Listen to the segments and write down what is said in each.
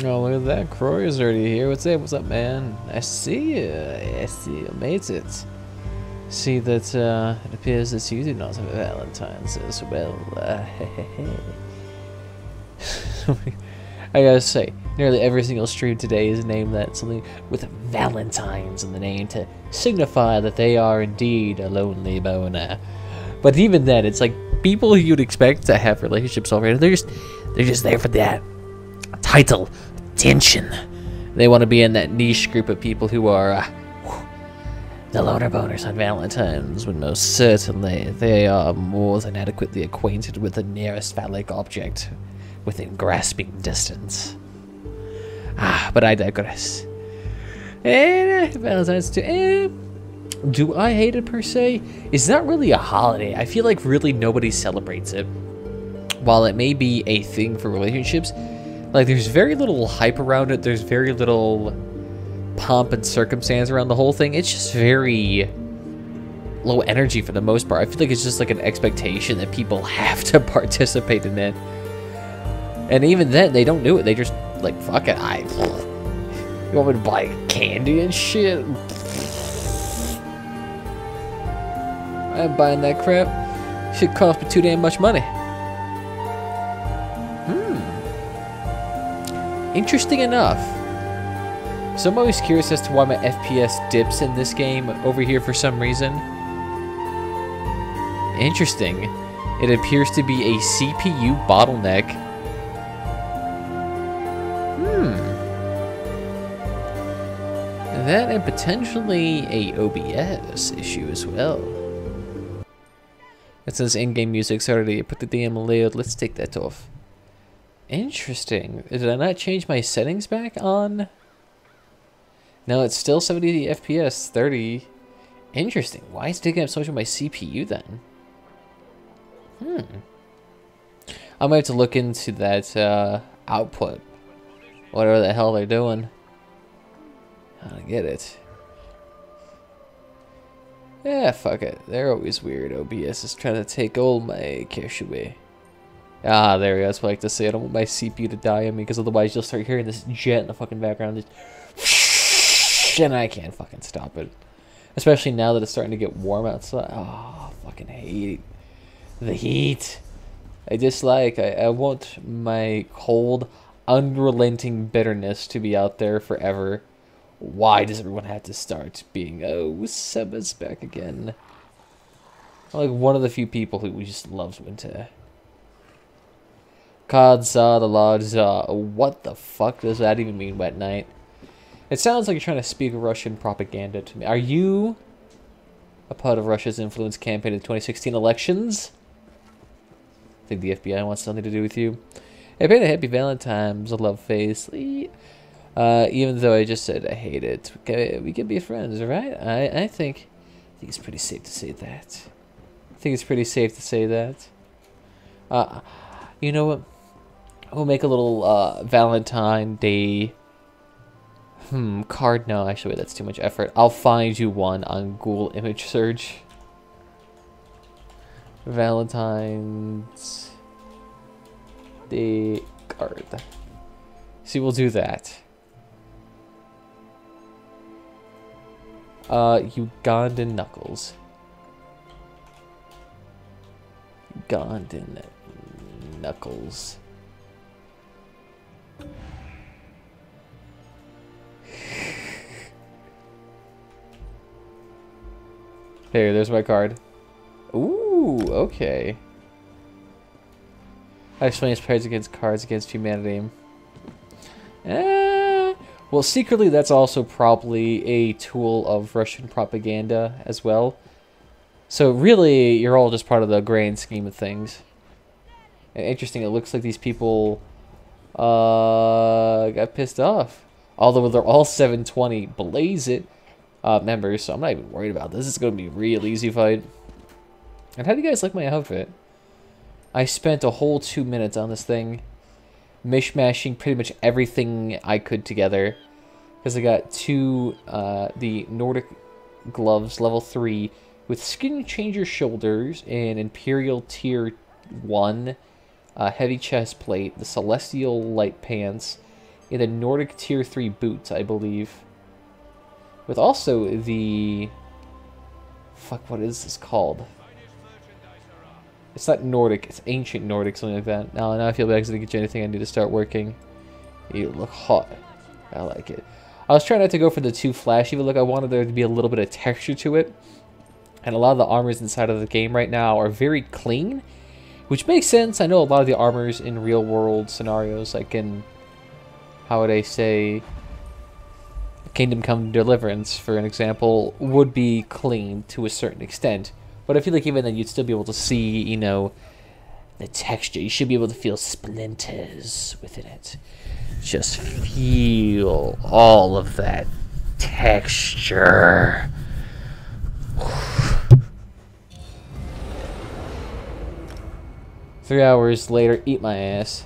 Oh, look at that. Croy is already here. What's up? What's up, man? I see you. I see you made it. See that it appears that you do not have a Valentine's as well. I gotta say, nearly every single stream today is named that something with Valentine's in the name to signify that they are indeed a lonely boner. But even then, it's like people who you'd expect to have relationships already, they're just there for that title, attention. They want to be in that niche group of people who are the loner boners on Valentine's, when most certainly they are more than adequately acquainted with the nearest phallic object within grasping distance. But I digress. Valentine's too. Do I hate it per se? It's not really a holiday. I feel like really nobody celebrates it. While it may be a thing for relationships, like there's very little hype around it. There's very little pomp and circumstance around the whole thing. It's just very low energy for the most part. I feel like it's just like an expectation that people have to participate in it. And even then, they don't do it. They just like, fuck it. You want me to buy candy and shit? I ain't buying that crap. Shit cost me too damn much money. Interesting enough. So I'm always curious as to why my FPS dips in this game over here for some reason. Interesting. It appears to be a CPU bottleneck. That and potentially a OBS issue as well. It says in-game music's already put the damn loud. Let's take that off. Interesting. Did I not change my settings back on? No, it's still 70 FPS, 30. Interesting. Why is it taking up so much of my CPU then? I might have to look into that output. Whatever the hell they're doing. I don't get it. Yeah, fuck it. They're always weird. OBS is trying to take all my cash away. Ah, there we go. That's what I like to say. I don't want my CPU to die on me, because otherwise you'll start hearing this jet in the fucking background. Just and I can't fucking stop it. Especially now that it's starting to get warm outside. Oh, I fucking hate the heat. I dislike. I want my cold, unrelenting bitterness to be out there forever. Why does everyone have to start being, oh, summer's back again? I'm like one of the few people who just loves winter. Kadza, the Lodza. What the fuck does that even mean, wet night? It sounds like you're trying to speak Russian propaganda to me. Are you a part of Russia's influence campaign in the 2016 elections? I think the FBI wants something to do with you. Hey, paint a happy Valentine's, a love face. Even though I just said I hate it, we can be friends, right? I think it's pretty safe to say that. You know what? We'll make a little Valentine Day card. No, actually, that's too much effort. I'll find you one on Google Image Search. Valentine's Day card. See, we'll do that. Ugandan Knuckles. Ugandan Knuckles. Here, there's my card. Ooh, okay. I explain his prayers against cards against humanity. Well, secretly, that's also probably a tool of Russian propaganda as well. So really, you're all just part of the grand scheme of things. And interesting, it looks like these people got pissed off. Although they're all 720 Blaze It members, so I'm not even worried about this. It's going to be a real easy fight. And how do you guys like my outfit? I spent a whole 2 minutes on this thing, mishmashing pretty much everything I could together, because I got the Nordic gloves, level 3, with skin changer shoulders and Imperial Tier 1 heavy chest plate, the Celestial light pants, in the Nordic Tier 3 boots, I believe. With also the... Fuck, what is this called? It's not Nordic, it's Ancient Nordic, something like that. Now I feel bad because I didn't get you anything. I need to start working. You look hot. I like it. I was trying not to go for the too flashy look. I wanted there to be a little bit of texture to it. And a lot of the armors inside of the game right now are very clean, which makes sense. I know a lot of the armors in real world scenarios, like in, how would I say, Kingdom Come Deliverance, for an example, would be clean to a certain extent. But I feel like even then you'd still be able to see, you know, the texture. You should be able to feel splinters within it. Just feel all of that texture. 3 hours later, eat my ass.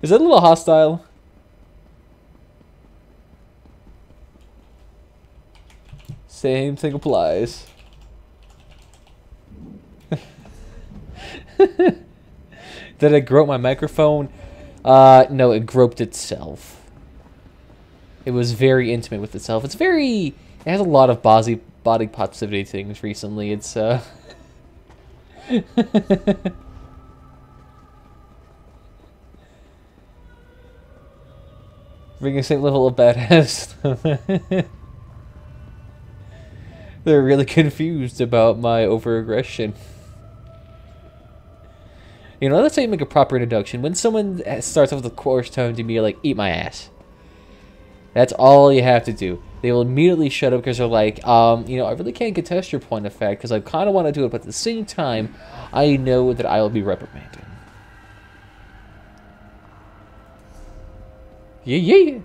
Is that a little hostile? Same thing applies. Did I grope my microphone? No, it groped itself. It was very intimate with itself. It's very... It has a lot of body positivity things recently. It's, bring the same level of badass. They're really confused about my overaggression. You know, that's how you make a proper introduction. When someone starts off with a coarse tone to me, like, eat my ass. That's all you have to do. They will immediately shut up because they're like, you know, I really can't contest your point of fact because I kind of want to do it, but at the same time, I know that I will be reprimanded. Yeah.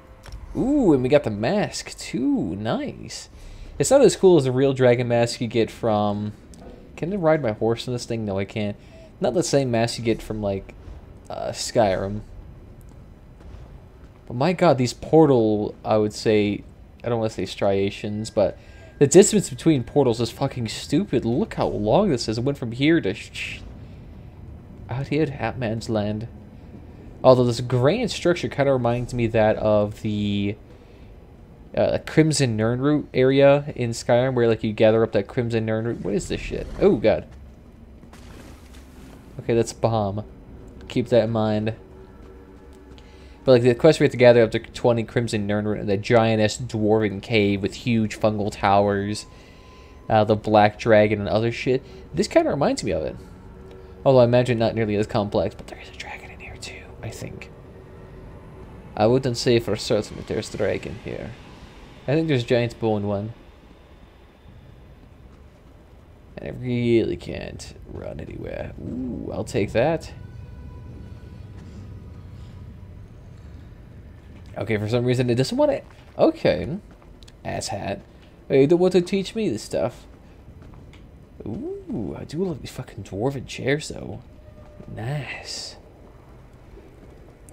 Ooh, and we got the mask too. Nice. It's not as cool as the real dragon mask you get from... Can I ride my horse in this thing? No, I can't. Not the same mask you get from, like, Skyrim. But my god, these portal, I would say... I don't want to say striations, but... The distance between portals is fucking stupid. Look how long this is. It went from here to... out here to Hatman's Land. Although this grand structure kind of reminds me that of the Crimson Nirnroot area in Skyrim, where like you gather up that Crimson Nirnroot. What is this shit? Oh god. Okay, that's bomb. Keep that in mind. But like the quest we have to gather up to 20 Crimson Nirnroot in the giantess dwarven cave with huge fungal towers, the black dragon and other shit. This kind of reminds me of it. Although I imagine not nearly as complex, but there is a dragon in here too, I think. I wouldn't say for certain that there's a dragon here. I think there's giant bone one. And I really can't run anywhere. Ooh, I'll take that. Okay, for some reason it doesn't want it. Okay. Asshat. Hey, you don't want to teach me this stuff. Ooh, I do love these fucking dwarven chairs, though. Nice.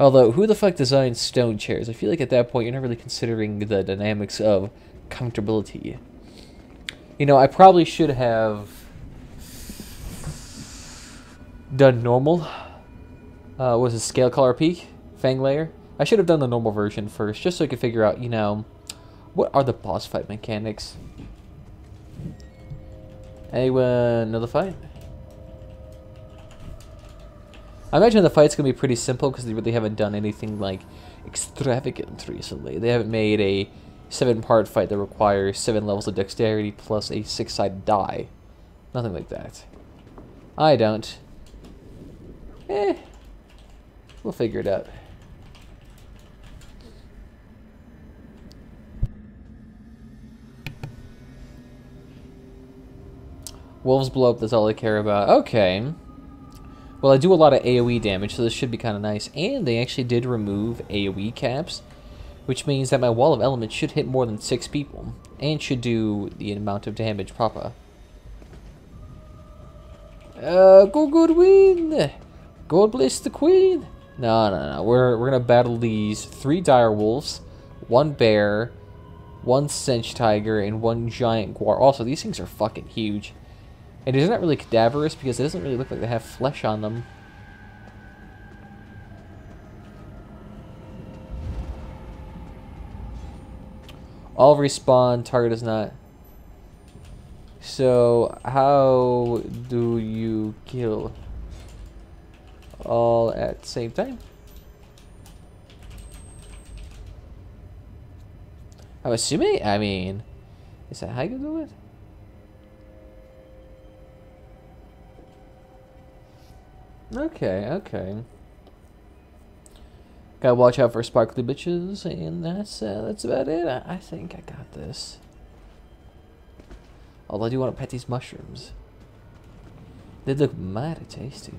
Although, who the fuck designs stone chairs? I feel like at that point, you're not really considering the dynamics of comfortability. You know, I probably should have done normal. Was it scale color peak? Fang layer? I should have done the normal version first, just so I could figure out, you know, what are the boss fight mechanics? Anyone know the fight? I imagine the fight's gonna be pretty simple because they really haven't done anything like extravagant recently. They haven't made a 7-part fight that requires 7 levels of dexterity plus a 6-sided die. Nothing like that. I don't. We'll figure it out. Wolves blow up, that's all I care about. Okay. Well, I do a lot of AoE damage, so this should be kind of nice. And they actually did remove AoE caps, which means that my Wall of Elements should hit more than 6 people, and should do the amount of damage proper. Go good win! God bless the queen! No. We're gonna battle these 3 dire wolves, 1 bear, one cinch tiger, and one giant guar. Also, these things are fucking huge. And they're not really cadaverous because it doesn't really look like they have flesh on them. All respawn, target is not. So, how do you kill all at the same time? I'm assuming, I mean, is that how you do it? Okay, okay. Gotta watch out for sparkly bitches, and that's about it. I think I got this. Although I do want to pet these mushrooms. They look mighty tasty.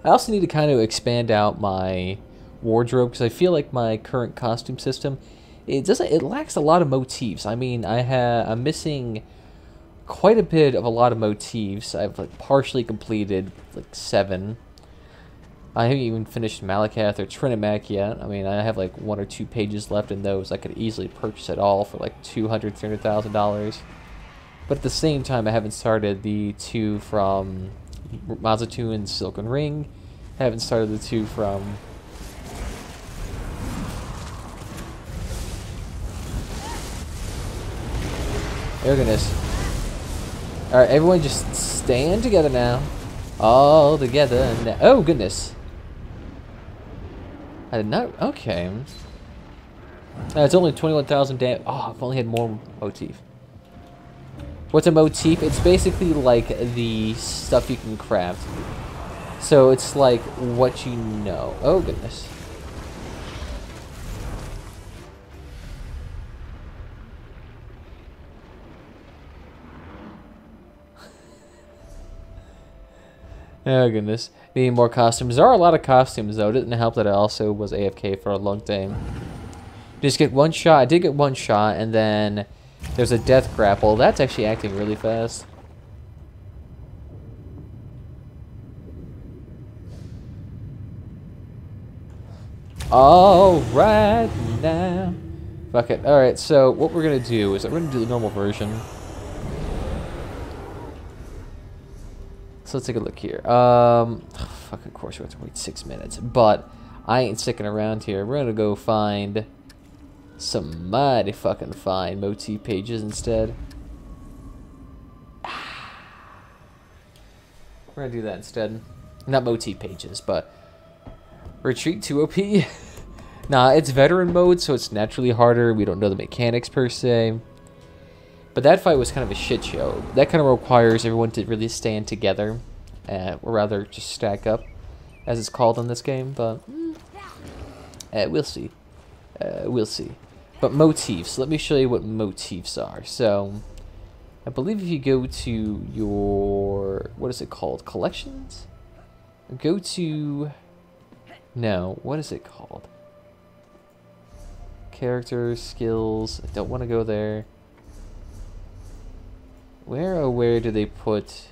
I also need to kind of expand out my wardrobe because I feel like my current costume system, it lacks a lot of motifs. I mean, I'm missing quite a bit of a lot of motifs. I've like partially completed like 7. I haven't even finished Malakath or Trinimac yet. I mean, I have like 1 or 2 pages left in those. I could easily purchase it all for like $200,000, $300,000. But at the same time, I haven't started the 2 from Mazatu and Silken Ring. I haven't started the 2 from... Oh goodness. Alright, everyone just stand together now. All together now. Oh goodness. I did not... Okay. It's only 21,000 damage. Oh, I've only had more motif. What's a motif? It's basically like the stuff you can craft. So it's like what you know. Oh goodness. Oh goodness. Needing more costumes. There are a lot of costumes though. It didn't help that I also was AFK for a long time. Just get one shot. I did get one shot, and then there's a death grapple. That's actually acting really fast. Alright now. Fuck it. Alright, so what we're gonna do is we're gonna do the normal version. So let's take a look here. Fuck, of course we have to wait 6 minutes, but I ain't sticking around here. We're gonna go find some mighty fucking fine motif pages instead. We're gonna do that instead. Not motif pages, but retreat to OP. Nah, it's veteran mode, so it's naturally harder. We don't know the mechanics per se. But that fight was kind of a shit show. That kind of requires everyone to really stand together, or rather just stack up, as it's called in this game. But we'll see. We'll see. But motifs. Let me show you what motifs are. So, I believe if you go to your, what is it called? Collections? Go to, no, what is it called? Characters, skills. I don't want to go there. Where do they put...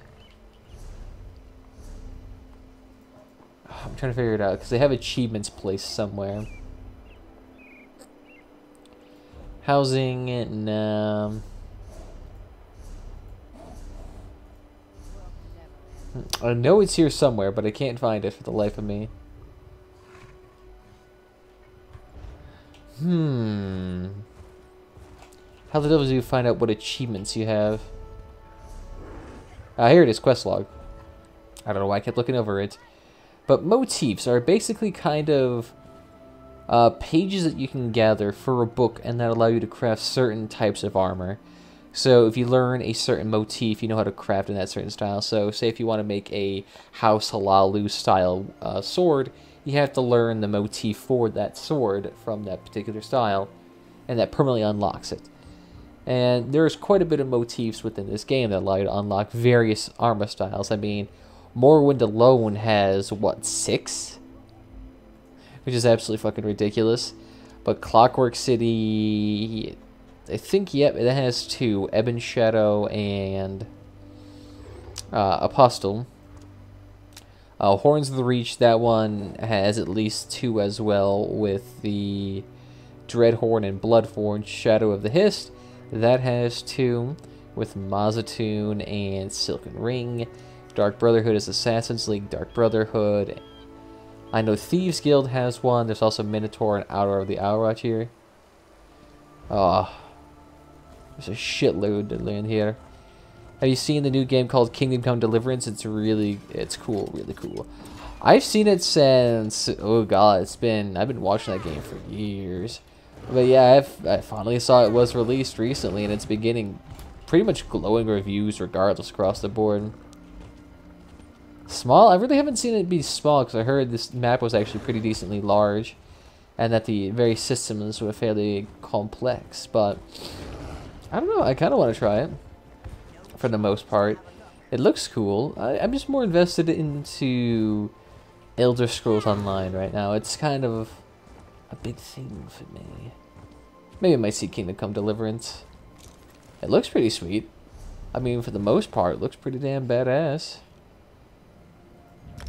I'm trying to figure it out, because they have achievements placed somewhere. Housing, and I know it's here somewhere, but I can't find it for the life of me. How the devil do you find out what achievements you have? Here it is, quest log. I don't know why I kept looking over it. But motifs are basically kind of pages that you can gather for a book and that allow you to craft certain types of armor. So if you learn a certain motif, you know how to craft in that certain style. So say if you want to make a House Halalu style sword, you have to learn the motif for that sword from that particular style, and that permanently unlocks it. And there's quite a bit of motifs within this game that allow you to unlock various armor styles. I mean, Morrowind alone has, what, 6? Which is absolutely fucking ridiculous. But Clockwork City, I think, yep, it has 2. Ebon Shadow and Apostle. Horns of the Reach, that one has at least 2 as well, with the Dreadhorn and Bloodhorn, Shadow of the Hist. That has 2, with Mazatoon and Silken Ring. Dark Brotherhood is Assassin's League, Dark Brotherhood. I know Thieves Guild has 1. There's also Minotaur and Hour of the Hourwatch here. Oh, there's a shitload to learn here. Have you seen the new game called Kingdom Come Deliverance? It's cool, really cool. I've seen it since, oh god, I've been watching that game for years. But yeah, I finally saw it was released recently, and it's been getting pretty much glowing reviews regardless across the board. Small? I really haven't seen it be small, because I heard this map was actually pretty decently large, and that the very systems were fairly complex, but I don't know, I kind of want to try it, for the most part. It looks cool. I'm just more invested into Elder Scrolls Online right now. It's kind of a big thing for me. Maybe I might see Kingdom Come Deliverance. It looks pretty sweet. I mean, for the most part, it looks pretty damn badass.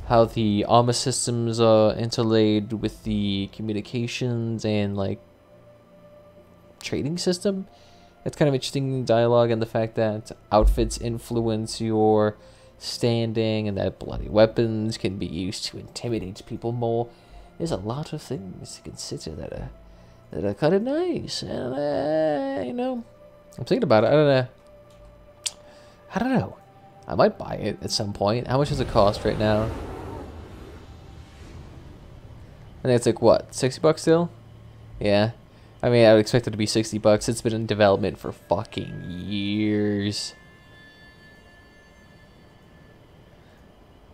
How the armor systems are interlaid with the communications and, like, trading system. It's kind of interesting dialogue, and the fact that outfits influence your standing and that bloody weapons can be used to intimidate people more. There's a lot of things to consider that are kind of nice, and you know, I'm thinking about it. I don't know. I might buy it at some point. How much does it cost right now? I think it's like, what, 60 bucks still? Yeah. I mean, I would expect it to be 60 bucks. It's been in development for fucking years.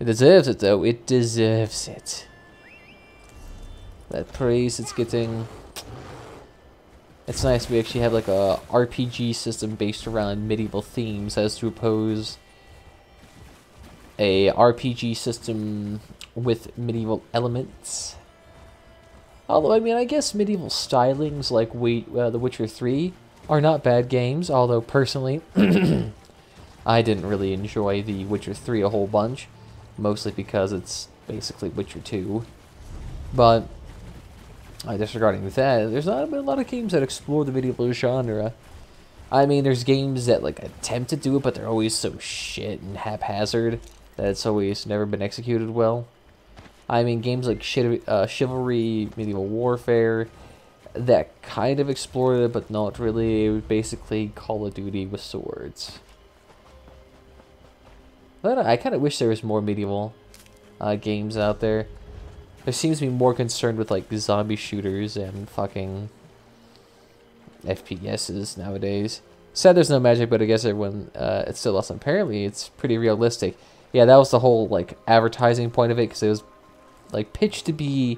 It deserves it, though. It deserves it. That praise it's getting. It's nice we actually have like a RPG system based around medieval themes as to oppose a RPG system with medieval elements. Although, I mean, I guess medieval stylings like The Witcher 3 are not bad games, although personally I didn't really enjoy The Witcher 3 a whole bunch, mostly because it's basically Witcher 2. But disregarding that, there's not been a lot of games that explore the medieval genre. I mean, there's games that like attempt to do it, but they're always so shit and haphazard that it's always never been executed well. I mean, games like Chivalry, Medieval Warfare, that kind of explored it, but not really. It was basically Call of Duty with swords. But I kind of wish there was more medieval games out there. There seems to be more concerned with like zombie shooters and fucking FPSs nowadays. Sad there's no magic, but I guess everyone it's still awesome. Apparently, it's pretty realistic. Yeah, that was the whole like advertising point of it, because it was like pitched to be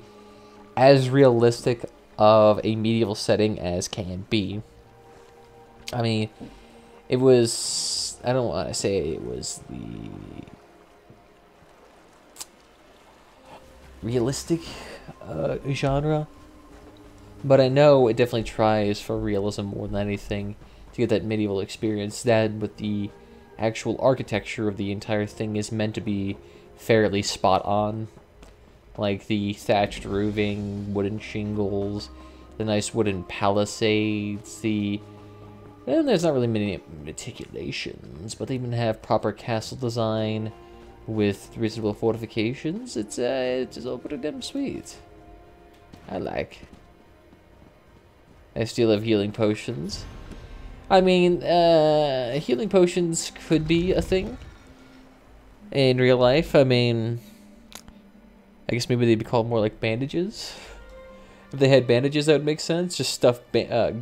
as realistic of a medieval setting as can be. I mean, it was, I don't want to say it was the realistic genre, but I know it definitely tries for realism more than anything to get that medieval experience. That with the actual architecture of the entire thing is meant to be fairly spot on. Like the thatched roofing, wooden shingles, the nice wooden palisades, and there's not really many meticulations, but they even have proper castle design with reasonable fortifications. It's just all pretty damn sweet. I still have healing potions. I mean, healing potions could be a thing in real life. I mean, I guess maybe they'd be called more like bandages. If they had bandages, that would make sense. Just stuff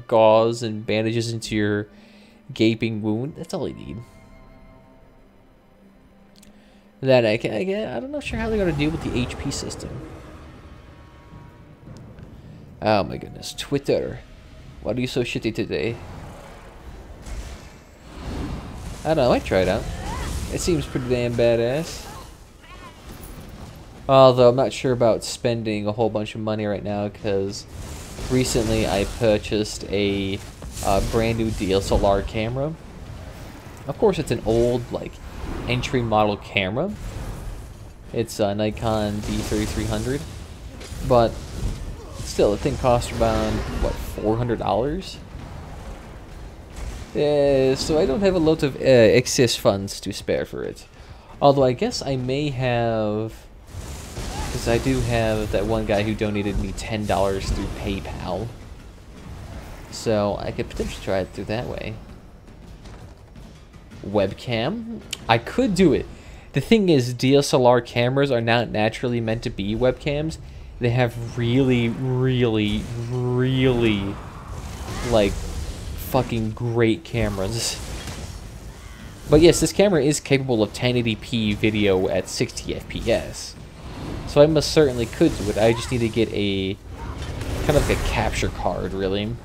gauze and bandages into your gaping wound. That's all you need. That I'm not sure how they're gonna deal with the HP system. Oh my goodness, Twitter, why are you so shitty today? I don't know, I might try it out. It seems pretty damn badass. Although I'm not sure about spending a whole bunch of money right now, because recently I purchased a brand new DSLR camera. Of course, it's an old, like, entry model camera. It's a Nikon D3300, but it's Still, the thing costs around, what, $400? So I don't have a lot of excess funds to spare for it. Although I guess I may have... Because I do have that one guy who donated me $10 through PayPal. So I could potentially try it through that way. Webcam? I could do it. The thing is, DSLR cameras are not naturally meant to be webcams. They have really, really, really, like, fucking great cameras. But yes, this camera is capable of 1080p video at 60 FPS. So I most certainly could do it. I just need to get a kind of like a capture card, really.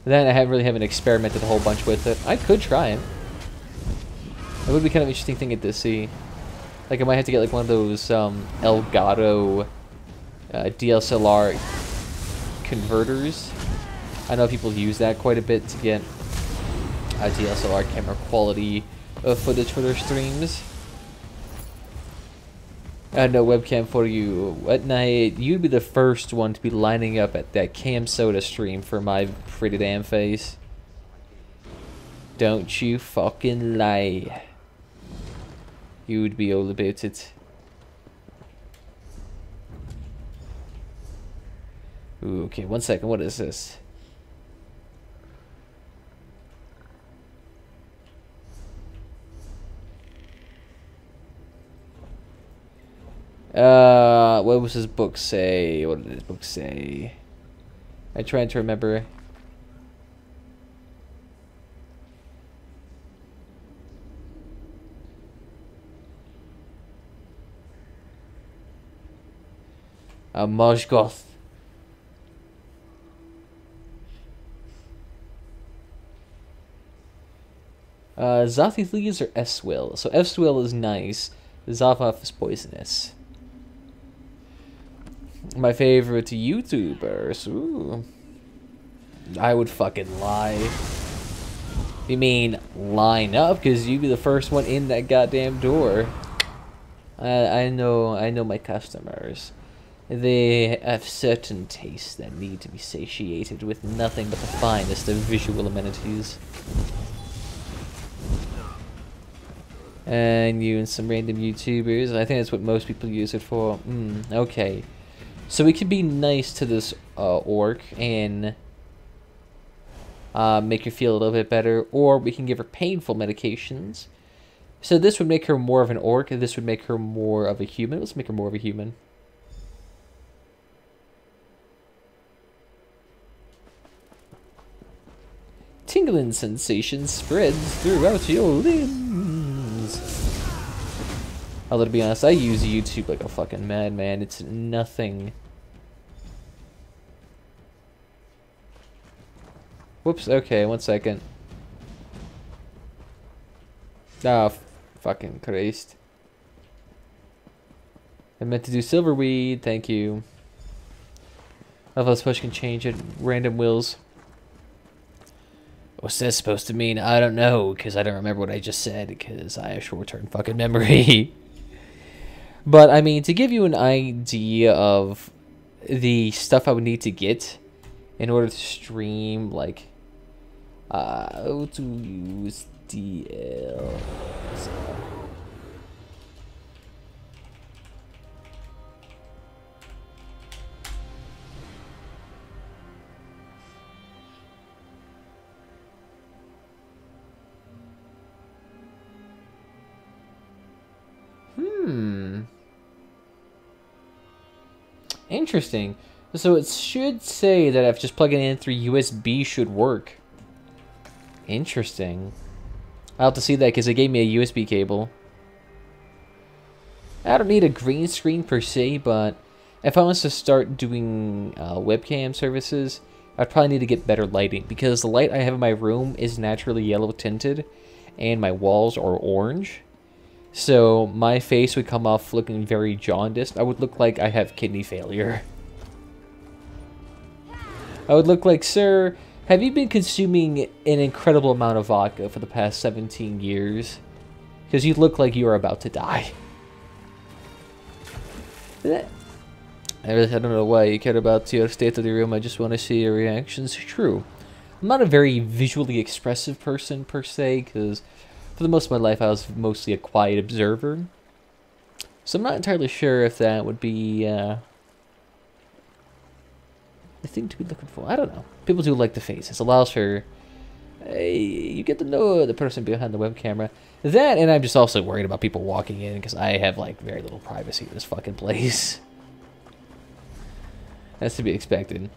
Then I really haven't experimented a whole bunch with it. I could try it. It would be kind of an interesting thing to see. Like I might have to get like one of those Elgato DSLR converters. I know people use that quite a bit to get a DSLR camera quality footage for their streams. No webcam for you. At night, you'd be the first one to be lining up at that Cam Soda stream for my pretty damn face. Don't you fucking lie. You'd be all about it. Ooh, okay, 1 second. What is this? What was his book say? What did his book say? I tried to remember. Mojgoth. Zothithles or S-Will? So S-Will is nice. Zothith is poisonous. My favorite YouTubers. Ooh. I would fucking lie. You mean line up? Because you'd be the first one in that goddamn door. I know my customers. They have certain tastes that need to be satiated with nothing but the finest of visual amenities. And you and some random YouTubers. I think that's what most people use it for. Okay. So we can be nice to this orc and make her feel a little bit better, or we can give her painful medications. So this would make her more of an orc, and this would make her more of a human. Let's make her more of a human. Tingling sensation spreads throughout your limbs. Although, to be honest, I use YouTube like a fucking madman. It's nothing. Whoops, okay, 1 second. Ah, fucking Christ. I meant to do silverweed, thank you. I thought this push can change at random wills. What's this supposed to mean? I don't know, because I don't remember what I just said, because I have short-term fucking memory. But, I mean, to give you an idea of the stuff I would need to get in order to stream, like, how to use DL. Interesting. So it should say that if just plugging it in through USB should work. Interesting. I'll have to see that because it gave me a USB cable. I don't need a green screen per se, but if I was to start doing webcam services, I'd probably need to get better lighting because the light I have in my room is naturally yellow tinted and my walls are orange. So my face would come off looking very jaundiced. I would look like I have kidney failure. I would look like, sir, have you been consuming an incredible amount of vodka for the past 17 years? Because you look like you are about to die. I don't know why you care about your state of the room. I just want to see your reactions. True. I'm not a very visually expressive person, per se, because for the most of my life, I was mostly a quiet observer. So I'm not entirely sure if that would be the thing to be looking for. I don't know. People do like the faces. It allows for... you get to know the person behind the web camera. That, and I'm just also worried about people walking in, because I have, like, very little privacy in this fucking place. That's to be expected.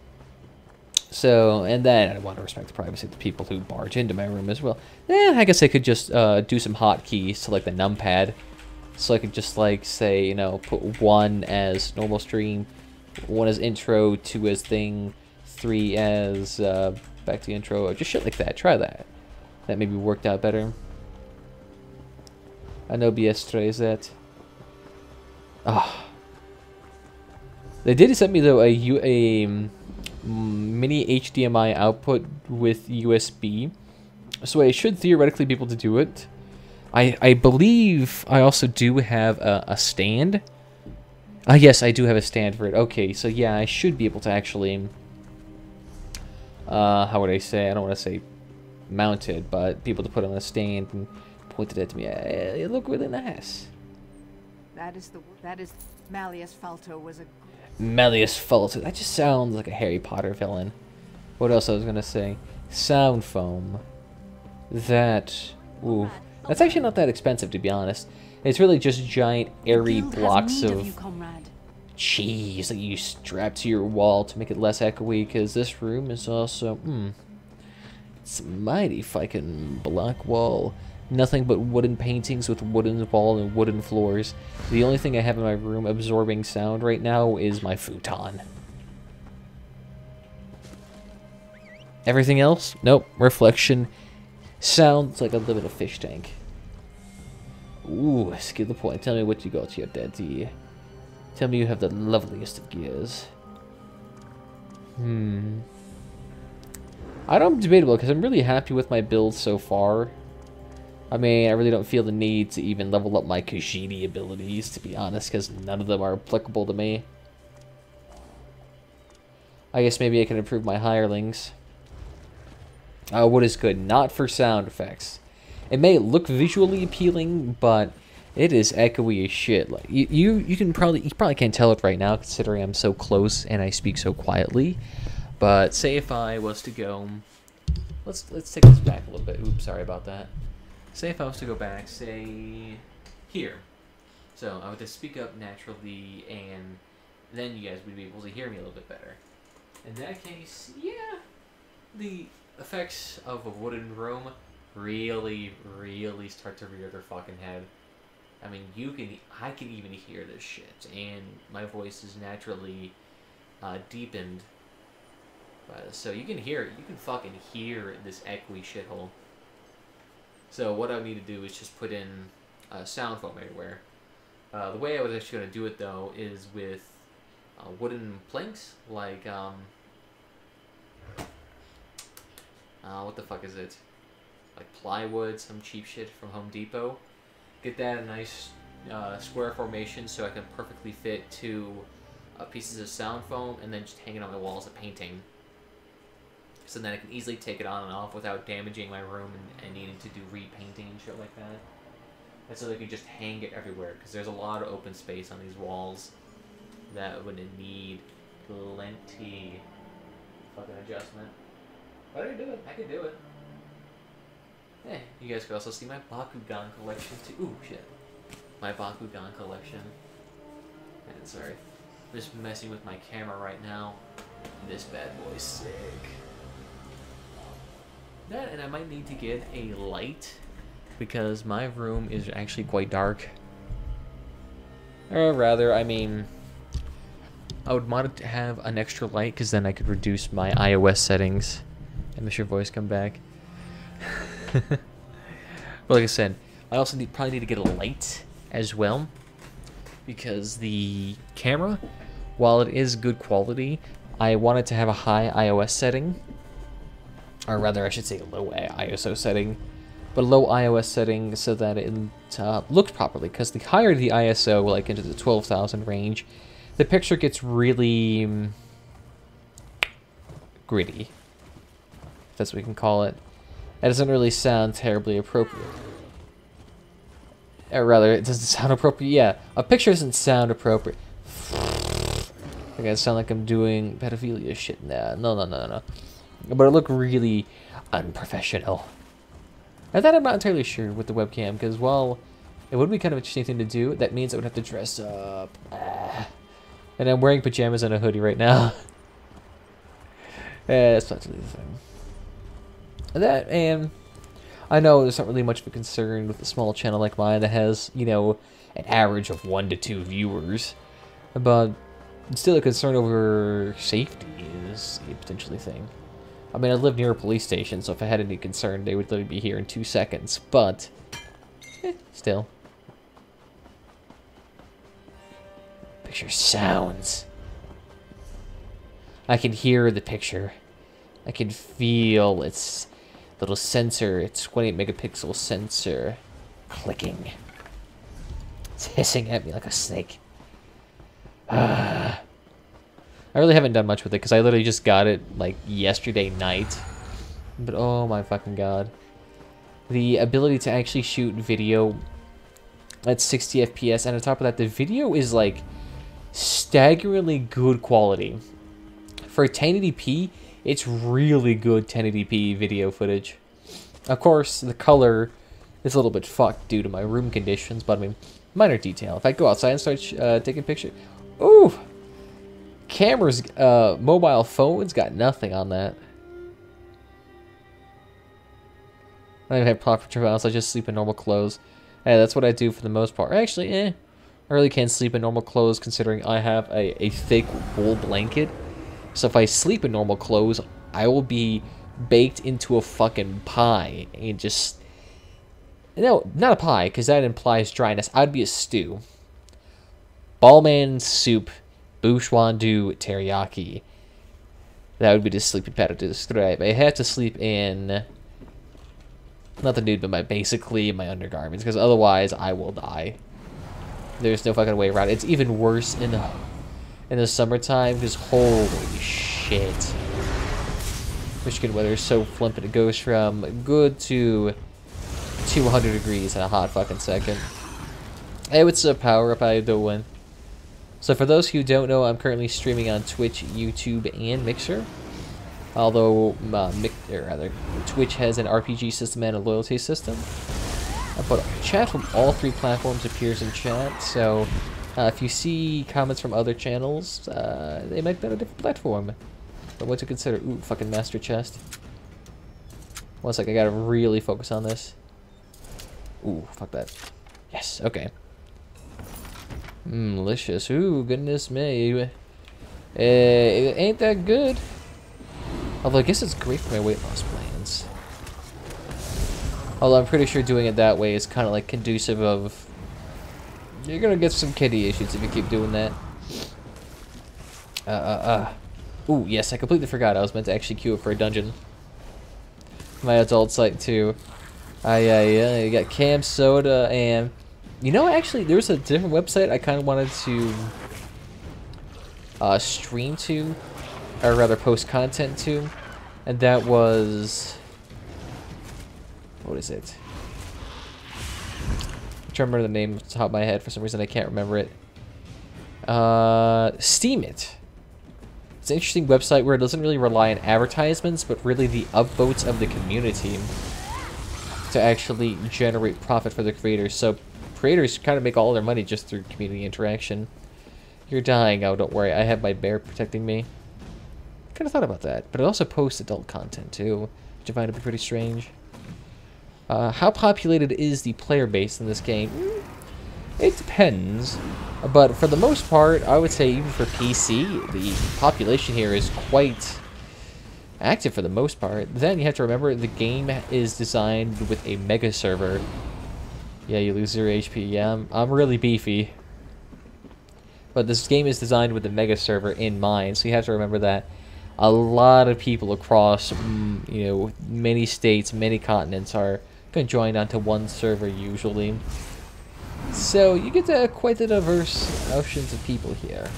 So, and then I want to respect the privacy of the people who barge into my room as well. I guess I could just do some hotkeys to, like, the numpad. So I could just, like, say, you know, put 1 as normal stream, 1 as intro, 2 as thing, 3 as back to intro, just shit like that. Try that. That maybe worked out better. I know OBS tries that. Ah. They did send me, though, a mini HDMI output with USB. So I should theoretically be able to do it. I believe I also do have a stand. Yes, I do have a stand for it. Okay, so yeah, I should be able to actually... how would I say? I don't want to say mounted, but be able to put on a stand and point it at me. It look really nice. That is Malleus Falto was a... Malleus Falto. That just sounds like a Harry Potter villain. What else I was gonna say? Sound foam. That... Ooh. That's actually not that expensive, to be honest. It's really just giant, airy blocks of cheese that you strap to your wall to make it less echoey, because this room is also... it's a mighty fucking block wall. Nothing but wooden paintings with wooden wall and wooden floors. The only thing I have in my room absorbing sound right now is my futon. Everything else? Nope. Reflection. Sounds like I live in a fish tank. Ooh, skip the point. Tell me what you got here, Daddy. Tell me you have the loveliest of gears. I don't debatable, because I'm really happy with my build so far. I mean, I really don't feel the need to even level up my Khajiit abilities, to be honest, because none of them are applicable to me. I guess maybe I can improve my hirelings. What is good? Not for sound effects. It may look visually appealing, but it is echoey as shit. Like you probably can't tell it right now, considering I'm so close and I speak so quietly. But say if I was to go, let's take this back a little bit. Oops, sorry about that. Say if I was to go back, say here. So I would just speak up naturally, and then you guys would be able to hear me a little bit better. In that case, yeah, the effects of a wooden room really start to rear their fucking head. I mean, I can even hear this shit, and my voice is naturally deepened. So you can hear it. You can fucking hear this echoey shithole. So what I need to do is just put in sound foam everywhere. The way I was actually going to do it, though, is with wooden planks, like what the fuck is it? Like plywood, some cheap shit from Home Depot. Get that in a nice square formation so I can perfectly fit 2 pieces of sound foam, and then just hang it on my wall as a painting. So then I can easily take it on and off without damaging my room and needing to do repainting and shit like that. And so they can just hang it everywhere, because there's a lot of open space on these walls that would need plenty fucking adjustment. But I can do it. I can do it. Hey, you guys could also see my Bakugan collection too. Ooh, shit. My Bakugan collection. And sorry. I'm just messing with my camera right now. This bad boy's sick. That, and I might need to get a light, because my room is actually quite dark. Or rather, I mean, I would want it to have an extra light, because then I could reduce my iOS settings. And make your voice come back. But like I said, I also probably need to get a light as well, because the camera, while it is good quality, I want it to have a high iOS setting. Or rather, I should say low ISO setting, but low iOS setting so that it looks properly. Because the higher the ISO, like into the 12,000 range, the picture gets really gritty, if that's what we can call it. That doesn't really sound terribly appropriate. Or rather, it doesn't sound appropriate. Yeah, a picture doesn't sound appropriate. I gotta sound like I'm doing pedophilia shit. Nah, no. But it looked really unprofessional. And that I'm not entirely sure with the webcam, because while it would be kind of an interesting thing to do, that means I would have to dress up. And I'm wearing pajamas and a hoodie right now. That's not really the thing. That, and I know there's not really much of a concern with a small channel like mine that has, you know, an average of 1 to 2 viewers. But still a concern over safety is a potentially thing. I mean, I live near a police station, so if I had any concern, they would literally be here in 2 seconds. But, still. Picture sounds. I can hear the picture. I can feel its little sensor, its 28 megapixel sensor clicking. It's hissing at me like a snake. I really haven't done much with it because I literally just got it like yesterday night. But oh my fucking god. The ability to actually shoot video at 60 FPS, and on top of that, the video is like staggeringly good quality. For 1080p, it's really good 1080p video footage. Of course, the color is a little bit fucked due to my room conditions, but I mean, minor detail. If I go outside and start taking pictures, ooh, cameras, mobile phones got nothing on that. I don't even have proper trials. I just sleep in normal clothes. Hey, that's what I do for the most part. Actually, I really can't sleep in normal clothes considering I have a thick wool blanket. So if I sleep in normal clothes, I will be baked into a fucking pie and just... No, not a pie, because that implies dryness. I'd be a stew. Ballman soup, bushwandu teriyaki. That would be the sleeping pattern to describe. I had to sleep in... Not the nude, but basically my undergarments, because otherwise I will die. There's no fucking way around it. It's even worse in the summertime, because holy shit. Michigan weather is so flippant. It goes from good to 200 degrees in a hot fucking second. Hey, what's up, Power Up? How you doing? So for those who don't know, I'm currently streaming on Twitch, YouTube, and Mixer. Although, Twitch has an RPG system and a loyalty system. But chat from all 3 platforms appears in chat, so if you see comments from other channels, they might be on a different platform. But what to consider? Ooh, fucking master chest. 1 sec, I gotta really focus on this. Ooh, fuck that. Yes, okay. Delicious. Ooh, goodness me. It ain't that good. Although I guess it's great for my weight loss plans. Although I'm pretty sure doing it that way is kind of like conducive of... You're gonna get some kitty issues if you keep doing that. Ooh, yes, I completely forgot I was meant to actually queue up for a dungeon. My adult site too. You got Cam Soda and... You know, actually, there's a different website I kind of wanted to stream to, or rather post content to, and that was... What is it? I'm trying to remember the name off the top of my head. For some reason, I can't remember it. Steam It. It's an interesting website where it doesn't really rely on advertisements, but really the upvotes of the community to actually generate profit for the creators. So creators kind of make all their money just through community interaction. You're dying. Oh, don't worry. I have my bear protecting me. I kind of thought about that. But it also posts adult content, too, which I find to be pretty strange. How populated is the player base in this game? It depends. But for the most part, I would say even for PC, the population here is quite active for the most part. Then you have to remember the game is designed with a mega server. Yeah, you lose 0 HP. Yeah, I'm really beefy. But this game is designed with a mega server in mind, so you have to remember that a lot of people across, you know, many states, many continents are conjoined onto one server usually. So you get quite the diverse options of people here.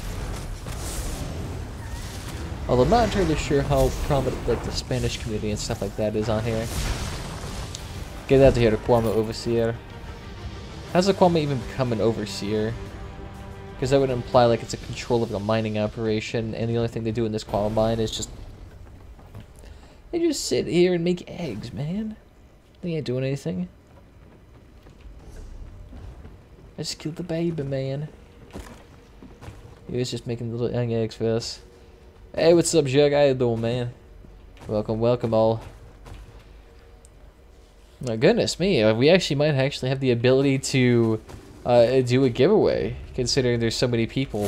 Although I'm not entirely sure how prominent like the Spanish community and stuff like that is on here. Get out of here, Kwame Overseer. How's the Kwame even become an overseer? Because that would imply like it's a control of a mining operation, and the only thing they do in this Kwame mine is just... They just sit here and make eggs, man. They ain't doing anything. I just killed the baby, man. He was just making little young eggs for us. Hey, what's up, Jug? How you doing, man? Welcome, welcome all. My goodness me, we actually might actually have the ability to do a giveaway, considering there's so many people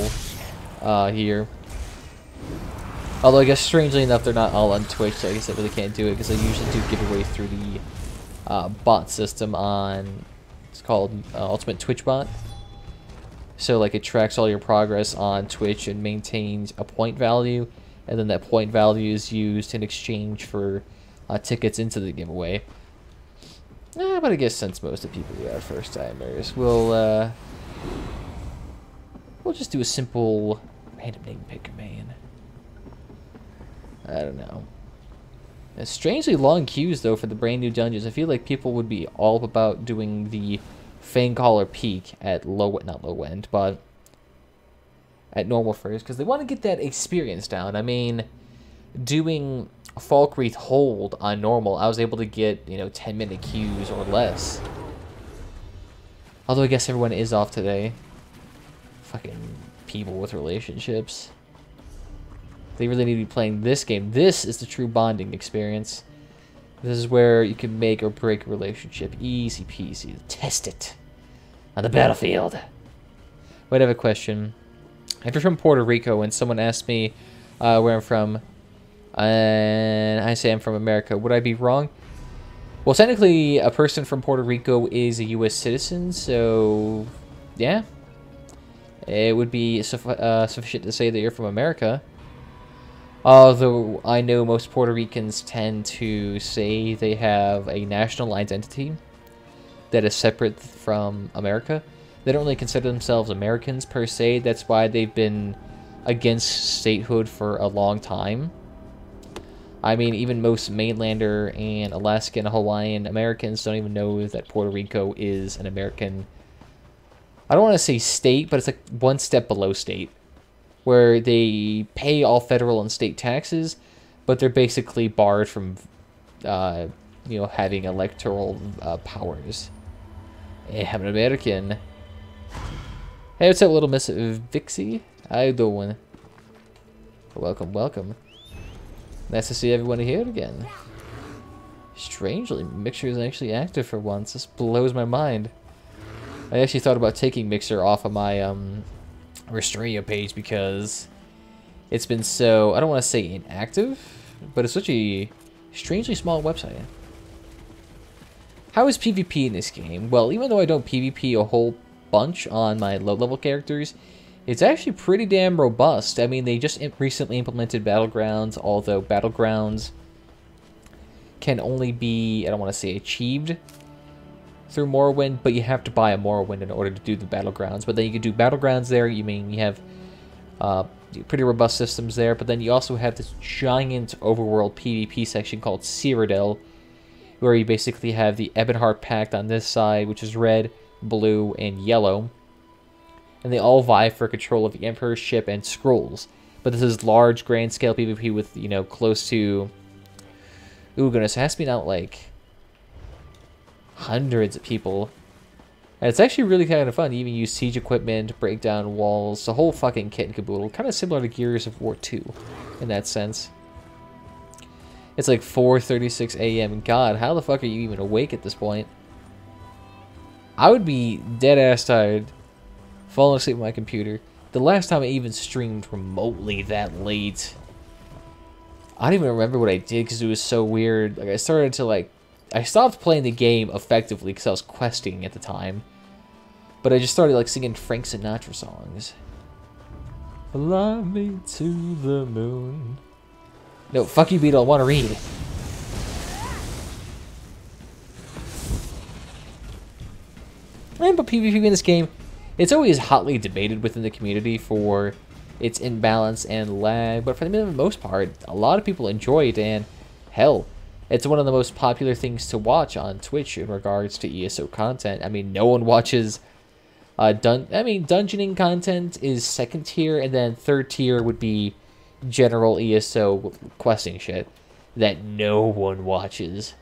here. Although I guess strangely enough they're not all on Twitch, so I guess I really can't do it because I usually do giveaways through the bot system on, it's called Ultimate Twitch Bot. So like it tracks all your progress on Twitch and maintains a point value, and then that point value is used in exchange for tickets into the giveaway. But I guess since most of the people are first timers, we'll just do a simple random name picker, man. I don't know. Strangely long queues though for the brand new dungeons. I feel like people would be all about doing the Fangcaller Peak at not low end, but at normal first, because they want to get that experience down. I mean, doing Falkreath Hold on normal, I was able to get, 10-minute queues or less. Although I guess everyone is off today. Fucking people with relationships. They really need to be playing this game. This is the true bonding experience. This is where you can make or break a relationship. Easy peasy. Test it on the battlefield. Wait, I have a question. If you're from Puerto Rico and someone asks me where I'm from, and I say I'm from America, would I be wrong? Well, technically, a person from Puerto Rico is a U.S. citizen, so yeah. It would be sufficient to say that you're from America. Although I know most Puerto Ricans tend to say they have a national identity that is separate from America. They don't really consider themselves Americans per se. That's why they've been against statehood for a long time. I mean, even most mainlander and Alaskan, Hawaiian Americans don't even know that Puerto Rico is an American. I don't want to say state, but it's like one step below state, where they pay all federal and state taxes, but they're basically barred from, having electoral powers. I'm an American. Hey, what's up, little Miss Vixie? How you doing? Welcome, welcome. Nice to see everyone here again. Strangely, Mixer is actually active for once. This blows my mind. I actually thought about taking Mixer off of my Restrainio page because it's been so, I don't want to say inactive, but it's such a strangely small website. How is PvP in this game? Well, even though I don't PvP a whole bunch on my low-level characters, it's actually pretty damn robust. I mean, they just recently implemented Battlegrounds, although Battlegrounds can only be, I don't want to say achieved through Morrowind, but you have to buy a Morrowind in order to do the Battlegrounds. But then you can do Battlegrounds there. You have pretty robust systems there, but then you also have this giant overworld PvP section called Cyrodiil, where you basically have the Ebonheart Pact on this side, which is red, blue, and yellow. And they all vie for control of the Emperor's ship and scrolls. But this is large, grand-scale PvP with, close to... Ooh, goodness, it has to be out, like, hundreds of people. And it's actually really kind of fun. You even use siege equipment, break down walls, the whole fucking kit and caboodle. Kind of similar to Gears of War 2, in that sense. It's like 4:36 a.m. God, how the fuck are you even awake at this point? I would be dead-ass tired, falling asleep on my computer. The last time I even streamed remotely that late, I don't even remember what I did because it was so weird. Like, I started to, I stopped playing the game effectively because I was questing at the time. But I just started, singing Frank Sinatra songs. Fly me to the moon. No, fuck you, Beetle, I want to read. But PvP in this game, it's always hotly debated within the community for its imbalance and lag, but for the most part, a lot of people enjoy it, and hell, it's one of the most popular things to watch on Twitch in regards to ESO content. I mean, no one watches dungeoning content is second tier, and then third tier would be general ESO questing shit that no one watches.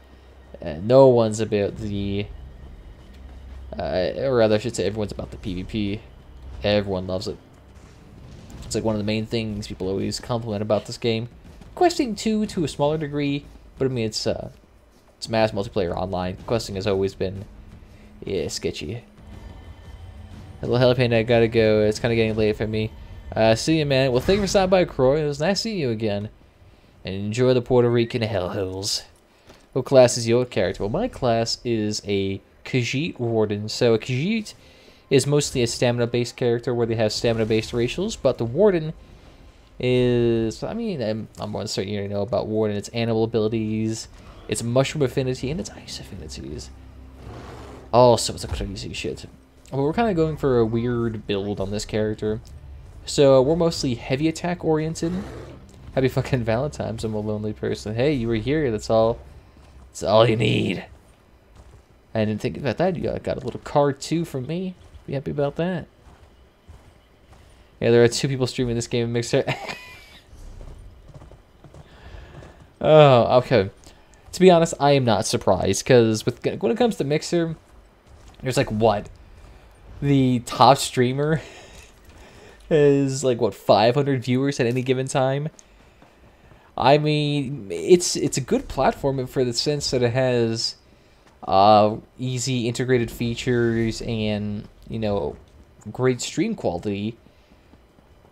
No one's about the, or rather, I should say, everyone's about the PvP. Everyone loves it. It's like one of the main things people always compliment about this game. Questing too, to a smaller degree, but I mean it's mass multiplayer online. Questing has always been, yeah, sketchy. Hello, Helipane, I gotta go. It's kind of getting late for me. See you, man. Well, thank you for stopping by, Croy. It was nice seeing you again. And enjoy the Puerto Rican hellholes. What class is your character? Well, my class is a Khajiit Warden. So a Khajiit is mostly a stamina-based character where they have stamina-based racials, but the Warden is, I mean, I'm more certain you know about Warden. Its animal abilities, its mushroom affinity, and its ice affinities. All sorts of crazy shit. But we're kind of going for a weird build on this character. So we're mostly heavy attack oriented. Happy fucking Valentine's, I'm a lonely person. Hey, you were here, that's all. That's all you need. I didn't think about that. You got a little card too from me. Be happy about that. Yeah, there are 2 people streaming this game in Mixer. Oh, okay. To be honest, I am not surprised, because when it comes to Mixer, there's like, what? The top streamer is like, what, 500 viewers at any given time? I mean, it's a good platform for the sense that it has easy integrated features and, you know, great stream quality.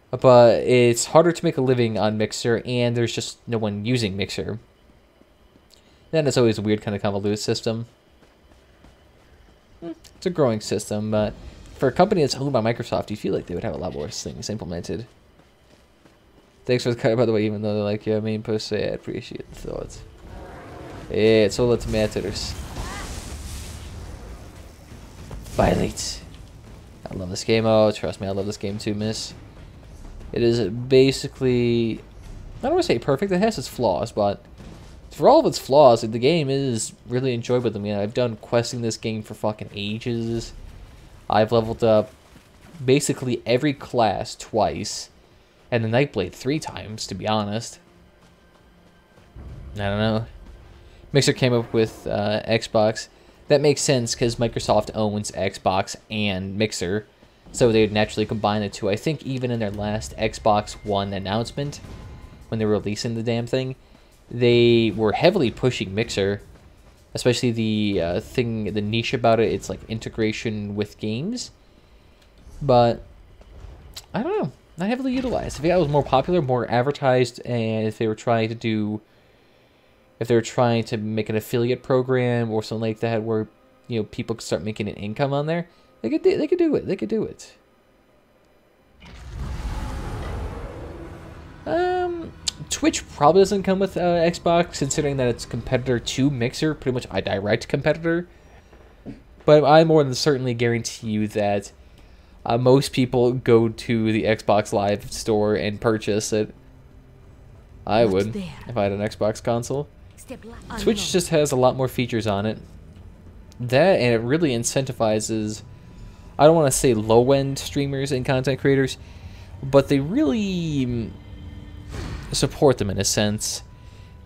But it's harder to make a living on Mixer, and there's just no one using Mixer. Then it's always a weird kind of convoluted system. It's a growing system, but for a company that's owned by Microsoft, you feel like they would have a lot more things implemented. Thanks for the cut, by the way, even though they're like, yeah, main post, say I appreciate the thoughts. Yeah, it's all that matters. Violate. I love this game. Oh, trust me, I love this game too, miss. It is basically, I don't want to say perfect, it has its flaws, but for all of its flaws, the game is really enjoyable to me. I've done questing this game for fucking ages. I've leveled up basically every class twice, and the Nightblade 3 times, to be honest. I don't know. Mixer came up with Xbox. That makes sense because Microsoft owns Xbox and Mixer, so they would naturally combine the two. I think even in their last Xbox One announcement, when they were releasing the damn thing, they were heavily pushing Mixer, especially the the niche about it. It's like integration with games, but I don't know, not heavily utilized. If it was more popular, more advertised, and if they were trying to do, if they were trying to make an affiliate program or something like that, where people could start making an income on there, they could do it. They could do it. Twitch probably doesn't come with Xbox, considering that it's competitor to Mixer, pretty much a direct competitor. But I more than certainly guarantee you that most people go to the Xbox Live store and purchase it. I would, if I had an Xbox console. Twitch just has a lot more features on it. That, and it really incentivizes, I don't want to say low-end streamers and content creators, but they really support them in a sense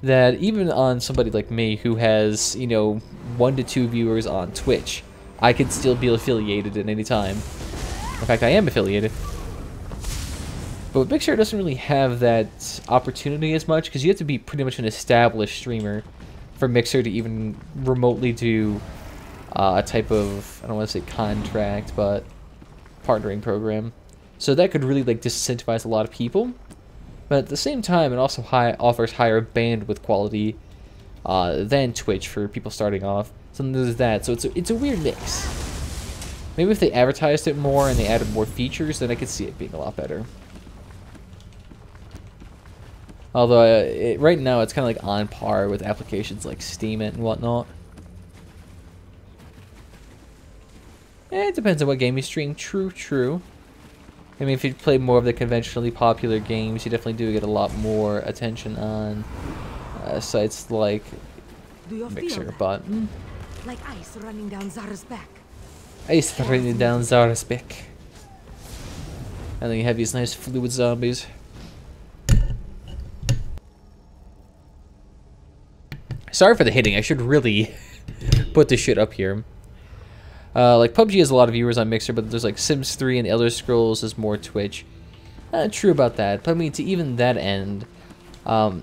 that even on somebody like me who has 1 to 2 viewers on Twitch, I could still be affiliated at any time. In fact, I am affiliated. But Mixer doesn't really have that opportunity as much, because you have to be pretty much an established streamer for Mixer to even remotely do a type of, I don't want to say contract, but partnering program. So that could really disincentivize a lot of people. But at the same time, it also offers higher bandwidth quality than Twitch for people starting off. So there's that. So it's a weird mix. Maybe if they advertised it more and they added more features, then I could see it being a lot better. Although right now it's kind of on par with applications like Steam and whatnot. It depends on what game you stream. True. I mean, if you play more of the conventionally popular games, you definitely do get a lot more attention on sites like Mixer, but like ice running down Zara's back. ice running down Zara's back. And then you have these nice fluid zombies. Sorry for the hitting. I should really put this shit up here. Like, PUBG has a lot of viewers on Mixer, but there's like Sims 3 and Elder Scrolls is more Twitch. True about that. But I mean, to even that end, I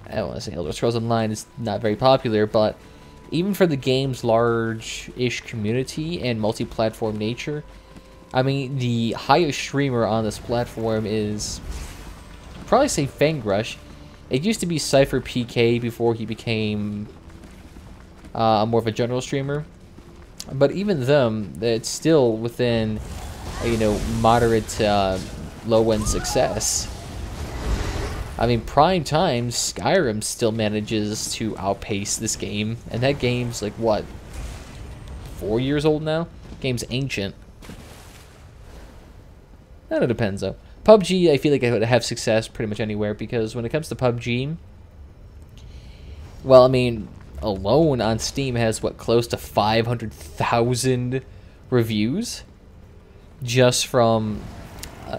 don't want to say Elder Scrolls Online is not very popular, but even for the game's large-ish community and multi-platform nature, I mean, the highest streamer on this platform is, I'd probably say Fangrush. It used to be Cypher PK before he became more of a general streamer. But even them, it's still within, you know, moderate to low-end success. I mean, prime time, Skyrim still manages to outpace this game. And that game's like, what, 4 years old now? Game's ancient. That it depends, though. PUBG, I feel like I would have success pretty much anywhere, because when it comes to PUBG, well, I mean, alone on Steam has, what, close to 500,000 reviews? Just from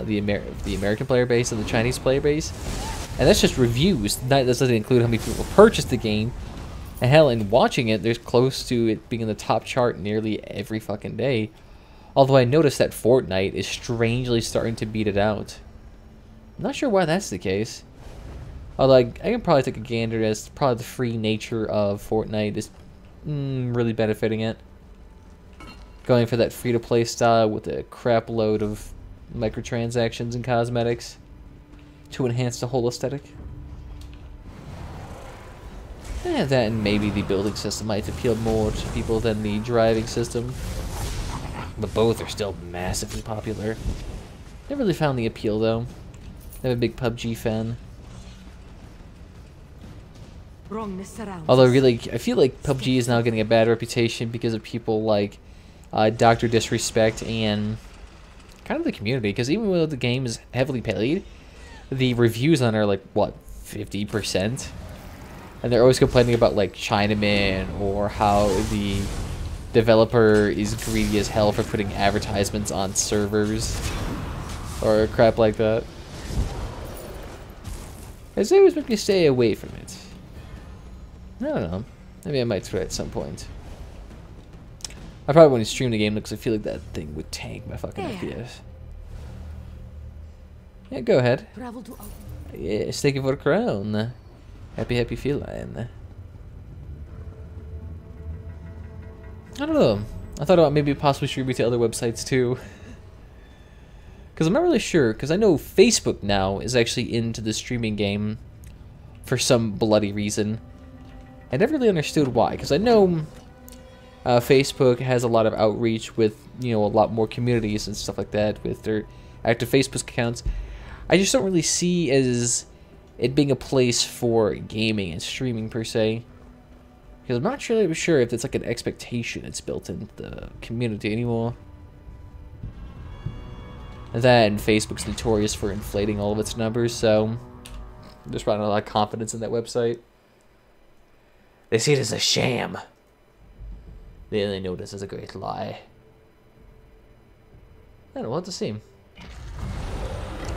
the American player base and the Chinese player base. And that's just reviews. That doesn't include how many people purchased the game. And hell, in watching it, there's close to it being in the top chart nearly every fucking day. Although I noticed that Fortnite is strangely starting to beat it out. I'm not sure why that's the case. Although I can probably take a gander as probably the free nature of Fortnite is really benefiting it. Going for that free-to-play style with a crap load of microtransactions and cosmetics to enhance the whole aesthetic. That and maybe the building system might appeal more to people than the driving system. But both are still massively popular. Never really found the appeal, though. I'm a big PUBG fan. Although, really, I feel like PUBG is now getting a bad reputation because of people like Dr. Disrespect and kind of the community. Because even though the game is heavily paid, the reviews on it are like, what, 50%? And they're always complaining about, like, Chinaman or how the developer is greedy as hell for putting advertisements on servers or crap like that. As they always make me stay away from it. I don't know. Maybe I might try at some point. I probably wouldn't stream the game because I feel like that thing would tank my fucking FPS. Yeah, go ahead. Yes, thank you for the crown. Happy feline. I don't know. I thought about maybe possibly streaming to other websites too. Because I'm not really sure. Because I know Facebook now is actually into the streaming game for some bloody reason. I never really understood why. Because I know Facebook has a lot of outreach with, you know, a lot more communities and stuff like that with their active Facebook accounts. I just don't really see as it being a place for gaming and streaming per se. Because I'm not really sure if it's like an expectation it's built into the community anymore. Then Facebook's notorious for inflating all of its numbers, so there's probably not a lot of confidence in that website. They see it as a sham. Then they know this is a great lie. I don't know, we'll have to see.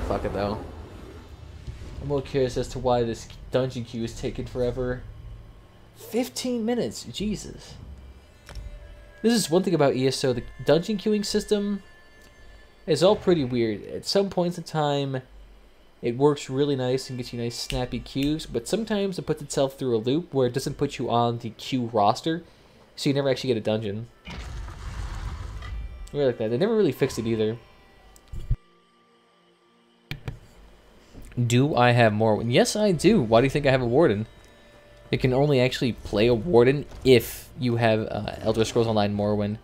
Fuck it though. I'm more curious as to why this dungeon queue is taking forever. 15 minutes, Jesus. This is one thing about ESO, the dungeon queuing system is all pretty weird. At some points in time, it works really nice and gets you nice snappy queues, but sometimes it puts itself through a loop where it doesn't put you on the queue roster, so you never actually get a dungeon. Weird like that. They never really fixed it either. Do I have Morrowind? Yes, I do. Why do you think I have a Warden? You can only actually play a Warden if you have Elder Scrolls Online Morrowind.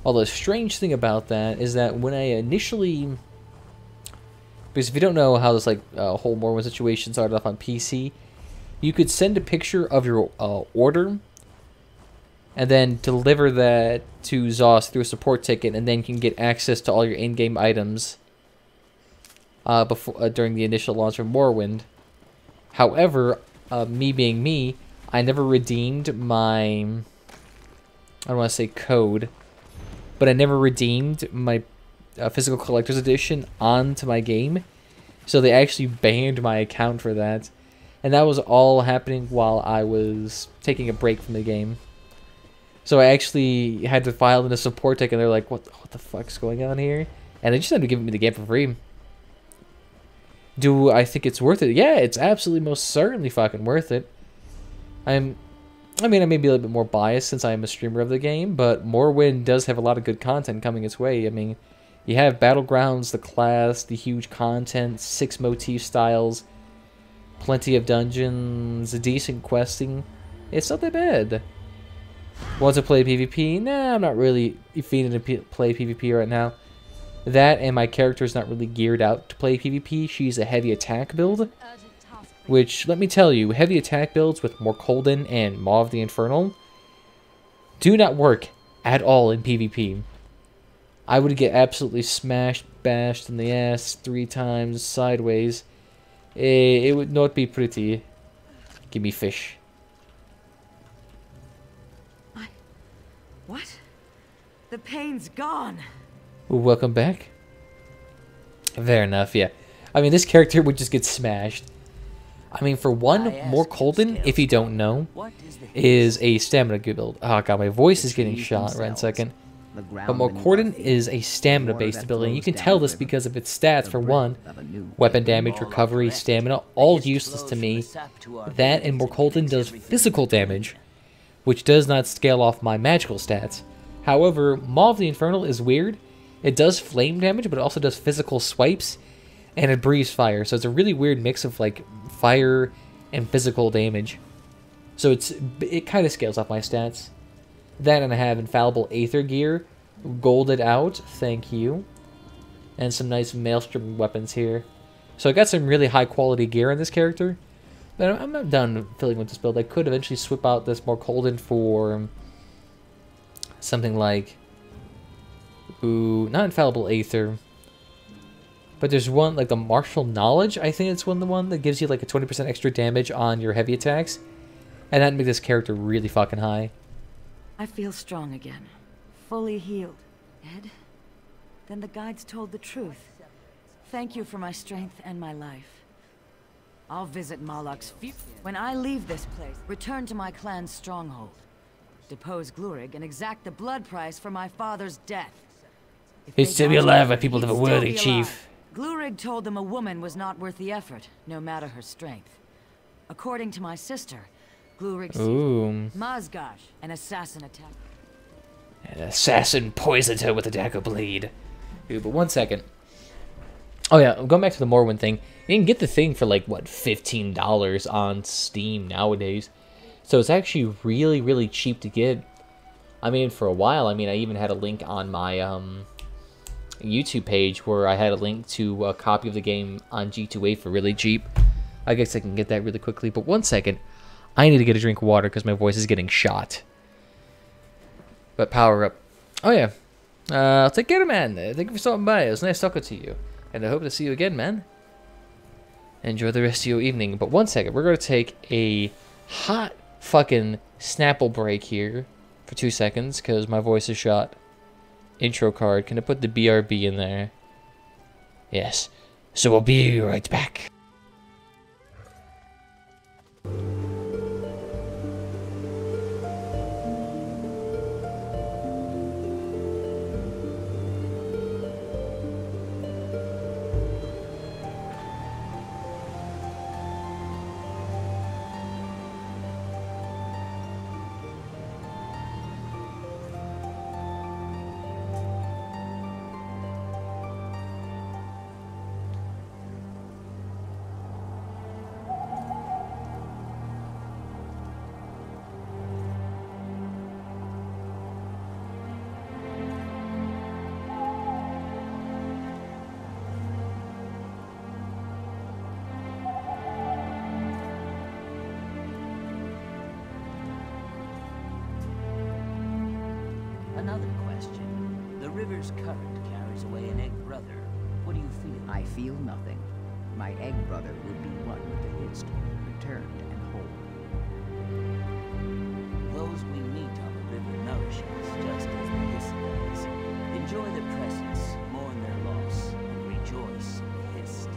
Although the strange thing about that is that when I initially... Because if you don't know how this like whole Morrowind situation started off on PC, you could send a picture of your order and then deliver that to ZOS through a support ticket, and then you can get access to all your in-game items before during the initial launch of Morrowind. However, me being me, I never redeemed my, I don't want to say code, but I never redeemed my physical collector's edition onto my game. So they actually banned my account for that. And that was all happening while I was taking a break from the game. So I actually had to file in a support ticket, and they're like, what the fuck's going on here? And they just ended up giving me the game for free. Do I think it's worth it? Yeah, it's absolutely most certainly fucking worth it. I mean, I may be a little bit more biased since I am a streamer of the game, but Morrowind does have a lot of good content coming its way. I mean, you have Battlegrounds, the class, the huge content, 6 motif styles, plenty of dungeons, decent questing. It's not that bad. Want to play PvP? Nah, I'm not really feeling to play PvP right now. That and my character is not really geared out to play PvP. She's a heavy attack build, which, let me tell you, heavy attack builds with Morkolden and Maw of the Infernal do not work at all in PvP. I would get absolutely smashed, bashed in the ass 3 times sideways. It would not be pretty. Give me fish. What? The pain's gone. Welcome back. Fair enough, yeah. I mean, this character would just get smashed. I mean, for one, Morkolden, if you don't know, is a stamina build. Oh god, my voice is getting shot right in a second. But Morkolden is a stamina-based ability, and you can tell this because of its stats. For one, weapon damage, recovery, stamina, all useless to me. That and Morkolden does physical damage, which does not scale off my magical stats. However, Maw of the Infernal is weird. It does flame damage, but it also does physical swipes, and it breathes fire. So it's a really weird mix of like fire and physical damage. So it kind of scales off my stats. That, and I have Infallible Aether gear, golded out, thank you, and some nice Maelstrom weapons here. So I got some really high quality gear on this character, but I'm not done filling with this build. I could eventually swap out this Morkolden for something like, ooh, not Infallible Aether, but there's one like the Martial Knowledge. I think it's the one that gives you like a 20% extra damage on your heavy attacks, and that'd make this character really fucking high. I feel strong again. Fully healed. Ed? Then the guides told the truth. Thank you for my strength and my life. I'll visit Malak's future. When I leave this place, return to my clan's stronghold. Depose Glurig and exact the blood price for my father's death. He'd still be alive by people of a worthy chief. Glurig told them a woman was not worth the effort, no matter her strength. According to my sister, Glurig seized Mazgash, an assassin attacked. An assassin poisoned her with a dagger blade. Dude, but one second. Oh yeah, going back to the Morrowind thing. You can get the thing for like, what, $15 on Steam nowadays. So it's actually really, really cheap to get. I mean, for a while, I even had a link on my YouTube page where I had a link to a copy of the game on G2A for really cheap. I guess I can get that really quickly. But one second. I need to get a drink of water because my voice is getting shot. But power up. Oh yeah. I'll take care, man. Thank you for stopping by. It was nice talking to you. And I hope to see you again, man. Enjoy the rest of your evening. But one second. We're going to take a hot fucking Snapple break here for 2 seconds because my voice is shot. Intro card. Can I put the BRB in there? Yes. So we'll be right back. Another question. The river's current carries away an egg brother. What do you feel? I feel nothing. My egg brother would be one with the list, returned and whole. Those we meet on the river nourish us just as the Hist does. Enjoy their presence, mourn their loss, and rejoice in the Hist.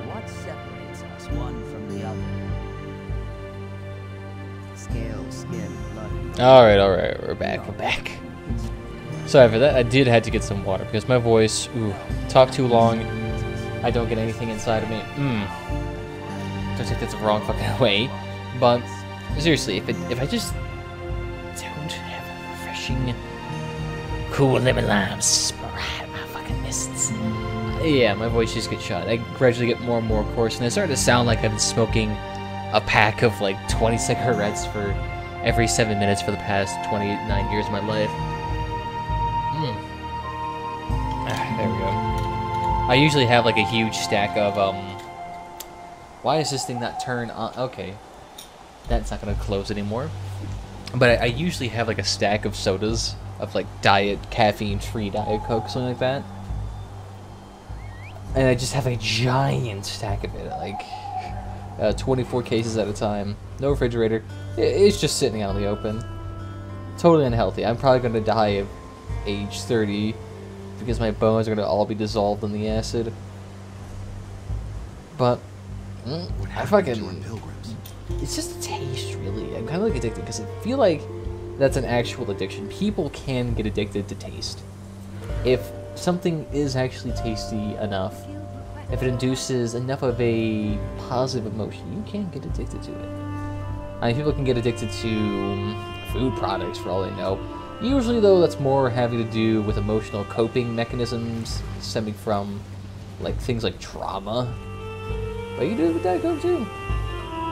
What separates us one from the other? Scale, skin, blood, and bone. Alright, we're back. Sorry for that. I did have to get some water because my voice, talk too long. I don't get anything inside of me. Don't take that the wrong fucking way. But seriously, if I just don't have a refreshing, cool lemon lime Sprite, my fucking mists. Yeah, my voice just gets shot. I gradually get more and more coarse, and I start to sound like I've been smoking a pack of like 20 cigarettes for every 7 minutes for the past 29 years of my life. There we go. I usually have like a huge stack of why is this thing not turned on? Okay, that's not gonna close anymore. But I usually have like a stack of sodas of like diet, caffeine-free Diet Coke, something like that. And I just have a giant stack of it, like 24 cases at a time. No refrigerator. It's just sitting out in the open. Totally unhealthy. I'm probably gonna die of age 30 because my bones are gonna all be dissolved in the acid. But I fucking. It's just a taste, really. I'm kind of like addicted because I feel like that's an actual addiction. People can get addicted to taste. If something is actually tasty enough, if it induces enough of a positive emotion, you can get addicted to it. I mean, people can get addicted to food products for all they know. Usually, though, that's more having to do with emotional coping mechanisms stemming from like things like trauma. But you do it with Diet Coke too.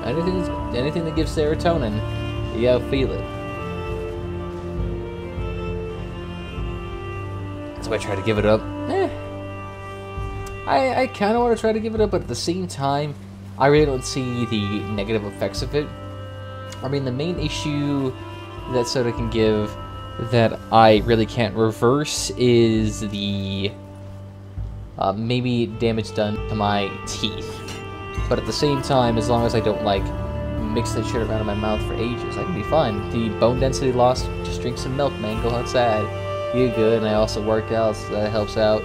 Anything that gives serotonin, you gotta feel it. So I try to give it up. I kind of want to try to give it up, but at the same time, I really don't see the negative effects of it. I mean, the main issue that soda can give that I really can't reverse is the maybe damage done to my teeth. But at the same time, as long as I don't like mix that shit around in my mouth for ages, I can be fine. The bone density loss, just drink some milk, man. Go outside. You're good, and I also work out, so that helps out.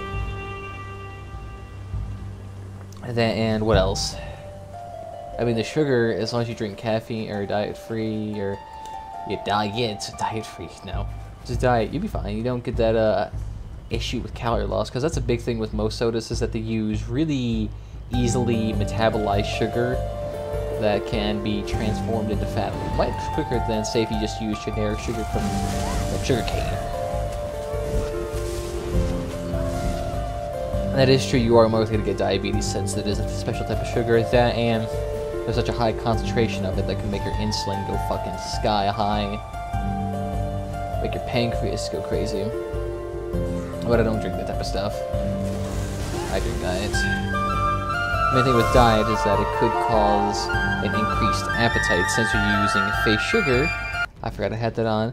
And what else? I mean, the sugar, as long as you drink caffeine or diet-free, or you diet-free, no. Just diet, you'll be fine. You don't get that issue with calorie loss, because that's a big thing with most sodas, is that they use really easily metabolized sugar that can be transformed into fat much quicker than, say, if you just use generic sugar from like sugar cane. And that is true, you are more likely to get diabetes since it is a special type of sugar. That, and there's such a high concentration of it that can make your insulin go fucking sky high. Make your pancreas go crazy. But I don't drink that type of stuff. I drink diet. The main thing with diet is that it could cause an increased appetite since you're using fake sugar. I forgot I had that on.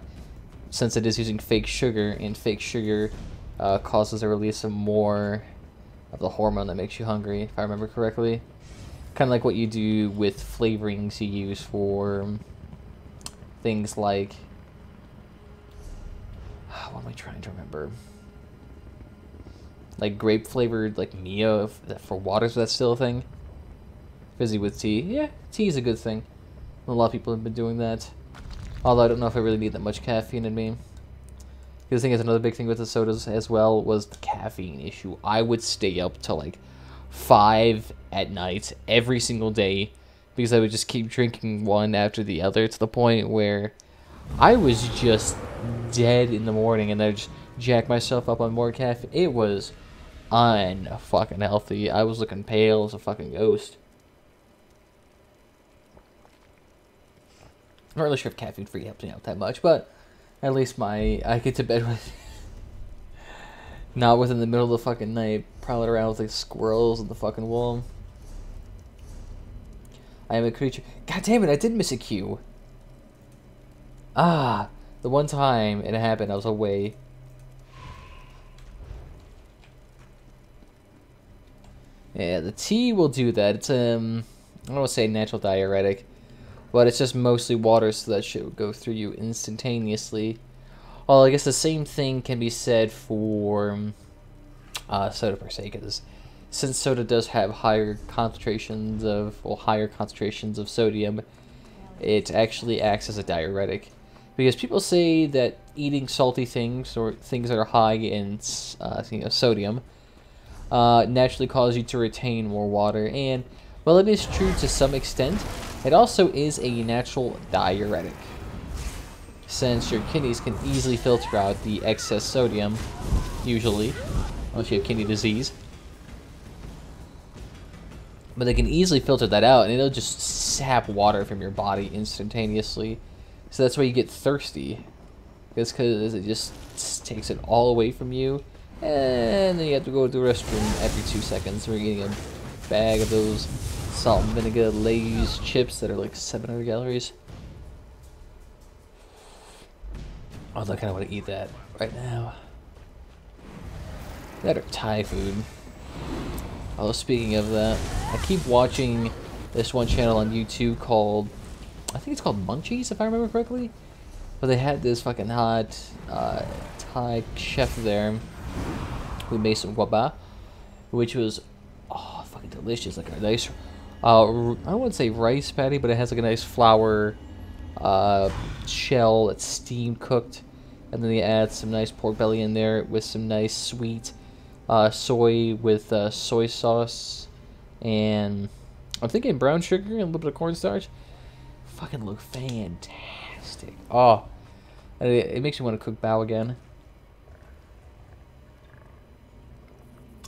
Since it is using fake sugar, and fake sugar causes a release of more of the hormone that makes you hungry, if I remember correctly. Kind of like what you do with flavorings you use for things like... What am I trying to remember? Like grape flavored, like Mio for water, so that's still a thing. Fizzy with tea. Yeah, tea is a good thing. A lot of people have been doing that. Although I don't know if I really need that much caffeine in me. The thing is, another big thing with the sodas as well was the caffeine issue. I would stay up till like 5 at night every single day because I would just keep drinking one after the other to the point where I was just dead in the morning and I'd just jack myself up on more caffeine. It was unfucking healthy. I was looking pale as a fucking ghost. I'm not really sure if caffeine free helps me out that much, but at least I get to bed with not within the middle of the fucking night, prowling around with like squirrels in the fucking wall. I am a creature. God damn it, I did miss a cue. Ah, the one time it happened, I was away. Yeah, the tea will do that. It's I don't want to say natural diuretic, but it's just mostly water, so that shit will go through you instantaneously. Well, I guess the same thing can be said for soda per se, because since soda does have higher concentrations of sodium, it actually acts as a diuretic. Because people say that eating salty things or things that are high in sodium naturally cause you to retain more water, and while it is true to some extent, it also is a natural diuretic, since your kidneys can easily filter out the excess sodium, usually, unless you have kidney disease. But they can easily filter that out, and it'll just sap water from your body instantaneously. So that's why you get thirsty. It's because it just takes it all away from you, and then you have to go to the restroom every 2 seconds. We're getting a bag of those salt and vinegar Lay's chips that are like 700 calories. Although I kind of want to eat that right now. That or Thai food. Although speaking of that, I keep watching this one channel on YouTube called, I think it's called Munchies, if I remember correctly. But they had this fucking hot Thai chef there who made some guava, which was fucking delicious. Like a nice, I wouldn't say rice patty, but it has like a nice flour shell that's steam cooked, and then they add some nice pork belly in there with some nice sweet soy with soy sauce, and I'm thinking brown sugar and a little bit of cornstarch. Fucking look fantastic. Oh, it makes me want to cook bao again.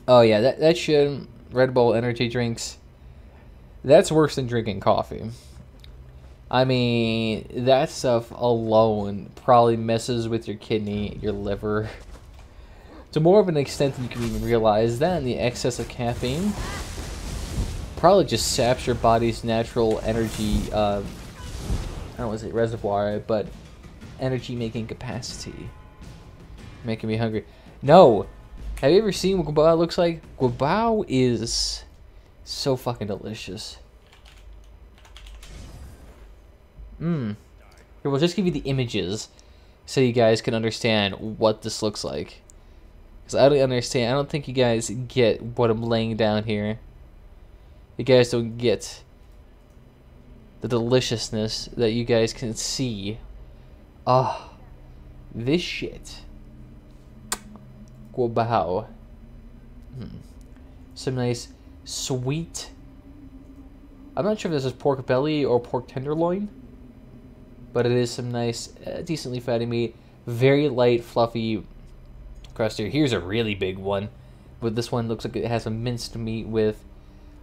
Oh yeah, that shit, Red Bull energy drinks, that's worse than drinking coffee. I mean, that stuff alone probably messes with your kidney, your liver, to more of an extent than you can even realize. That and the excess of caffeine probably just saps your body's natural energy, I don't want to say reservoir, but energy-making capacity. Making me hungry. No! Have you ever seen what guabao looks like? Guabao is so fucking delicious. Here, we'll just give you the images so you guys can understand what this looks like. Because I don't understand. I don't think you guys get what I'm laying down here. You guys don't get the deliciousness that you guys can see. Ah, this shit. Guabao. Some nice sweet I'm not sure if this is pork belly or pork tenderloin, but it is some nice, decently fatty meat. Very light, fluffy crust here. Here's a really big one. But this one looks like it has a minced meat with,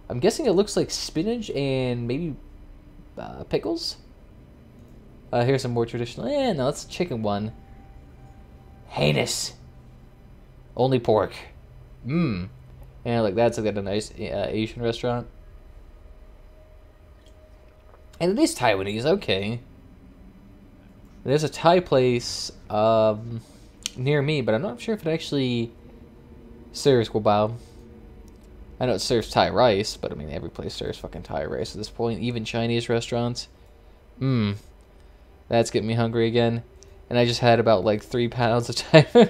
I'm guessing it looks like spinach and maybe pickles. Here's some more traditional. No, that's a chicken one. Heinous. Only pork. And like that's like a nice Asian restaurant. And it is Taiwanese, okay. There's a Thai place near me, but I'm not sure if it actually serves guabao. I know it serves Thai rice, but I mean every place serves fucking Thai rice at this point, even Chinese restaurants. That's getting me hungry again. And I just had about like 3 pounds of Thai.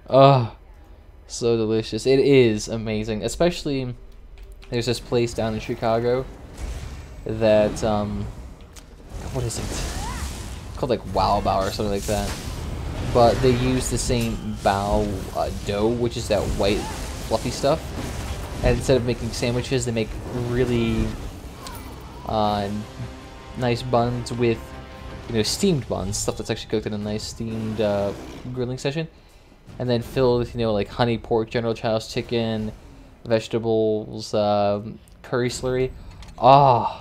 Oh, so delicious. It is amazing. Especially, there's this place down in Chicago that, what is it? It's called like Wow Bao or something like that. But they use the same bao dough, which is that white fluffy stuff. And instead of making sandwiches, they make really nice buns with, you know, steamed buns, stuff that's actually cooked in a nice steamed grilling session, and then filled with, you know, like honey pork, General Chow's chicken, vegetables, curry slurry. I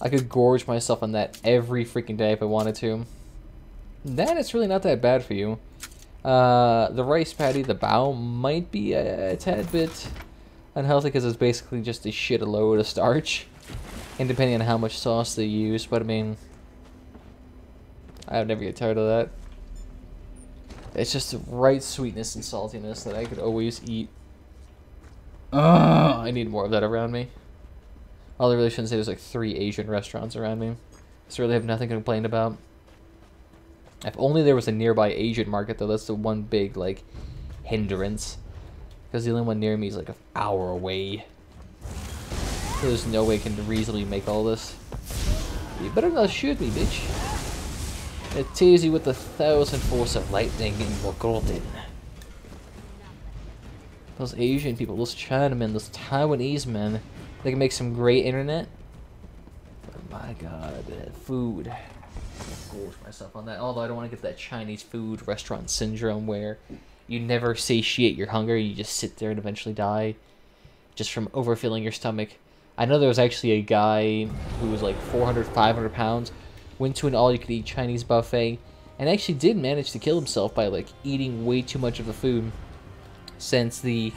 could gorge myself on that every freaking day if I wanted to. Then it's really not that bad for you. The rice patty, the bao, might be a tad bit unhealthy because it's basically just a shit load of starch. And depending on how much sauce they use, but I mean, I would never get tired of that. It's just the right sweetness and saltiness that I could always eat. I need more of that around me. All I really shouldn't say there's like 3 Asian restaurants around me. So really have nothing to complain about. If only there was a nearby Asian market though, that's the one big like hindrance. Because the only one near me is like an hour away. There's no way I can reasonably make all this. You better not shoot me, bitch. It tears you with 1,000 force of lightning and you're golden. Those Asian people, those Chinamen, those Taiwanese men, they can make some great internet. But my god, food. I gorge myself on that. Although I don't want to get that Chinese food restaurant syndrome where you never satiate your hunger, you just sit there and eventually die. Just from overfilling your stomach. I know there was actually a guy who was like 400, 500 pounds, went to an all-you-could-eat Chinese buffet, and actually did manage to kill himself by like eating way too much of the food. Since the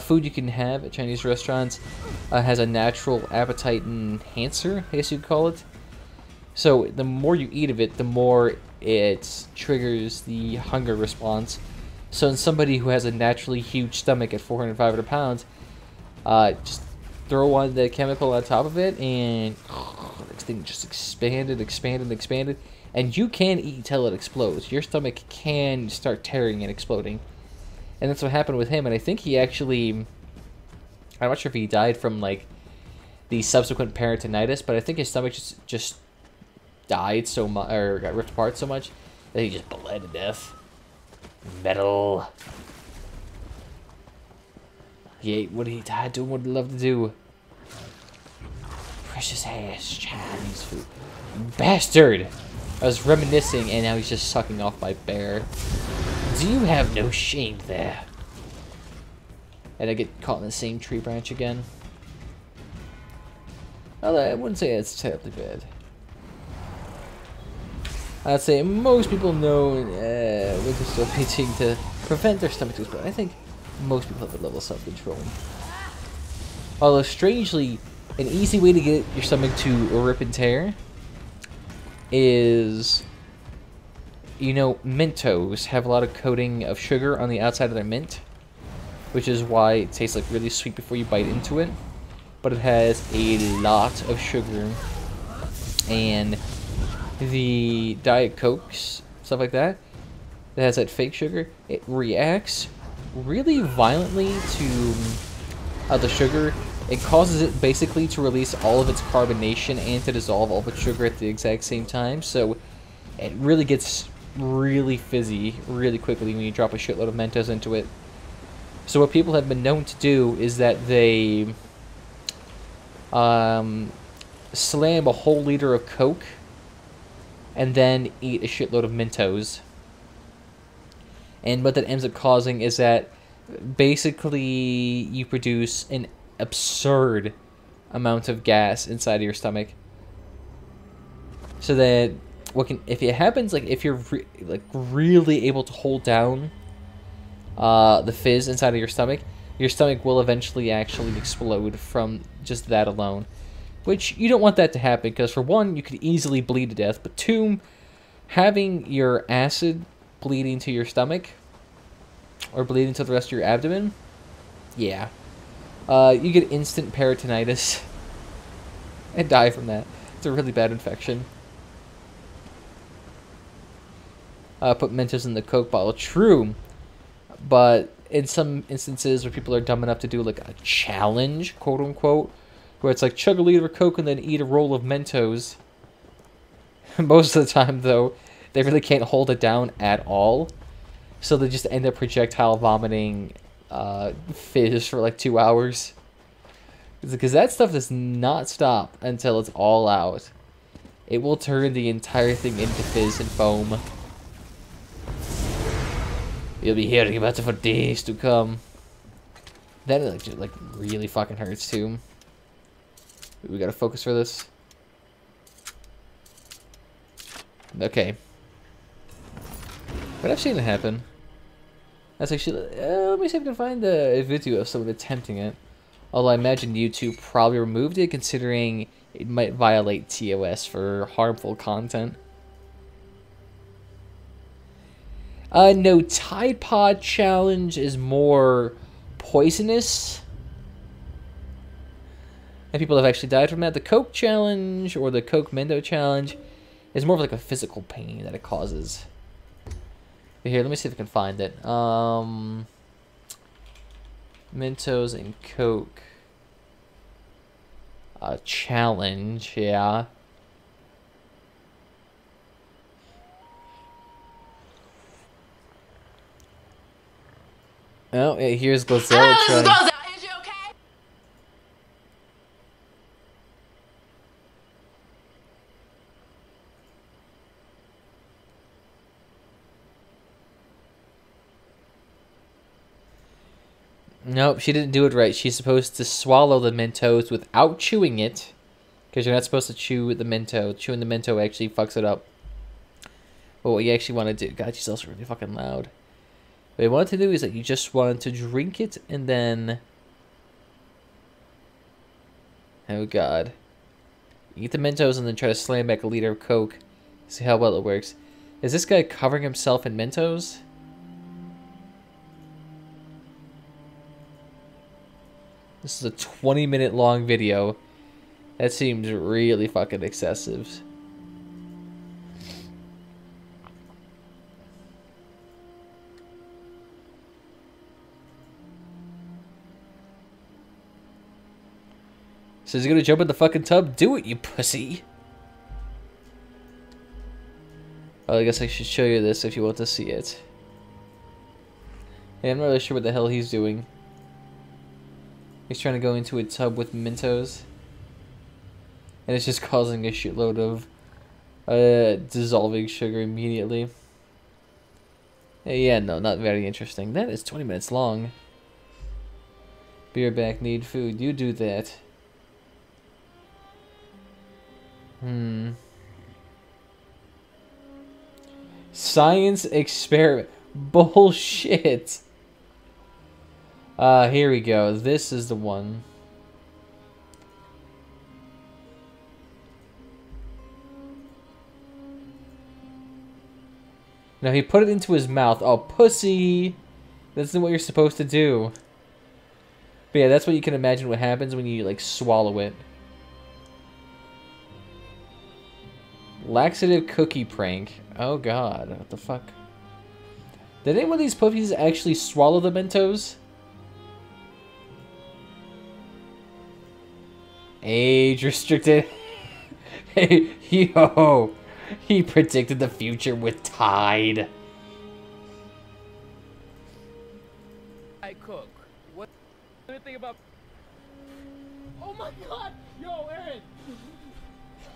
food you can have at Chinese restaurants has a natural appetite enhancer, I guess you'd call it. So the more you eat of it, the more it triggers the hunger response. So in somebody who has a naturally huge stomach at 400, 500 pounds, just throw on the chemical on top of it, and this thing just expanded, and you can eat till it explodes. Your stomach can start tearing and exploding, and that's what happened with him. And I think he actually, I'm not sure if he died from like the subsequent peritonitis, but I think his stomach just died so much, or got ripped apart so much that he just bled to death. Metal. He ate what he died doing what he loved to do. Precious ass Chinese food. Bastard! I was reminiscing and now he's just sucking off my bear. Do you have no shame there? And I get caught in the same tree branch again. Although I wouldn't say it's terribly bad. I'd say most people know winter storm eating to prevent their stomach to explode. I think most people have a level of self-control. Although, strangely, an easy way to get your stomach to rip and tear is, you know, Mentos have a lot of coating of sugar on the outside of their mint, which is why it tastes like really sweet before you bite into it. But it has a lot of sugar, and the Diet Cokes, stuff like that, that has that fake sugar, it reacts really violently to the sugar. It causes it basically to release all of its carbonation and to dissolve all of its sugar at the exact same time. So it really gets really fizzy really quickly when you drop a shitload of Mentos into it. So what people have been known to do is that they slam a whole liter of Coke and then eat a shitload of Mentos. And what that ends up causing is that basically you produce an absurd amount of gas inside of your stomach. So that if it happens, like if you're really able to hold down the fizz inside of your stomach will eventually actually explode from just that alone. Which you don't want that to happen, because for one, you could easily bleed to death, but two, having your acid bleeding to your stomach or bleeding to the rest of your abdomen, yeah, you get instant peritonitis and die from that. It's a really bad infection. Put Mentos in the Coke bottle. True, but in some instances where people are dumb enough to do like a challenge, quote unquote, where it's like chug a liter of Coke and then eat a roll of Mentos. Most of the time, though, they really can't hold it down at all. So they just end up projectile vomiting fizz for like 2 hours. Because that stuff does not stop until it's all out. It will turn the entire thing into fizz and foam. You'll be hearing about it for days to come. That like really fucking hurts too. We gotta focus for this. Okay. But I've seen it happen. That's actually... let me see if I can find a video of someone attempting it. Although I imagine YouTube probably removed it, considering it might violate TOS for harmful content. No, Tide Pod Challenge is more poisonous. And people have actually died from that. The Coke Challenge, or the Coke Mendo Challenge, is more of like a physical pain that it causes. But here, let me see if I can find it. Mentos and Coke. Challenge, yeah. Oh, here's Gazelle trying. Nope, she didn't do it right. She's supposed to swallow the Mentos without chewing it. Because you're not supposed to chew the Mento. Chewing the Mento actually fucks it up. But what you actually want to do... God, she's also really fucking loud. What you want to do is that you just want to drink it and then... Oh god. You eat the Mentos and then try to slam back a liter of Coke. See how well it works. Is this guy covering himself in Mentos? This is a 20-minute long video. That seems really fucking excessive. So he's gonna jump in the fucking tub? Do it, you pussy! Well, I guess I should show you this if you want to see it. Hey, I'm not really sure what the hell he's doing. He's trying to go into a tub with Mentos. And it's just causing a shitload of dissolving sugar immediately. Hey, yeah, no, not very interesting. That is 20 minutes long. Beer back, need food. You do that. Science experiment. Bullshit. Here we go. This is the one. Now he put it into his mouth. Oh, pussy! That's not what you're supposed to do. But yeah, that's what you can imagine what happens when you, like, swallow it. Laxative cookie prank. Oh god, what the fuck? Did any one of these puppies actually swallow the Mentos? Age restricted. Hey, yo! He predicted the future with Tide. I cook. anything about... Oh my god! Yo, Aaron!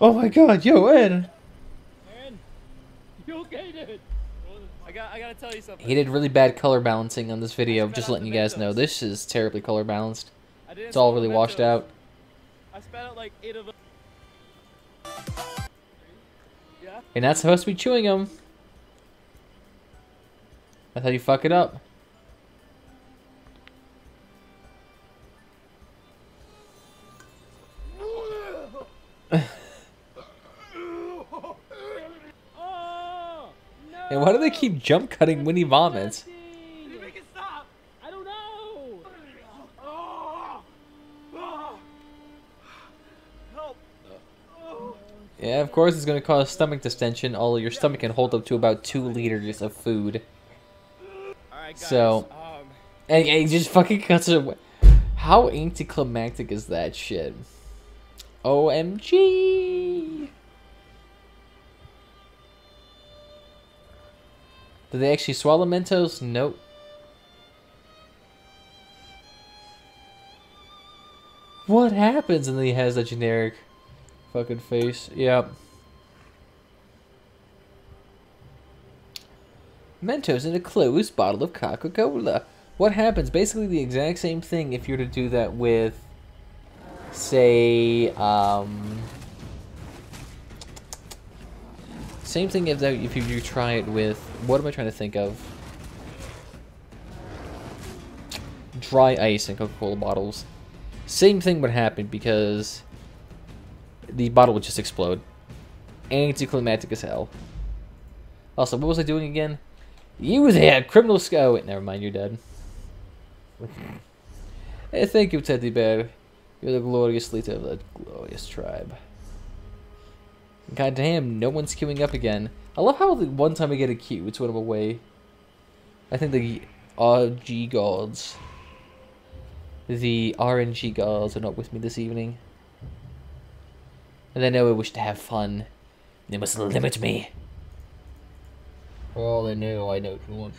Oh my god, yo, Ed! Aaron? You okay, dude? I gotta tell you something. He did really bad color balancing on this video, just letting you guys know. This is terribly color balanced. It's all really washed out. I spat out like 8 of them. Yeah? You're not supposed to be chewing them. That's how you fuck it up. Oh, no! And why do they keep jump cutting when he vomits? You make it stop! I don't know! Oh! Oh! Help! Oh! Yeah, of course it's going to cause stomach distension, although your stomach can hold up to about 2 liters of food. Alright, guys. So, and he just fucking cuts it away. How anticlimactic is that shit? OMG! Did they actually swallow Mentos? Nope. What happens? And then he has a generic fucking face. Yep. Mentos in a closed bottle of Coca-Cola. What happens? Basically the exact same thing if you were to do that with, say, same thing if you try it with, what am I trying to think of? Dry ice in Coca-Cola bottles. Same thing would happen because the bottle would just explode. Anticlimactic as hell. Also, what was I doing again? You there, criminal scout. Wait, never mind, you're dead. Hey, thank you, Teddy Bear. You're the glorious leader of that glorious tribe. God damn, no one's queuing up again. I love how the one time I get a queue, it's one of away. I think the RG gods, the RNG gods are not with me this evening. And they know I wish to have fun. They must limit me. For all they know, I know too much.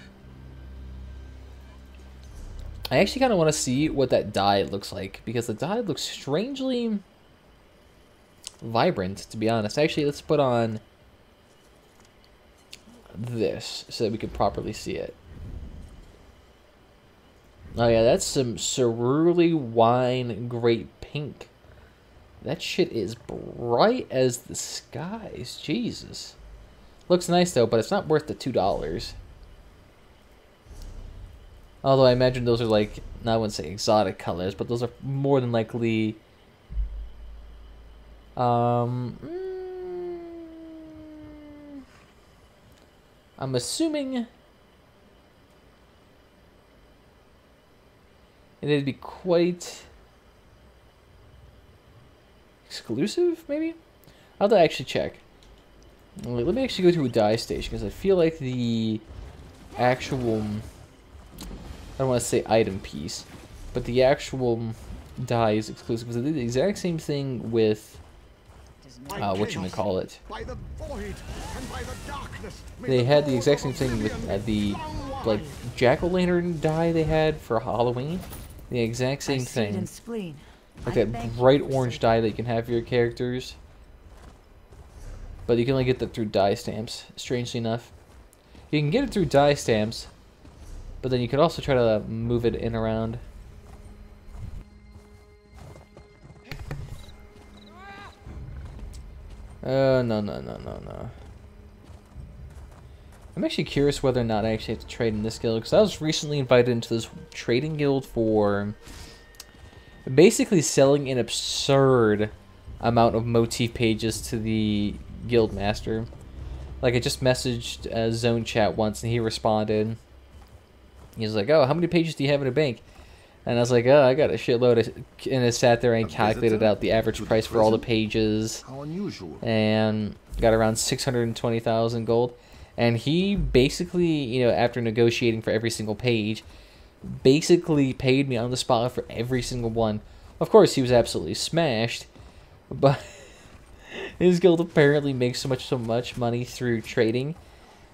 I actually kind of want to see what that dye looks like, because the dye looks strangely vibrant, to be honest. Actually, let's put on this so that we can properly see it. Oh yeah, that's some cerulean wine grape pink. That shit is bright as the skies. Jesus. Looks nice though, but it's not worth the $2. Although I imagine those are like, I wouldn't say exotic colors, but those are more than likely I'm assuming it'd be quite exclusive, maybe? I'll have to actually check. Wait, let me actually go to a dye station, because I feel like the actual, I don't want to say item piece, but the actual dye is exclusive, because they did the exact same thing with whatchamacallit. They had the exact same thing with the like jack-o'-lantern dye they had for Halloween. The exact same thing. Like that bright orange dye that you can have for your characters. But you can only get that through dye stamps, strangely enough. You can get it through dye stamps, but then you could also try to move it in around. No. I'm actually curious whether or not I actually have to trade in this guild, because I was recently invited into this trading guild for basically selling an absurd amount of motif pages to the guild master. Like, I just messaged Zone Chat once, and he responded. He was like, oh, how many pages do you have in a bank? And I was like, oh, I got a shitload. And I sat there and calculated out the average price for all the pages. How unusual. And got around 620,000 gold. And he basically, you know, after negotiating for every single page, basically paid me on the spot for every single one. Of course, he was absolutely smashed. But his guild apparently makes so much money through trading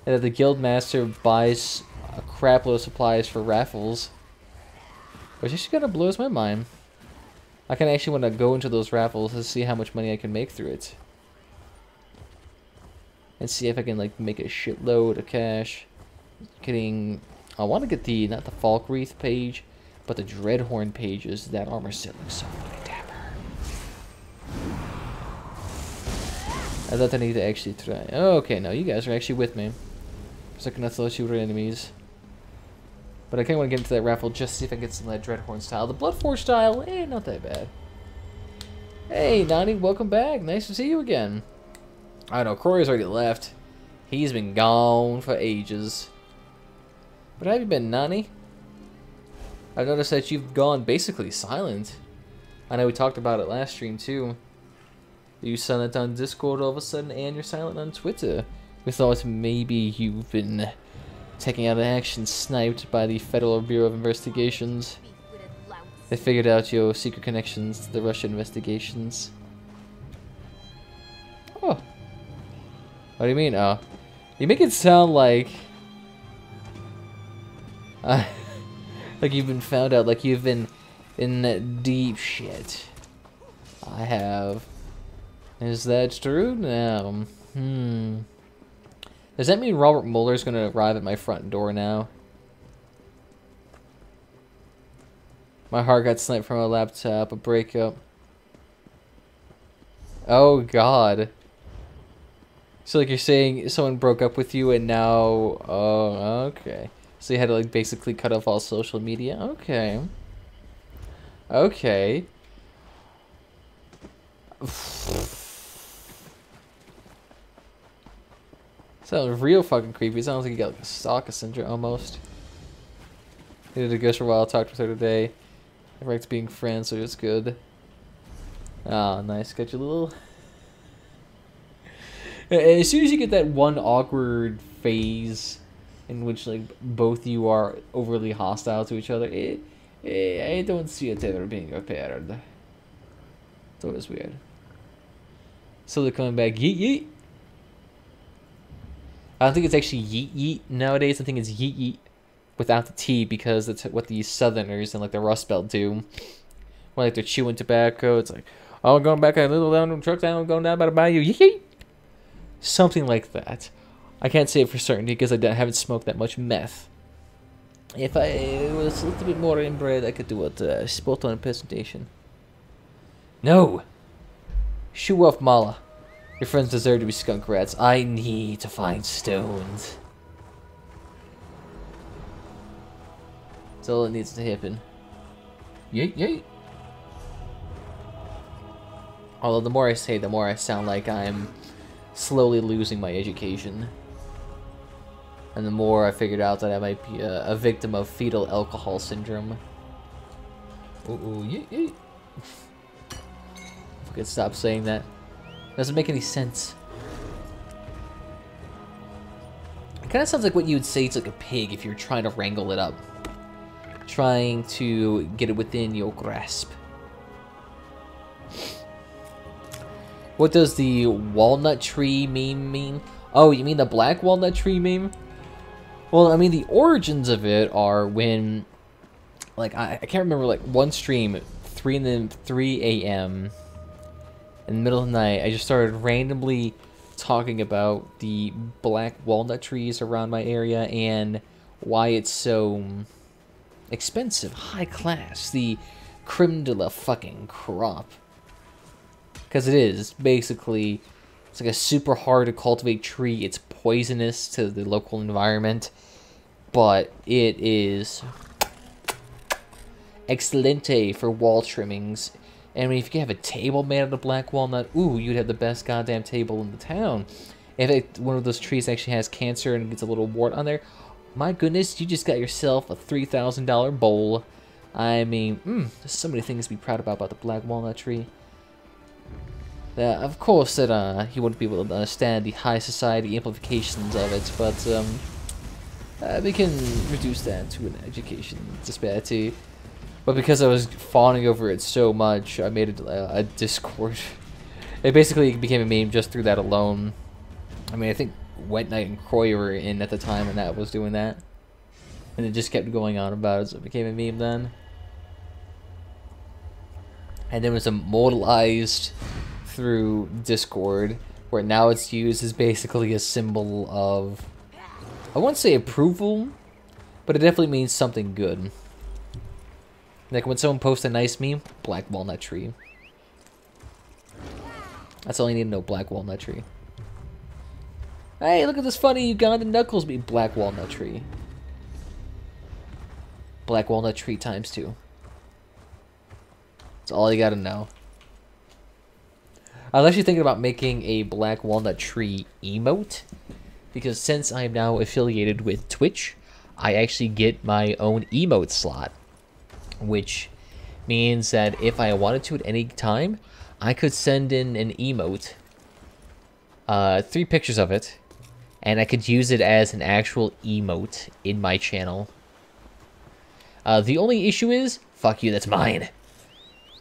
that the guild master buys a crap load of supplies for raffles. Which actually kind of blows my mind. I can actually want to go into those raffles to see how much money I can make through it. And see if I can like make a shitload of cash. I want to get the, not the Falk Wreath page, but the Dreadhorn pages. That armor set looks so fucking dapper. I thought I need to actually try. Oh, okay, no, you guys are actually with me. For a second I thought you were enemies. But I kind of want to get into that raffle just to see if I can get some of that Dreadhorn style. The Bloodforge style, not that bad. Hey, Nani, welcome back. Nice to see you again. I know, Corey's already left. He's been gone for ages. But how have you been, Nani? I've noticed that you've gone basically silent. I know we talked about it last stream, too. You silent on Discord all of a sudden, and you're silent on Twitter. We thought maybe you've been taking out an action sniped by the Federal Bureau of Investigations. They figured out your secret connections to the Russian investigations. Oh. What do you mean, oh? You make it sound like... like you've been found out, like you've been in that deep shit. I have. Is that true? No. Does that mean Robert Mueller's gonna arrive at my front door now? My heart got sniped from a laptop, a breakup. Oh god. So like you're saying someone broke up with you and now... Oh, okay. So you had to like basically cut off all social media? Okay. Okay. Sounds real fucking creepy. Sounds like you got like a stalker syndrome almost. Needed to go for a while, talked with her today. I liked being friends, so it's good. Oh, nice. Got your little... As soon as you get that one awkward phase in which like both you are overly hostile to each other, I don't see it ever being repaired. It's always weird. So they're coming back, yeet yeet. I don't think it's actually yeet yeet nowadays. I think it's yeet yeet without the T because that's what the Southerners and like the Rust Belt do. When like they're chewing tobacco, it's like, oh, I'm going back a little down the truck down, going down by the bayou, yeet yeet. Something like that. I can't say it for certainty because I haven't smoked that much meth. If I was a little bit more inbred, I could do a spot on a presentation. No! Shoo off, Mala. Your friends deserve to be skunk rats. I need to find stones. That's all that needs to happen. Yeet, yeet. Although the more I say, the more I sound like I'm slowly losing my education. And the more I figured out that I might be a victim of fetal alcohol syndrome. Ooh, yeet, yeet. If I could stop saying that. Doesn't make any sense. It kind of sounds like what you would say to like a pig if you're trying to wrangle it up. Trying to get it within your grasp. What does the walnut tree meme mean? Oh, you mean the black walnut tree meme? Well, I mean, the origins of it are when, like, I can't remember, like, one stream, 3 a.m. in the middle of the night, I just started randomly talking about the black walnut trees around my area and why it's so expensive, high class, the creme de la fucking crop. Because it is, basically, it's like a super hard to cultivate tree. It's poisonous to the local environment, but it is excelente for wall trimmings. And I mean, if you could have a table made out of black walnut, ooh, you'd have the best goddamn table in the town. If one of those trees actually has cancer and gets a little wart on there, my goodness, you just got yourself a $3,000 bowl. I mean, there's so many things to be proud about the black walnut tree. Of course that he wouldn't be able to understand the high society implications of it, but we can reduce that to an education disparity. But because I was fawning over it so much, I made it a Discord. It basically became a meme just through that alone. I mean, I think Wet Knight and Croy were in at the time when that was doing that. And it just kept going on about it, so it became a meme then. and then it was immortalized through Discord, where now it's used as basically a symbol of, I won't say approval, but it definitely means something good. Like when someone posts a nice meme, black walnut tree. That's all you need to know, black walnut tree. Hey, look at this funny Ugandan Knuckles meme, black walnut tree. Black walnut tree times 2. That's all you gotta know. I was actually thinking about making a black walnut tree emote, because since I'm now affiliated with Twitch, I actually get my own emote slot, which means that if I wanted to at any time, I could send in an emote, 3 pictures of it, and I could use it as an actual emote in my channel. The only issue is, fuck you, that's mine.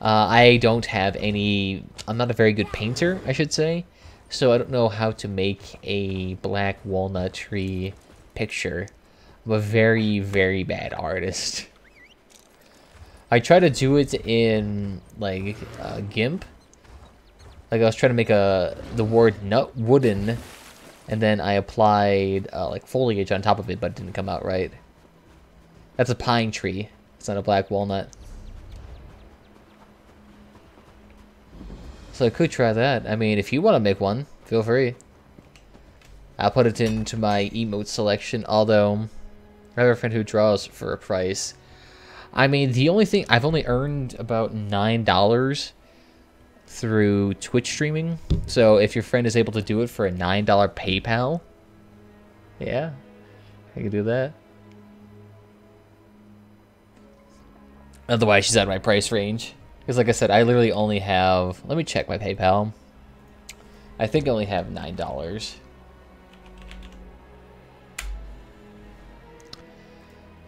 I don't have any, I'm not a very good painter, I should say, so I don't know how to make a black walnut tree picture. I'm a very, very bad artist. I try to do it in, like, GIMP. Like, I was trying to make the word nut wooden, and then I applied, like, foliage on top of it, but it didn't come out right. That's a pine tree. It's not a black walnut. So I could try that. I mean, if you want to make one, feel free. I'll put it into my emote selection, although I have a friend who draws for a price. I mean, the only thing, I've only earned about $9 through Twitch streaming. So if your friend is able to do it for a $9 PayPal, yeah, I could do that. Otherwise, she's out of my price range. Because like I said, I literally only have, let me check my PayPal. I think I only have $9.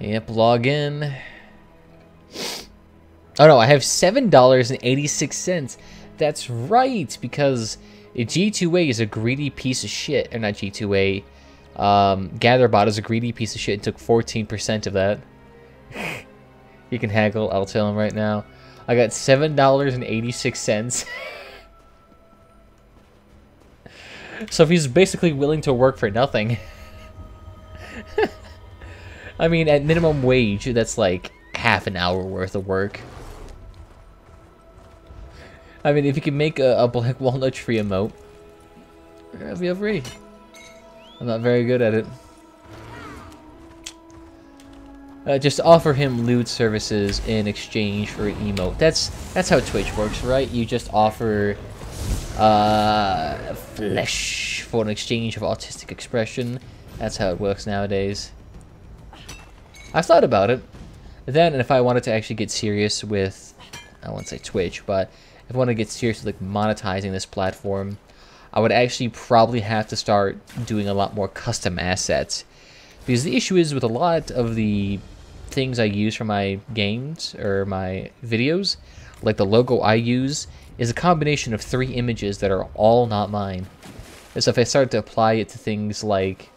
Yep, log in. Oh no, I have $7.86. That's right, because G2A is a greedy piece of shit. Or not G2A. GatherBot is a greedy piece of shit and took 14% of that. You can haggle, I'll tell him right now. I got $7.86. So if he's basically willing to work for nothing. I mean, at minimum wage, that's like half an hour worth of work. I mean, if you can make a black walnut tree emote, feel free. I'm not very good at it. Just offer him loot services in exchange for an emote. That's how Twitch works, right? You just offer flesh for an exchange of autistic expression. That's how it works nowadays. I've thought about it. Then, if I wanted to actually get serious with, I won't say Twitch, but if I want to get serious with like monetizing this platform, I would actually probably have to start doing a lot more custom assets. Because the issue is with a lot of the things I use for my games or my videos, like the logo I use, is a combination of 3 images that are all not mine. And so if I start to apply it to things like,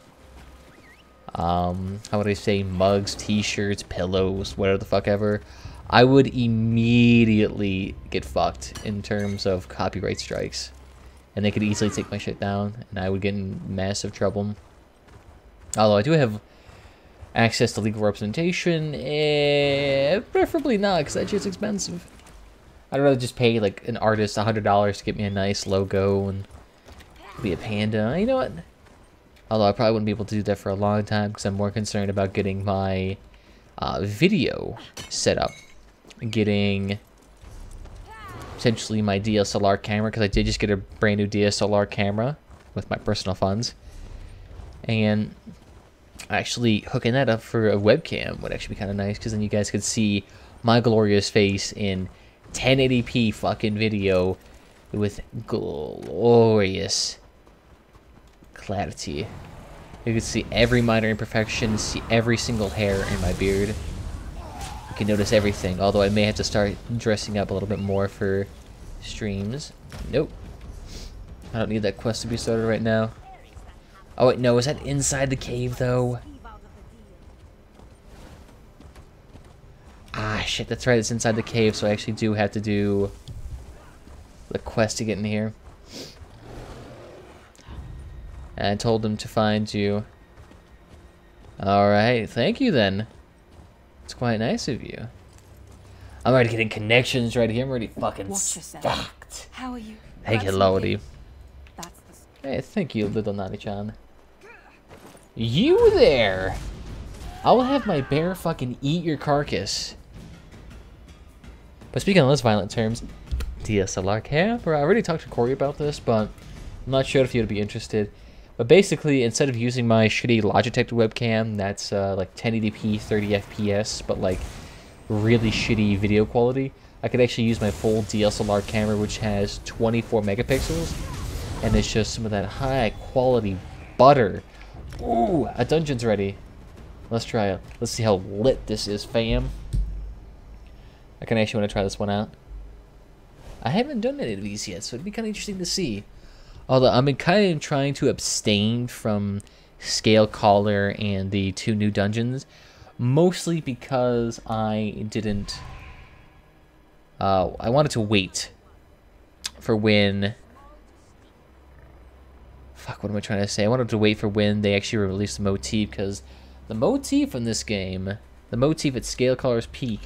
how would I say, mugs, t-shirts, pillows, whatever the fuck ever, I would immediately get fucked in terms of copyright strikes. And they could easily take my shit down, and I would get in massive trouble. Although I do have access to legal representation, preferably not, because that shit's expensive. I'd rather just pay like an artist $100 to get me a nice logo and be a panda. You know what? Although I probably wouldn't be able to do that for a long time, because I'm more concerned about getting my video set up. Getting potentially my DSLR camera, because I did just get a brand new DSLR camera with my personal funds. And actually hooking that up for a webcam would actually be kind of nice, because then you guys could see my glorious face in 1080p fucking video with glorious clarity. You can see every minor imperfection, see every single hair in my beard. You can notice everything, although I may have to start dressing up a little bit more for streams. Nope. I don't need that quest to be started right now. Oh wait, no, is that inside the cave though? Ah shit, that's right, it's inside the cave, so I actually do have to do the quest to get in here. And I told him to find you. Alright, thank you then. It's quite nice of you. I'm already getting connections right here. I'm already fucking stacked. How are you? Thank you, Lodi. That's the... Hey, thank you, little Nani-chan. You there! I will have my bear fucking eat your carcass. But speaking on less violent terms, DSLR camera. I already talked to Corey about this, but I'm not sure if you'd be interested. But basically, instead of using my shitty Logitech webcam that's like 1080p, 30 FPS, but like really shitty video quality, I could actually use my full DSLR camera, which has 24 megapixels, and it's just some of that high quality butter. Ooh, a dungeon's ready. Let's try it. Let's see how lit this is, fam. I can actually want to try this one out. I haven't done any of these yet, so it'd be kind of interesting to see. Although I'm kind of trying to abstain from Scale Caller and the 2 new dungeons, mostly because I didn't. I wanted to wait for when. Fuck, what am I trying to say? I wanted to wait for when they actually release the motif, because the motif in this game, the motif at Scale Caller's peak,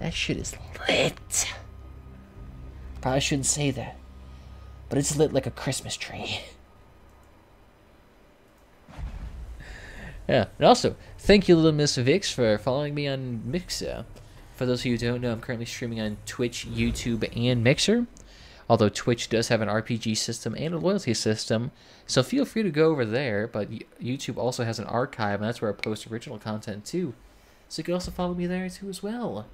that shit is lit. Probably shouldn't say that, but it's lit like a Christmas tree. Yeah, and also, thank you, little Miss Vix, for following me on Mixer. For those of you who don't know, I'm currently streaming on Twitch, YouTube, and Mixer. Although Twitch does have an RPG system and a loyalty system, so feel free to go over there. But YouTube also has an archive, and that's where I post original content too. So you can also follow me there too as well.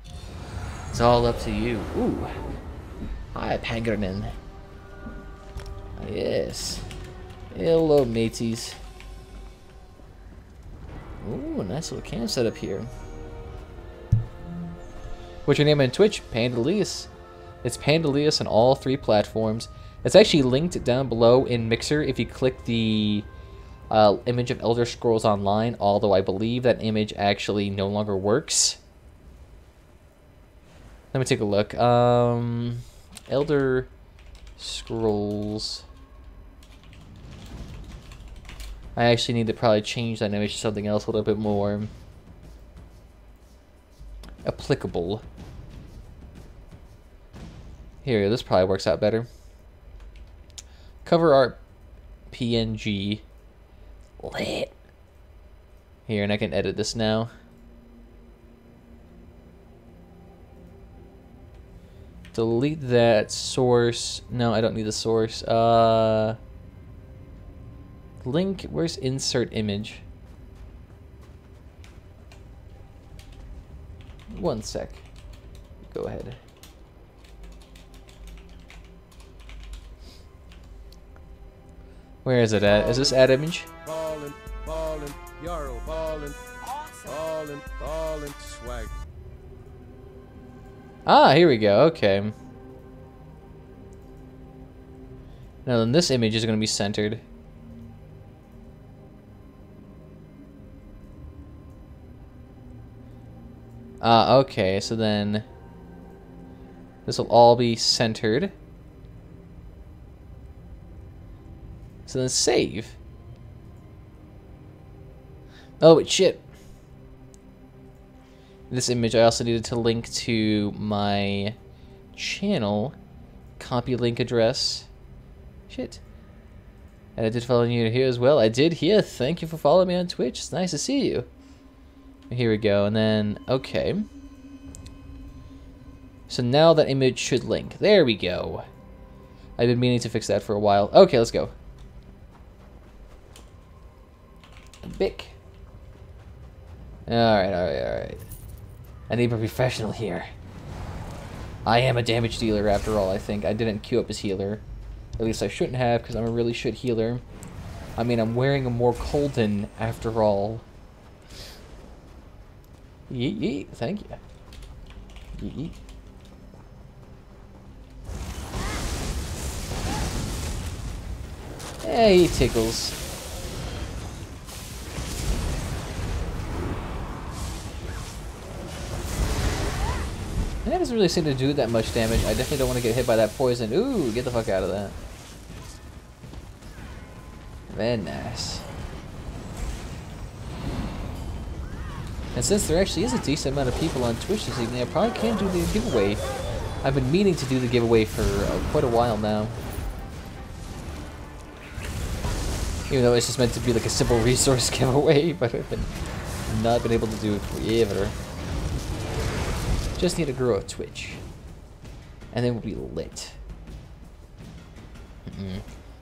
It's all up to you. Ooh. Hi, Pangerman. Yes. Hello, mateys. Ooh, nice little camp setup here. What's your name on Twitch? Pandalius. It's Pandalius on all 3 platforms. It's actually linked down below in Mixer if you click the image of Elder Scrolls Online, although I believe that image actually no longer works. Let me take a look. Elder Scrolls. I actually need to probably change that image to something else a little bit more applicable. Here, this probably works out better. Cover art PNG. Lit. Here, and I can edit this now. Delete that source. No, I don't need the source. Link, where's insert image? One sec. Go ahead. Where is it at? Is this add image? Ballin', ballin', Yarrow, ballin', ballin', ballin', swag. Ah, here we go. Okay. Now then, this image is going to be centered. Ah, okay. So then, this will all be centered. So then save. Oh, wait, shit. This image I also needed to link to my channel. Copy link address. Shit. And I did follow you here as well. I did here. Thank you for following me on Twitch. It's nice to see you. Here we go. And then, okay. So now that image should link. There we go. I've been meaning to fix that for a while. Okay, let's go. Bic. Alright. I need a professional here. I am a damage dealer after all, I think. I didn't queue up as healer. At least I shouldn't have, because I'm a really shit healer. I mean, I'm wearing a more Colton after all. Yeet yeet, thank you. Yeet yeet. Hey, he tickles. It doesn't really seem to do that much damage. I definitely don't want to get hit by that poison. Ooh, get the fuck out of that. Very nice. And since there actually is a decent amount of people on Twitch this evening, I probably can do the giveaway. I've been meaning to do the giveaway for quite a while now. Even though it's just meant to be like a simple resource giveaway, but I've not been able to do it forever. Just need to grow a Twitch. And then we'll be lit.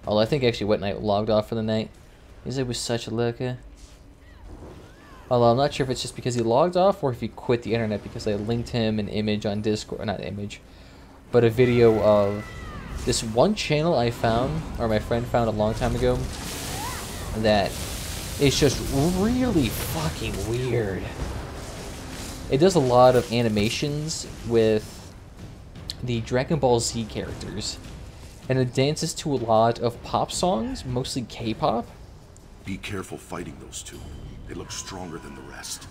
Although I think actually Wet Knight logged off for the night. Because it was such a lurker. Although I'm not sure if it's just because he logged off or if he quit the internet because I linked him an image on Discord. Not image, but a video of this one channel I found, or my friend found a long time ago, that is just really fucking weird. It does a lot of animations with the Dragon Ball Z characters. And it dances to a lot of pop songs, mostly K-pop. Be careful fighting those two. They look stronger than the rest.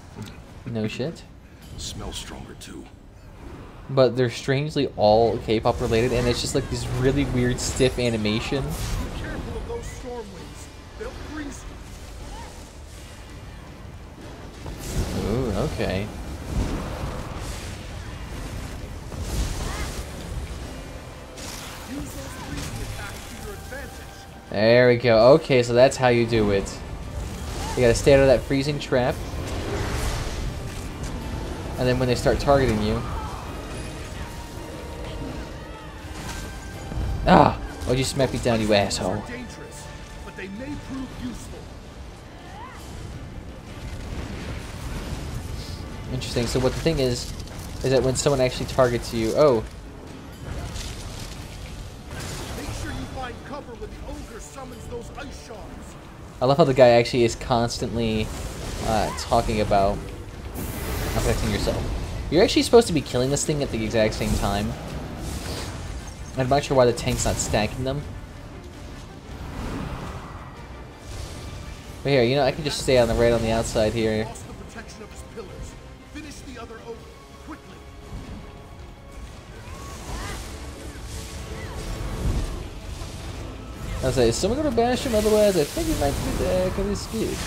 No shit. Smell stronger too. But they're strangely all K-pop related, and it's just like this really weird stiff animation. Be careful of those storm winds. They'll freeze you. Ooh, okay. Use those freezing attacks to your advantage. There we go. Okay, so that's how you do it. You gotta stay out of that freezing trap. And then when they start targeting you... Ah! Why'd you smack me down, you asshole? They're dangerous, but they may prove useful. Interesting. So what the thing is that when someone actually targets you... Oh! Make sure you find cover when the ogre summons those ice shards. I love how the guy actually is constantly talking about protecting yourself. You're actually supposed to be killing this thing at the exact same time. I'm not sure why the tank's not stacking them. But here, you know, I can just stay on the right on the outside here. Lost the protection of his pillars. Finish the other ogre quickly. I was like, is someone gonna bash him? Otherwise, I think he might be there because he's scared.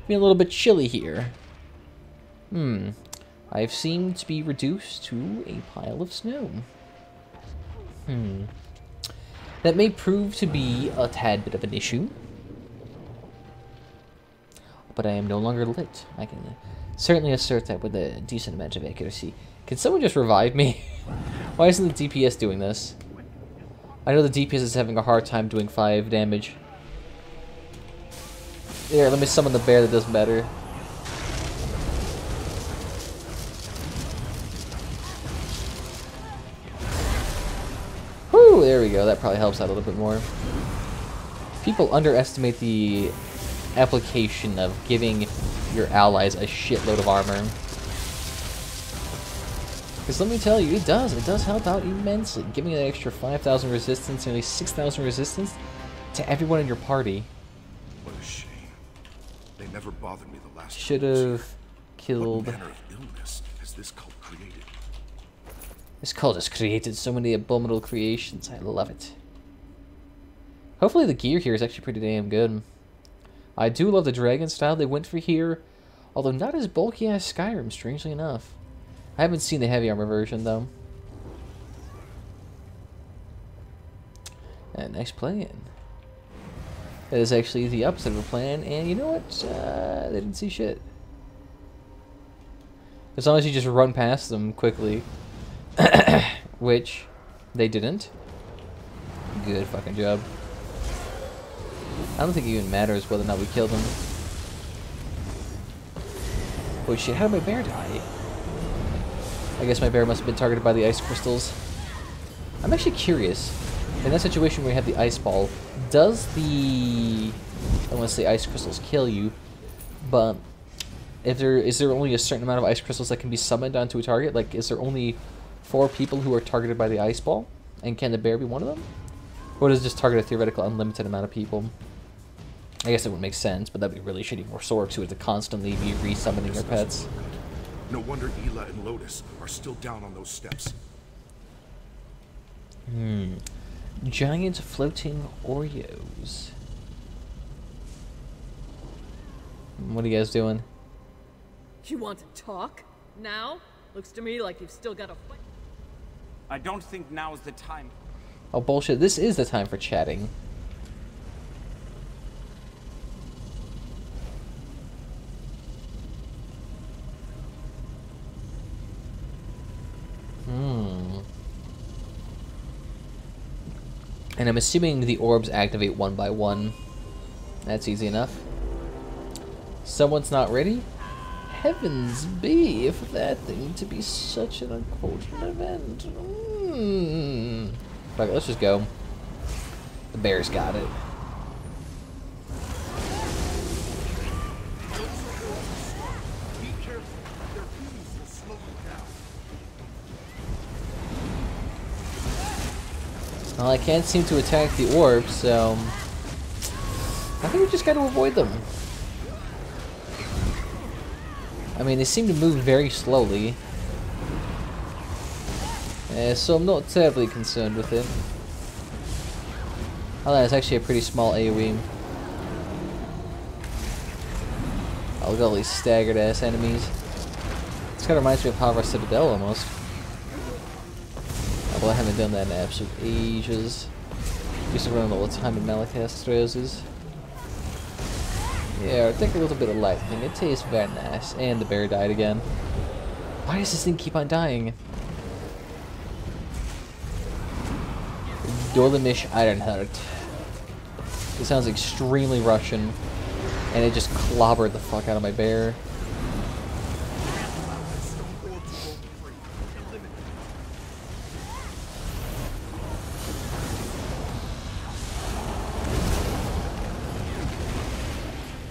Being a little bit chilly here. I've seemed to be reduced to a pile of snow. That may prove to be a tad bit of an issue. But I am no longer lit. I can certainly assert that with a decent amount of accuracy. Can someone just revive me? Why isn't the DPS doing this? I know the DPS is having a hard time doing 5 damage. Here, let me summon the bear that does better. Whew, there we go. That probably helps out a little bit more. People underestimate the application of giving your allies a shitload of armor. Because let me tell you, it does. It does help out immensely. Giving an extra 5,000 resistance, nearly 6,000 resistance to everyone in your party. What a shame. They never bothered me the last Should time I was have here. killed. What manner of illness has this cult created? This cult has created so many abominable creations. I love it. Hopefully the gear here is actually pretty damn good. I do love the dragon style they went for here, although not as bulky as Skyrim, strangely enough. I haven't seen the heavy armor version, though. And nice plan. That is actually the opposite of a plan, and you know what? They didn't see shit. As long as you just run past them quickly. Which they didn't. Good fucking job. I don't think it even matters whether or not we kill them. Oh shit, how did my bear die? I guess my bear must have been targeted by the ice crystals. I'm actually curious. In that situation where you have the ice ball, does the... I want to say ice crystals kill you, but if is there only a certain amount of ice crystals that can be summoned onto a target? Like, is there only 4 people who are targeted by the ice ball? And can the bear be one of them? Or does it just target a theoretical unlimited amount of people? I guess it would make sense, but that'd be really shitty for Sorks who had to constantly be resummoning their pets. No wonder Ela and Lotus are still down on those steps. Giant floating Oreos. What are you guys doing? You want to talk? Now? Looks to me like you've still got a fight. I don't think now's the time. Oh, bullshit. This is the time for chatting. And I'm assuming the orbs activate one by one. That's easy enough. Someone's not ready? Heavens be, if that thing to be such an unfortunate event. Fuck it, let's just go. The bear's got it. Be careful. Their beams will slow you down. Well, I can't seem to attack the orbs, so I think we just gotta avoid them. I mean, they seem to move very slowly, so I'm not terribly concerned with it. Oh, that's actually a pretty small AoE. Oh, look at all these staggered ass enemies. This kind of reminds me of Power Citadel almost. Oh, well, I haven't done that in absolute ages. Used to run all the time in Malachast roses. Yeah, take a little bit of lightning. It tastes very nice. And the bear died again. Why does this thing keep on dying? Dolimish Ironheart. It sounds extremely Russian. And it just clobbered the fuck out of my bear.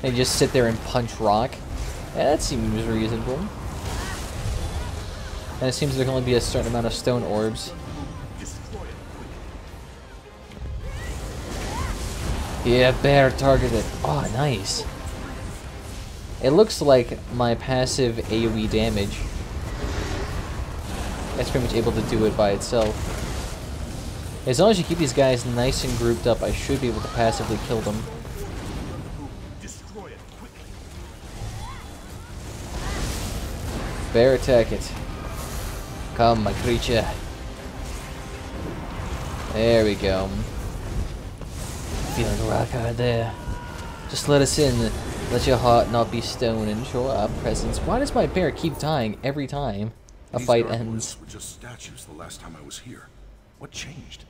And just sit there and punch rock. Yeah, that seems reasonable. And it seems there can only be a certain amount of stone orbs. Yeah, bear targeted. Oh, nice. It looks like my passive AoE damage. That's pretty much able to do it by itself. As long as you keep these guys nice and grouped up, I should be able to passively kill them. Bear attack it. Come, my creature. There we go. Feeling rock hard there. Just let us in. Let your heart not be stone and show our presence. Why does my bear keep dying every time a fight ends? These were just statues the last time I was here. What changed?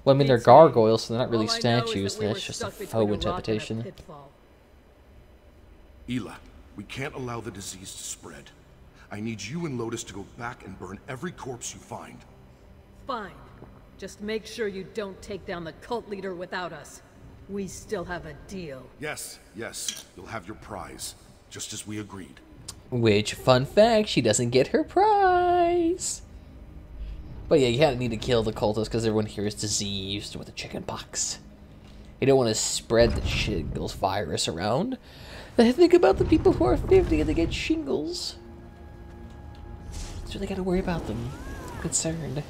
Well, I mean, they're gargoyles, so they're not really statues. That's just a faux interpretation. Ela, we can't allow the disease to spread. I need you and Lotus to go back and burn every corpse you find. Fine. Just make sure you don't take down the cult leader without us. We still have a deal. Yes, yes. You'll have your prize, just as we agreed. Which, fun fact, she doesn't get her prize. But yeah, you kind of need to kill the cultists because everyone here is diseased with the chicken pox. You don't want to spread the shingles virus around. Think about the people who are 50 and they get shingles. So they gotta worry about them. I'm concerned.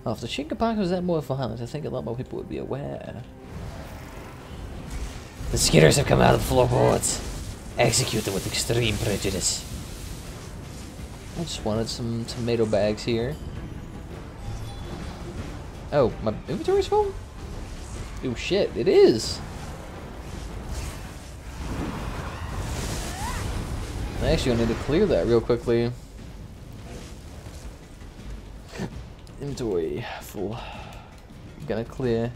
Oh, if the chickenpox was that more violent, I think a lot more people would be aware. The skitters have come out of the floorboards. Execute them with extreme prejudice. I just wanted some tomato bags here. Oh, my inventory's full? Oh shit, it is! I actually need to clear that real quickly. Inventory full. Gonna clear.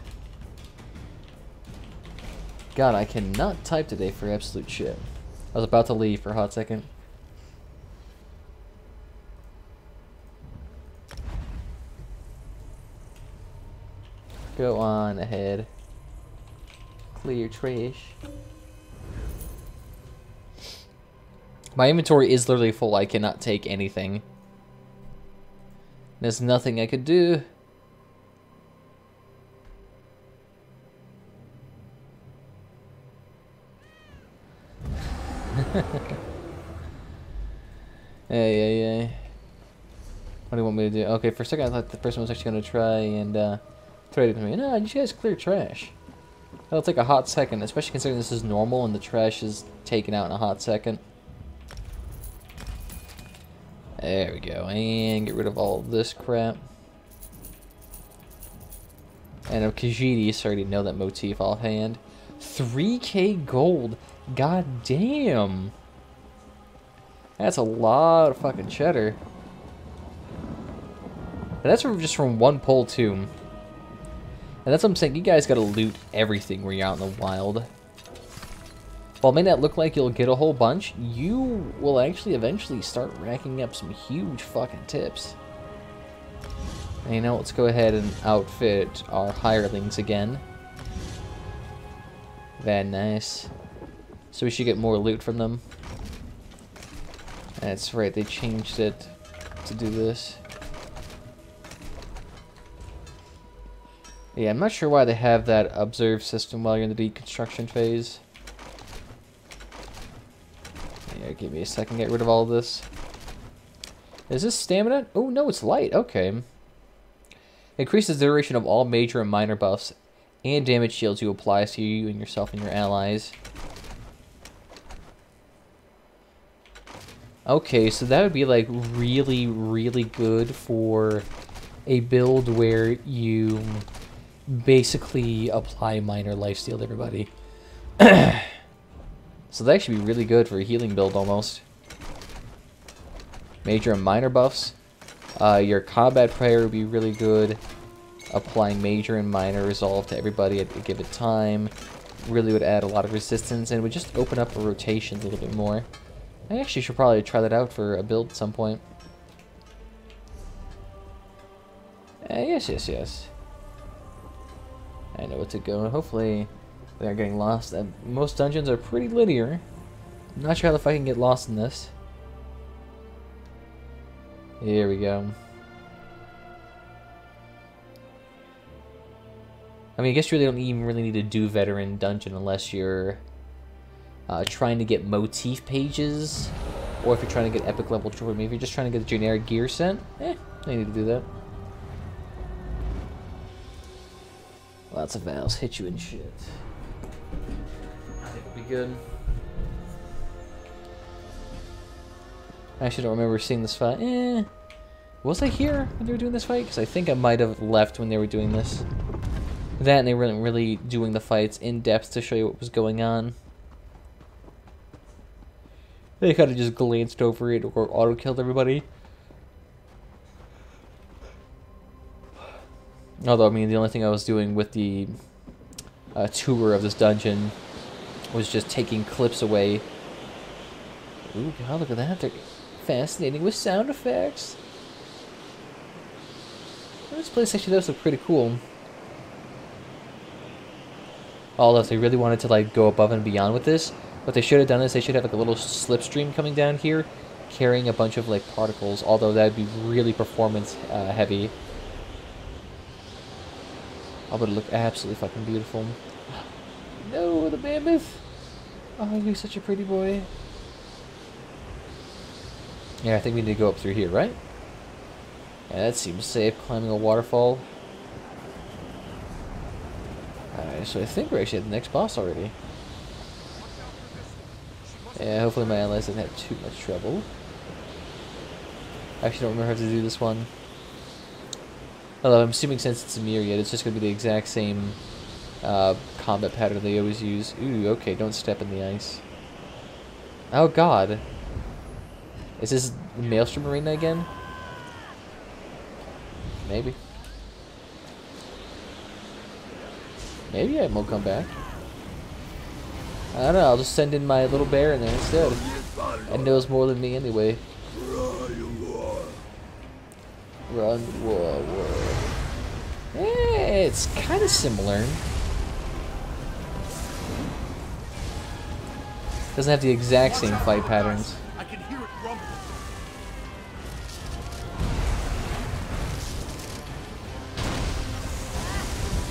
God, I cannot type today for absolute shit. I was about to leave for a hot second. Go on ahead. Clear trash. My inventory is literally full. I cannot take anything. There's nothing I could do. Hey. What do you want me to do? Okay, for a second I thought the person was actually going to try and trade with me. No, you guys clear trash. That'll take a hot second, especially considering this is normal and the trash is taken out in a hot second. There we go. And get rid of all this crap. And of Khajiit, so I already know that motif offhand. 3k gold. God damn. That's a lot of fucking cheddar. And that's just from one pole too. And that's what I'm saying, you guys gotta loot everything when you're out in the wild. While it may not look like you'll get a whole bunch, you will actually eventually start racking up some huge fucking tips. And you know, let's go ahead and outfit our hirelings again. Very nice. So we should get more loot from them. That's right, they changed it to do this. Yeah, I'm not sure why they have that observe system while you're in the deconstruction phase. Yeah, give me a second, get rid of all of this. Is this stamina? Oh, no, it's light. Okay. Increases the duration of all major and minor buffs and damage shields you apply to you and yourself and your allies. Okay, so that would be like really, really good for a build where you basically apply minor lifesteal to everybody. So that should be really good for a healing build almost. Major and minor buffs. Your combat prayer would be really good. Applying major and minor resolve to everybody at a given time. Really would add a lot of resistance and would just open up a rotation a little bit more. I actually should probably try that out for a build at some point. Yes. I know what to go. Hopefully they aren't getting lost. Most dungeons are pretty linear. I'm not sure if I can get lost in this. Here we go. I mean, I guess you really don't even really need to do veteran dungeon unless you're trying to get motif pages, or if you're trying to get epic level trophy. Maybe if you're just trying to get a generic gear set, no need to do that. Lots of valves hit you and shit. I think it'll be good. I actually don't remember seeing this fight. Was I here when they were doing this fight? Because I think I might have left when they were doing this. That and they weren't really doing the fights in depth to show you what was going on. They kind of just glanced over it or auto-killed everybody. Although, I mean, the only thing I was doing with the tour of this dungeon was just taking clips away. Ooh, God, look at that. They're fascinating with sound effects. This place actually does look pretty cool. Although if they really wanted to like go above and beyond with this, what they should have done is they should have like a little slipstream coming down here, carrying a bunch of like particles. Although that'd be really performance heavy. Oh, but it look absolutely fucking beautiful. No, the mammoth. Oh, you're such a pretty boy. Yeah, I think we need to go up through here, right? Yeah, that seems safe, climbing a waterfall. Alright, so I think we're actually at the next boss already. Yeah, hopefully my allies didn't have too much trouble. I actually don't remember how to do this one. Although I'm assuming since it's a myriad, it's just going to be the exact same combat pattern they always use. Ooh, okay, don't step in the ice. Oh god. Is this the Maelstrom Arena again? Maybe. Maybe I won't come back. I don't know, I'll just send in my little bear in there instead. It knows more than me anyway. Run, whoa. It's kind of similar. Doesn't have the exact same fight patterns. I can hear it rumble.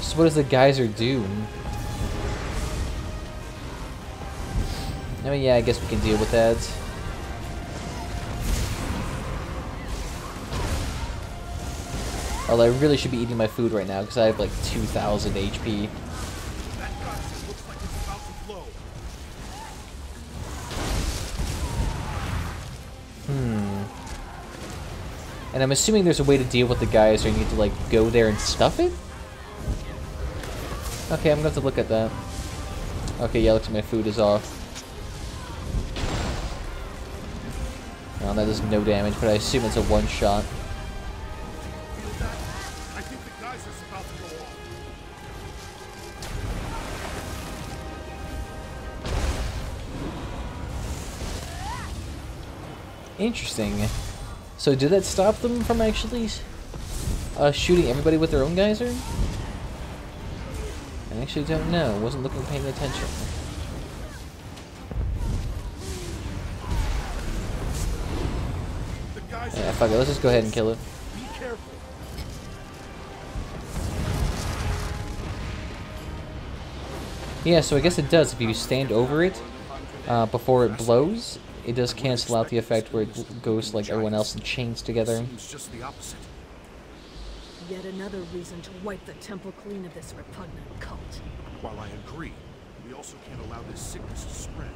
So what does the geyser do? I mean, yeah, I guess we can deal with that. Although I really should be eating my food right now because I have like 2,000 HP. That godsend looks like it's about to blow. And I'm assuming there's a way to deal with the guys, or you need to like go there and stuff it? Okay, I'm gonna have to look at that. Okay, yeah, looks like my food is off. No, that does no damage, but I assume it's a one shot. I think the geyser's about to go off. Interesting. So did that stop them from actually shooting everybody with their own geyser? I actually don't know. Wasn't looking, paying attention. Yeah, fuck it. Let's just go ahead and kill it. Be careful. Yeah, so I guess it does. If you stand over it before it blows, it does cancel out the effect where it goes like everyone else and chains together. Seems just the opposite. Yet another reason to wipe the temple clean of this repugnant cult. While I agree, we also can't allow this sickness to spread.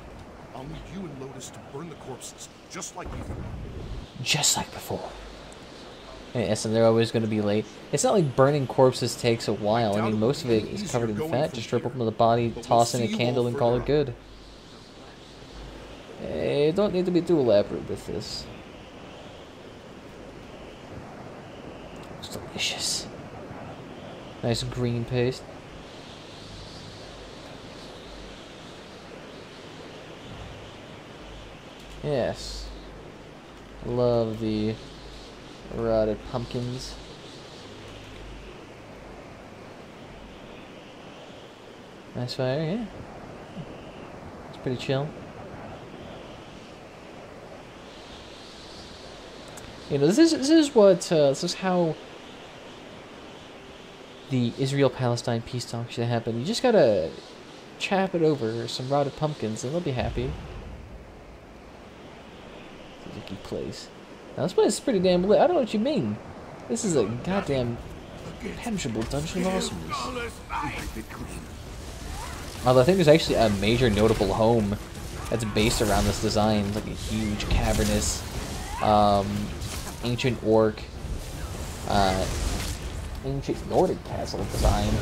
I'll need you and Lotus to burn the corpses, just like before. Just like before. Yes, and they're always going to be late. It's not like burning corpses takes a while. I mean, most of it is covered in fat. Just strip open the body, toss in a candle, and call it good. Hey, don't need to be too elaborate with this. It's delicious. Nice green paste. Yes. Love the rotted pumpkins. Nice fire, yeah. It's pretty chill. You know, this is how the Israel-Palestine peace talk should happen. You just gotta chop it over some rotted pumpkins and they'll be happy. It's a good place. Now this place is pretty damn lit. I don't know what you mean. This is a goddamn impenetrable dungeon of awesomeness. Although I think there's actually a major notable home that's based around this design. It's like a huge cavernous ancient orc, ancient Nordic castle design.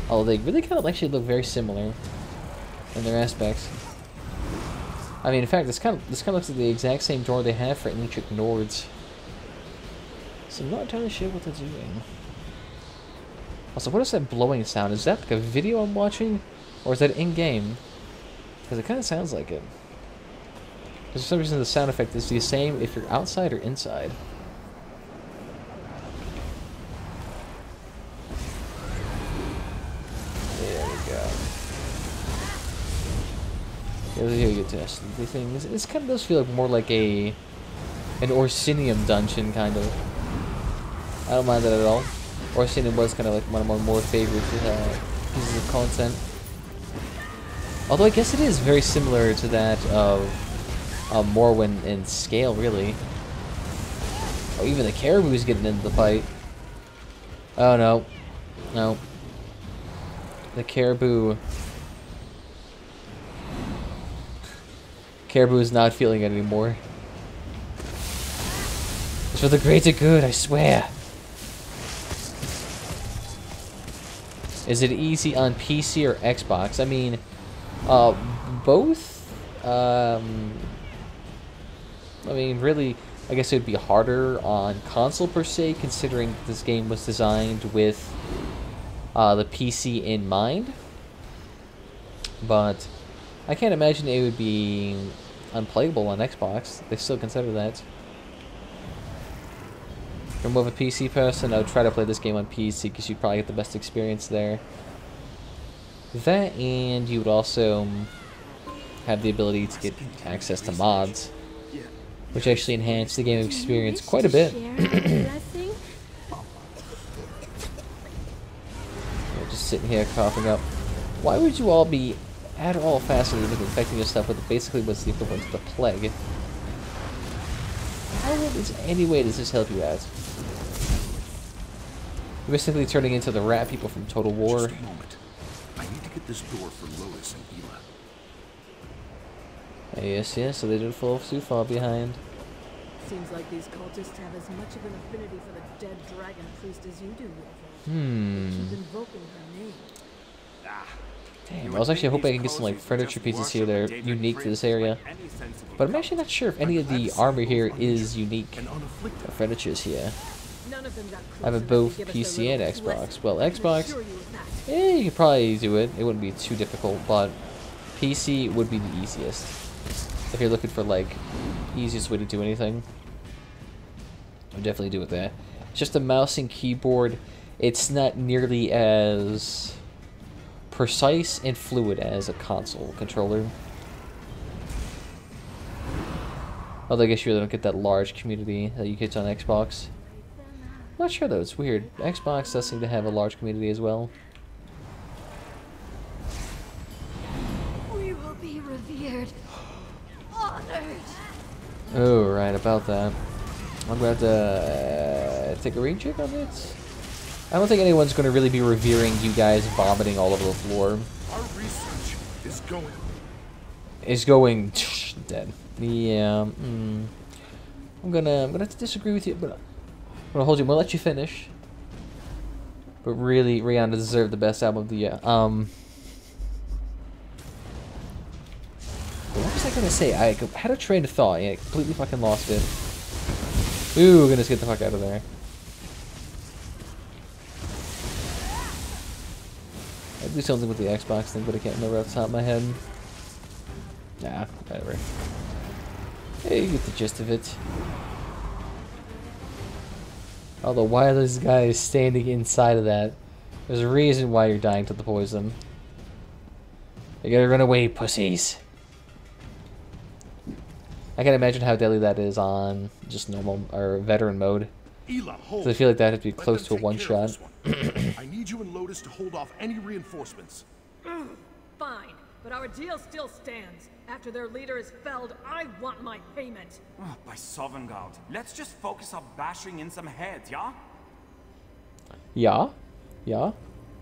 Although they really kind of actually look very similar in their aspects. I mean, in fact, this kind of looks like the exact same door they have for ancient Nords. So I'm not entirely sure what they're doing. Also, what is that blowing sound? Is that like a video I'm watching, or is that in-game? Because it kind of sounds like it. For some reason, the sound effect is the same if you're outside or inside. There we go. Here you get tested. The thing is, this kind of does feel like more like an Orsinium dungeon, kind of. I don't mind that at all. Orsinium was kind of like one of my more favorite pieces of content. Although I guess it is very similar to that of Morrowind in scale, really. Oh, even the caribou's getting into the fight. Oh no. No. The caribou is not feeling it anymore. It's for the greater good, I swear. Is it easy on PC or Xbox? I mean, both. I mean, really, I guess it would be harder on console per se, considering this game was designed with the PC in mind. But I can't imagine it would be unplayable on Xbox. They still consider that. If you're more of a PC person, I would try to play this game on PC because you'd probably get the best experience there. That, and you would also have the ability to get access to mods, which actually enhance the game experience quite a bit. Just sitting here coughing up. Why would you all be at all fascinated with infecting yourself with basically what's the equivalent to the plague. How is any way does this help you out? You're basically turning into the rat people from Total War. Just a moment. I need to get this door for Lotus and Ela. Yes, so they didn't fall too far behind. Seems like these cultists have as much of an affinity for the dead dragon priest as you do, River. Keep invoking her name. Damn, I was actually hoping I could get some like furniture pieces here that are unique to this area. But I'm actually not sure if any of the armor here is unique. The furniture's here. None of them got I have a both PC and Xbox. Well, Xbox, you could probably do it. It wouldn't be too difficult, but PC would be the easiest. If you're looking for like easiest way to do anything, I would definitely do it there. It's just a mouse and keyboard. It's not nearly as precise and fluid as a console controller. Although I guess you really don't get that large community that you get on Xbox. I'm not sure though, it's weird. Xbox does seem to have a large community as well. We will be revered, honored. Oh, right, about that. I'm gonna have to take a rain check on this. I don't think anyone's gonna really be revering you guys vomiting all over the floor. Our research is going. It's going dead. Yeah. I'm gonna have to disagree with you, but I'm gonna hold you. I'm gonna let you finish. But really, Rihanna deserved the best album of the year. What was I gonna say? I had a train of thought. Yeah, I completely fucking lost it. Ooh, gonna get the fuck out of there. I'd do something with the Xbox thing, but I can't remember off the top of my head. Nah, whatever. Hey, you get the gist of it. Although, why are those guys standing inside of that? There's a reason why you're dying to the poison. You gotta run away, pussies. I can imagine how deadly that is on just normal or veteran mode. Ela, hold. So I feel like that'd have to be Let close to them a take one-shot. care of this one. I need you and Lotus to hold off any reinforcements. Fine, but our deal still stands. After their leader is felled, I want my payment. Oh, by Sovngarde, let's just focus on bashing in some heads, yeah? Yeah? Yeah?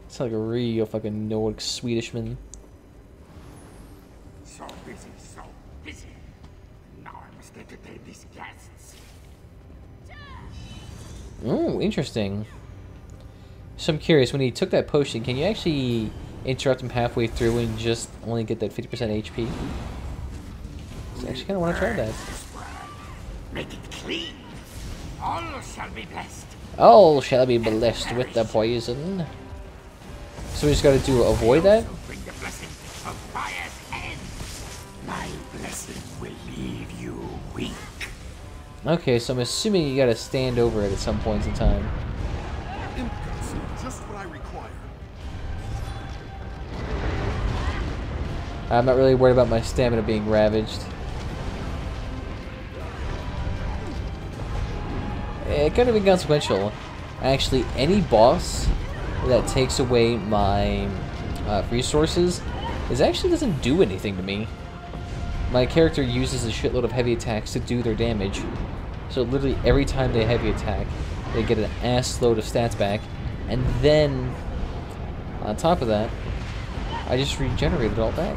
It's like a real fucking Nordic Swedishman. So busy. Now I must entertain these guests. Oh, interesting. So I'm curious, when he took that potion, can you actually interrupt him halfway through and just only get that 50% HP? I actually kind of want to try that. Make it clean. All shall be blessed. All shall be blessed with the poison. So we just got to avoid that? So bring the blessing of fire's end. My blessing will leave you weak. Okay, so I'm assuming you got to stand over it at some points in time. Impulse, just what I require. I'm not really worried about my stamina being ravaged. It could have been consequential. Actually, any boss that takes away my resources actually doesn't do anything to me. My character uses a shitload of heavy attacks to do their damage. So literally every time they heavy attack, they get an ass load of stats back. And then, on top of that, I just regenerate it all back.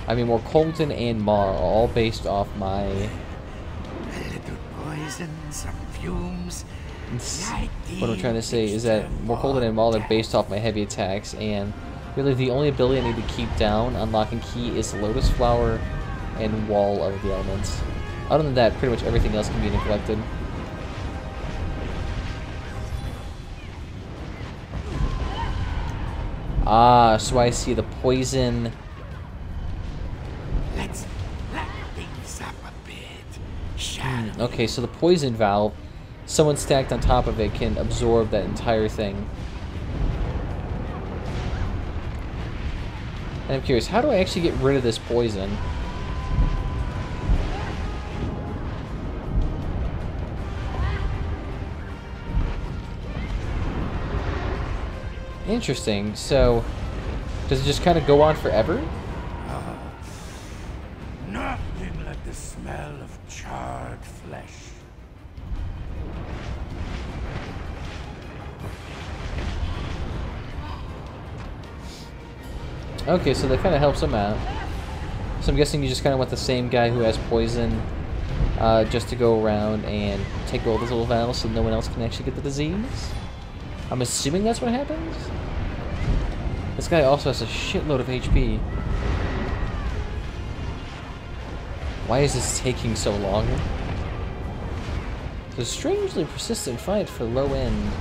I mean, more Colton and Mar are all based off my... A little poison, some fumes. What I'm trying to say is that more Colton and Mar are based off my heavy attacks, and really the only ability I need to keep down, unlocking key, is Lotus Flower and Wall of the Elements. Other than that, pretty much everything else can be neglected. Ah, so I see the poison. Let's let things up a bit, shall we? Okay, so the poison valve, someone stacked on top of it can absorb that entire thing. And I'm curious, how do I actually get rid of this poison? Interesting. So Does it just kind of go on forever? Nothing like the smell of charred flesh. Okay, so that kind of helps him out. So I'm guessing you just kind of want the same guy who has poison just to go around and take all those little vials so no one else can actually get the disease? I'm assuming that's what happens? This guy also has a shitload of HP. Why is this taking so long? It's a strangely persistent fight for low end.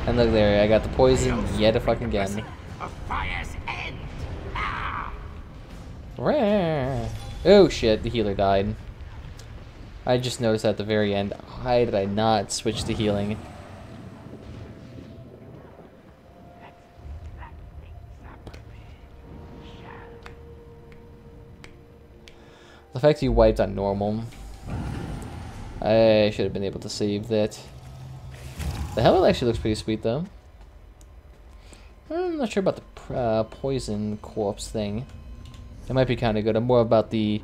And look there, I got the poison yet again. A fire's end. Ah! Oh shit, the healer died. I just noticed at the very end. Why did I not switch to healing? The fact that you wiped on normal. I should have been able to save that. The helmet actually looks pretty sweet though. I'm not sure about the poison corpse thing. It might be kind of good. I'm more about the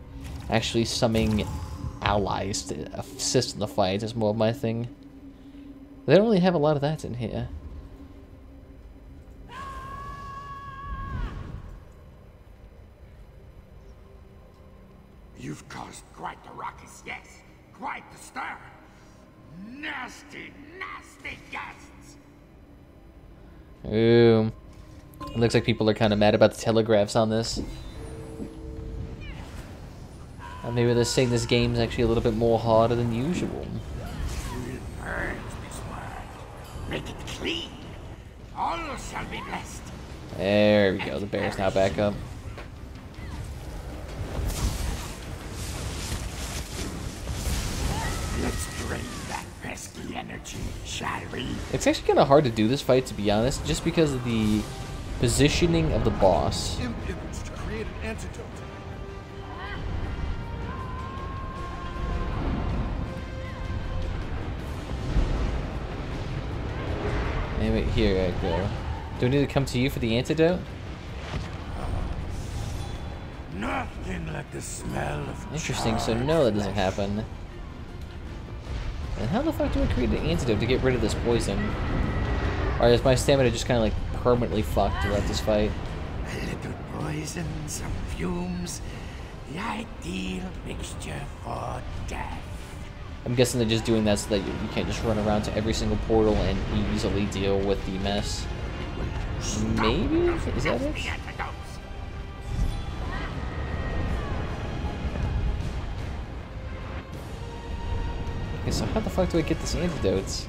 actually summoning allies to assist in the fight is more of my thing. They don't really have a lot of that in here. You've caused quite the ruckus, yes. Quite the stir. Nasty, nasty guests. Ooh. It looks like people are kind of mad about the telegraphs on this. Maybe they're saying this game's actually a little bit more harder than usual. We'll purge this world. Make it clean. All shall be blessed. There we go. The bear's now back up. Let's drain that pesky energy, shall we? It's actually kind of hard to do this fight, to be honest, just because of the positioning of the boss. Imp image to create an antidote. Anyway, here I go. Do I need to come to you for the antidote? Nothing like the smell of Interesting, so no, that doesn't happen. And how the fuck do I create an antidote to get rid of this poison? Or is my stamina just kind of like permanently fucked throughout this fight? A little poison, some fumes. The ideal mixture for death. I'm guessing they're just doing that so that you can't just run around to every single portal and easily deal with the mess. Maybe? Is that it? Okay, so how the fuck do I get this antidotes?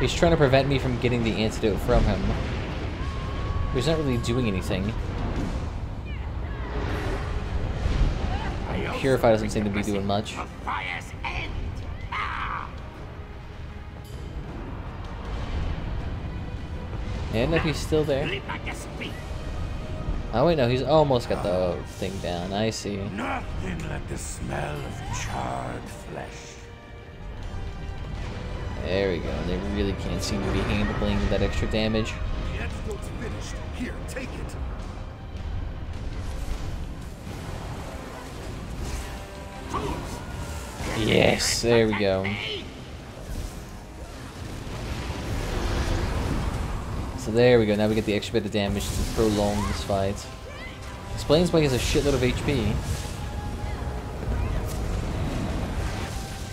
He's trying to prevent me from getting the antidote from him. But he's not really doing anything. Purify doesn't seem to be doing much. And if he's still there. Oh wait, no, he's almost got the thing down. I see. Nothing like the smell of charred flesh. There we go. They really can't seem to be handling that extra damage. The antidote's finished. Here, take it. Yes, there we go. So there we go. Now we get the extra bit of damage to prolong this fight. Explains why he has a shitload of HP.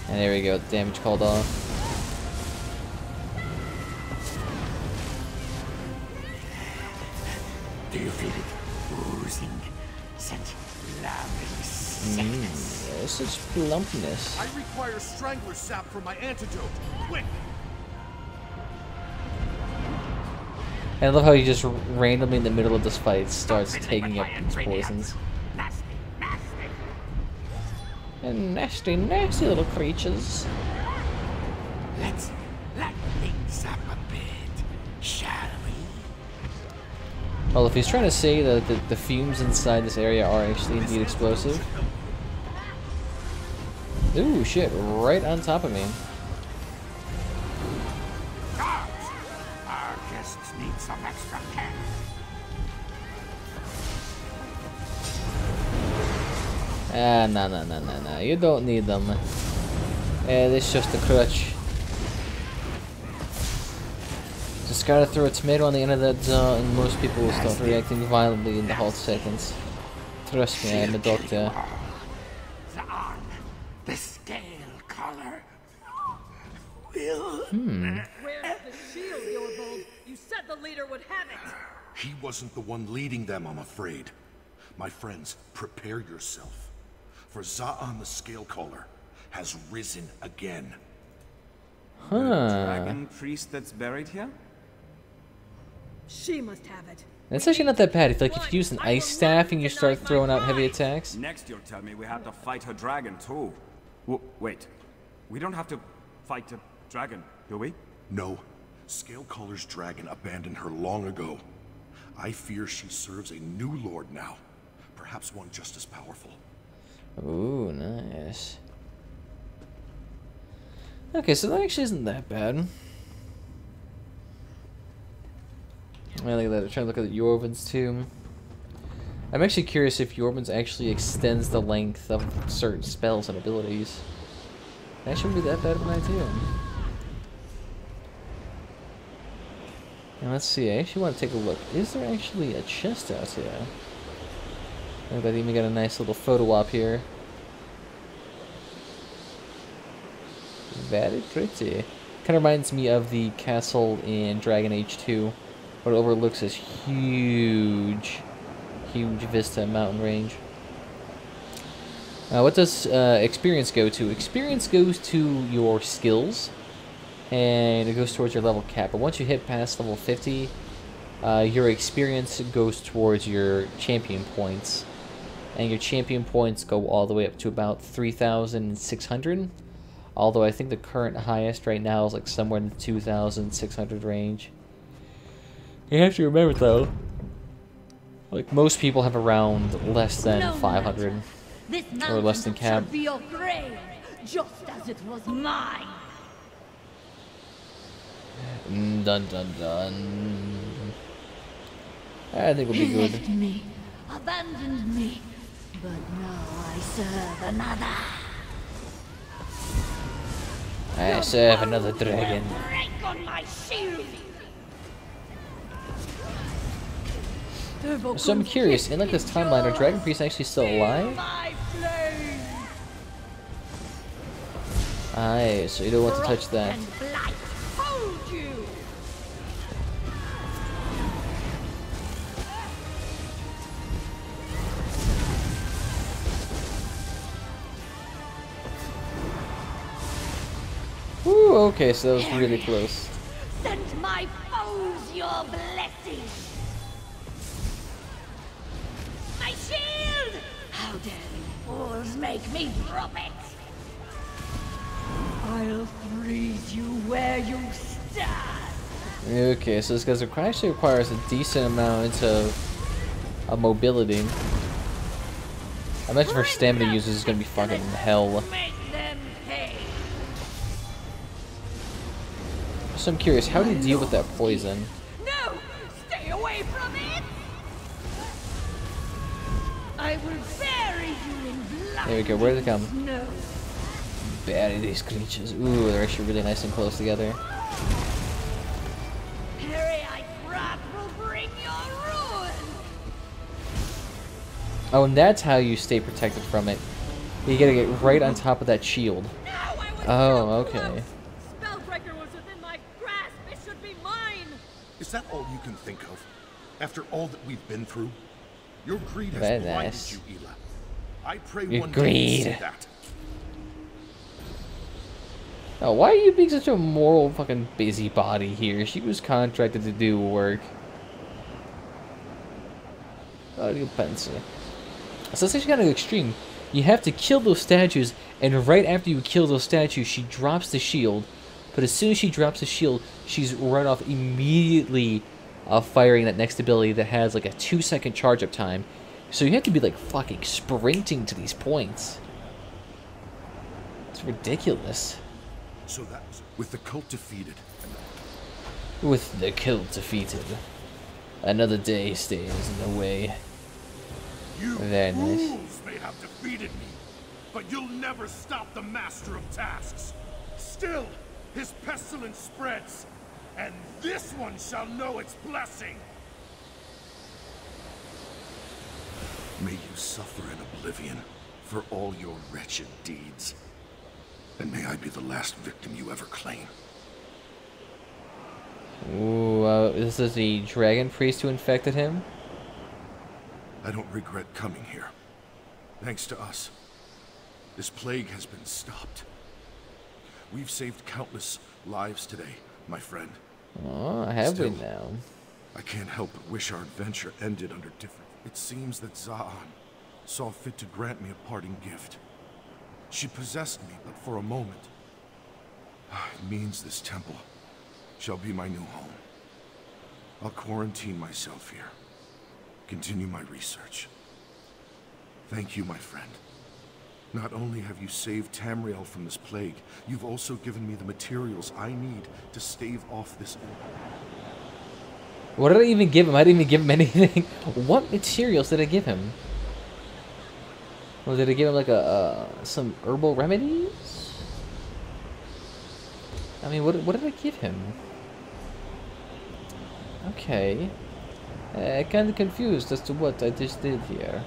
And there we go. Damage called off. Do you feel it oozing? Such lovely sickness. Such plumpness. I require strangler sap for my antidote. Quick! And I love how he just randomly in the middle of this fight starts taking up these poisons. Nasty, nasty. And nasty, nasty little creatures. Let's let things up a bit, shall we? Well, if he's trying to say that the fumes inside this area are actually indeed explosive. Ooh, shit, right on top of me. some extra care. Ah, no. You don't need them. It's just a crutch. Just gotta throw a tomato on the end of that and most people will start reacting violently in the hot seconds. Trust me, I'm a doctor. The arm, the scale collar. Will. Where's the shield, Yorbold? You said the leader would have it! He wasn't the one leading them, I'm afraid. My friends, prepare yourself. For Za'an the Scalecaller has risen again. The dragon priest that's buried here? She must have it. It's actually not that bad. If like if you use an ice staff and you start throwing out heavy attacks. Next you'll tell me we have to fight her dragon too. Wait, we don't have to fight the dragon, do we? No. Scalecollar's dragon abandoned her long ago. I fear she serves a new lord now. Perhaps one just as powerful. Ooh, nice. Okay, so that actually isn't that bad. I like that. I'm trying to look at Yorvin's tomb. I'm actually curious if Yorvin's actually extends the length of certain spells and abilities. That shouldn't be that bad of an idea. And let's see, I actually want to take a look. Is there actually a chest out here? Look, I even got a nice little photo op here. Very pretty. Kind of reminds me of the castle in Dragon Age 2, where it overlooks this huge vista mountain range. What does experience go to? Experience goes to your skills, and it goes towards your level cap. But once you hit past level 50, your experience goes towards your champion points. And your champion points go all the way up to about 3,600. Although I think the current highest right now is like somewhere in the 2,600 range. You have to remember though, like most people have around less than 500 or less than cap. Be your grave, just as it was mine. Dun dun dun. I think we'll be good. Left me, abandoned me, but now I serve another. I serve another dragon. Break on my shield. So I'm curious, in like this timeline, are Dragon Priests actually still alive? Aye, so you don't want to touch that. Ooh, okay, so that was really close. Send my foes your blessing. My shield! How dare you fools make me drop it! I'll freeze you where you stand. Okay, so this guy actually requires a decent amount of mobility. I imagine for stamina users, it's gonna be fucking hell. So I'm curious, how do you deal with that poison? No! Stay away from it! I will bury you in blood. There we go, where'd it come? No. Bury these creatures. Ooh, they're actually really nice and close together. Harry-eyed brat will bring your ruin. Oh, and that's how you stay protected from it. You gotta get right on top of that shield. Oh, okay. Is that all you can think of? After all that we've been through? Your greed has Very blinded nice. you, Ela. I pray Your one day you see greed. that. Oh, why are you being such a moral fucking busybody here? She was contracted to do work. Oh, you fancy. So it's actually kind of extreme. You have to kill those statues, and right after you kill those statues, she drops the shield. But as soon as she drops the shield, she's right off immediately firing that next ability that has like a 2-second charge up time. So you have to be like fucking sprinting to these points. It's ridiculous. So that was with the cult defeated. With the cult defeated. Another day stays in the way. You Very nice. fools may have defeated me, but you'll never stop the master of tasks. Still, his pestilence spreads, and this one shall know its blessing. May you suffer in oblivion for all your wretched deeds. And may I be the last victim you ever claim. Ooh, this is the dragon priest who infected him? I don't regret coming here. Thanks to us, this plague has been stopped. We've saved countless lives today, my friend. Oh, have we now? I can't help but wish our adventure ended under different... It seems that Za'an saw fit to grant me a parting gift. She possessed me, but for a moment. It means this temple shall be my new home. I'll quarantine myself here. Continue my research. Thank you, my friend. Not only have you saved Tamriel from this plague, you've also given me the materials I need to stave off this... What did I even give him? I didn't even give him anything. What materials did I give him? Well, did I give him like some herbal remedies? I mean, what did I give him? Okay. Kind of confused as to what I just did here.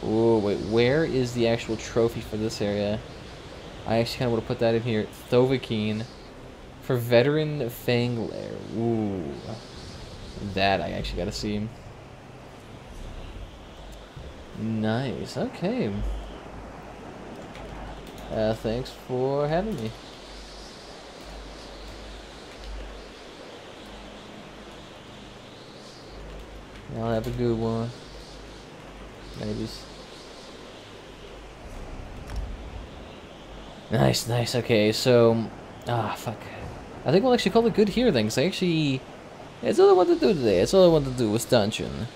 Oh, wait, where is the actual trophy for this area? I actually kind of want to put that in here. Thovakine for Veteran Fanglair. Ooh. That I actually got to see. Nice, okay. Thanks for having me. I'll have a good one. Maybe. Nice, nice. Okay, so... fuck. I think we'll actually call it good here then, because I actually... That's all I want to do today. That's all I want to do was dungeon.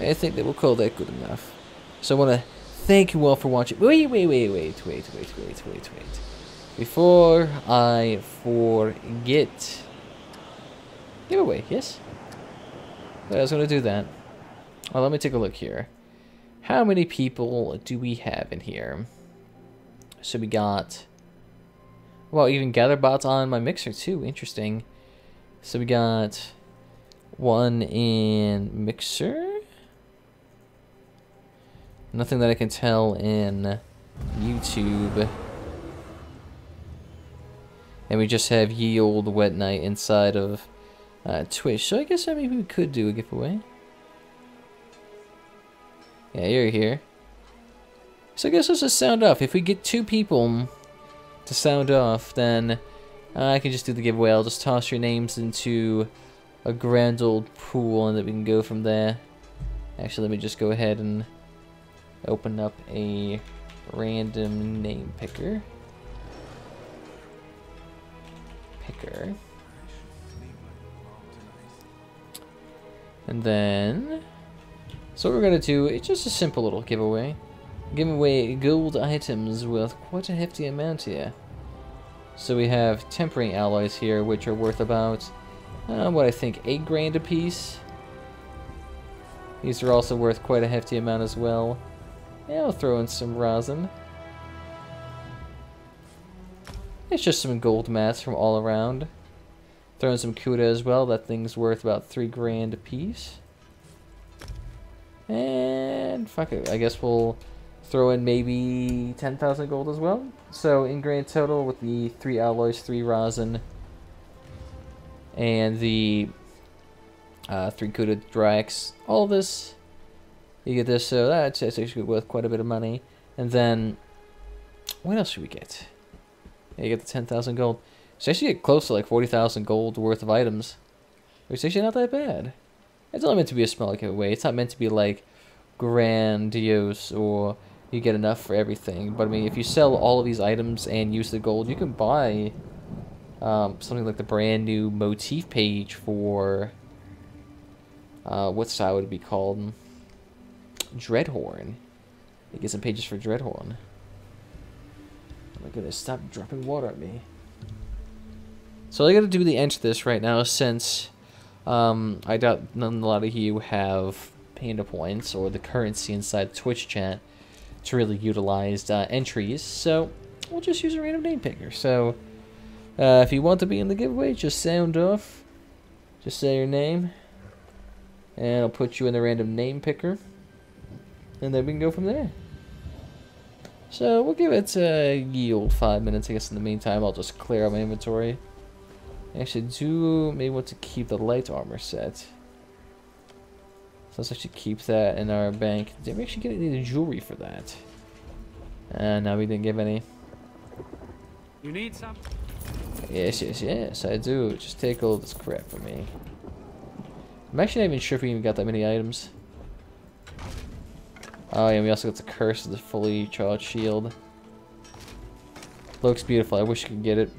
I think that we'll call that good enough. So I want to thank you all for watching. Wait. Before I forget... Giveaway, yes? I was going to do that. Well, let me take a look here. How many people do we have in here? So we got... Well, even GatherBot's on my mixer too. Interesting. So we got one in mixer. Nothing that I can tell in YouTube. And we just have Ye Olde Wet Night inside of Twitch. So I guess maybe we could do a giveaway. Yeah, you're here. So I guess let's just sound off. If we get 2 people to sound off, then I can just do the giveaway. I'll just toss your names into a grand old pool and then we can go from there. Actually, let me just go ahead and open up a random name picker. And then... So what we're going to do, it's just a simple little giveaway. Give away gold items with quite a hefty amount here. So we have tempering alloys here, which are worth about, what I think, 8 grand a piece. These are also worth quite a hefty amount as well. Yeah, I'll throw in some rosin. It's just some gold mats from all around. Throw in some Kuda as well. That thing's worth about 3 grand a piece. And fuck it, I guess we'll throw in maybe 10,000 gold as well. So in grand total, with the 3 alloys, 3 rosin, and the 3 Kuda Drax, all this, you get this. So that's actually worth quite a bit of money. And then, what else should we get? Yeah, you get the 10,000 gold. So actually get close to like 40,000 gold worth of items, which is actually not that bad. It's only meant to be a small giveaway. It's not meant to be like grandiose or you get enough for everything. But I mean, if you sell all of these items and use the gold, you can buy something like the brand new motif page for what style would it be called? Dreadhorn. You get some pages for Dreadhorn. Oh my goodness! Stop dropping water at me. So I gotta do the end to this right now since I doubt a lot of you have panda points or the currency inside Twitch chat to really utilize entries, so we'll just use a random name picker. So if you want to be in the giveaway, just sound off, just say your name, and I'll put you in the random name picker, and then we can go from there. So we'll give it a yield 5 minutes. I guess in the meantime I'll just clear out my inventory. Actually, do maybe want to keep the light armor set. So let's actually keep that in our bank. Did we actually get any jewelry for that? No, we didn't give any. You need some? Yes, I do. Just take all this crap from me. I'm actually not even sure if we even got that many items. Oh yeah, we also got the curse of the fully charged shield. Looks beautiful. I wish I could get it.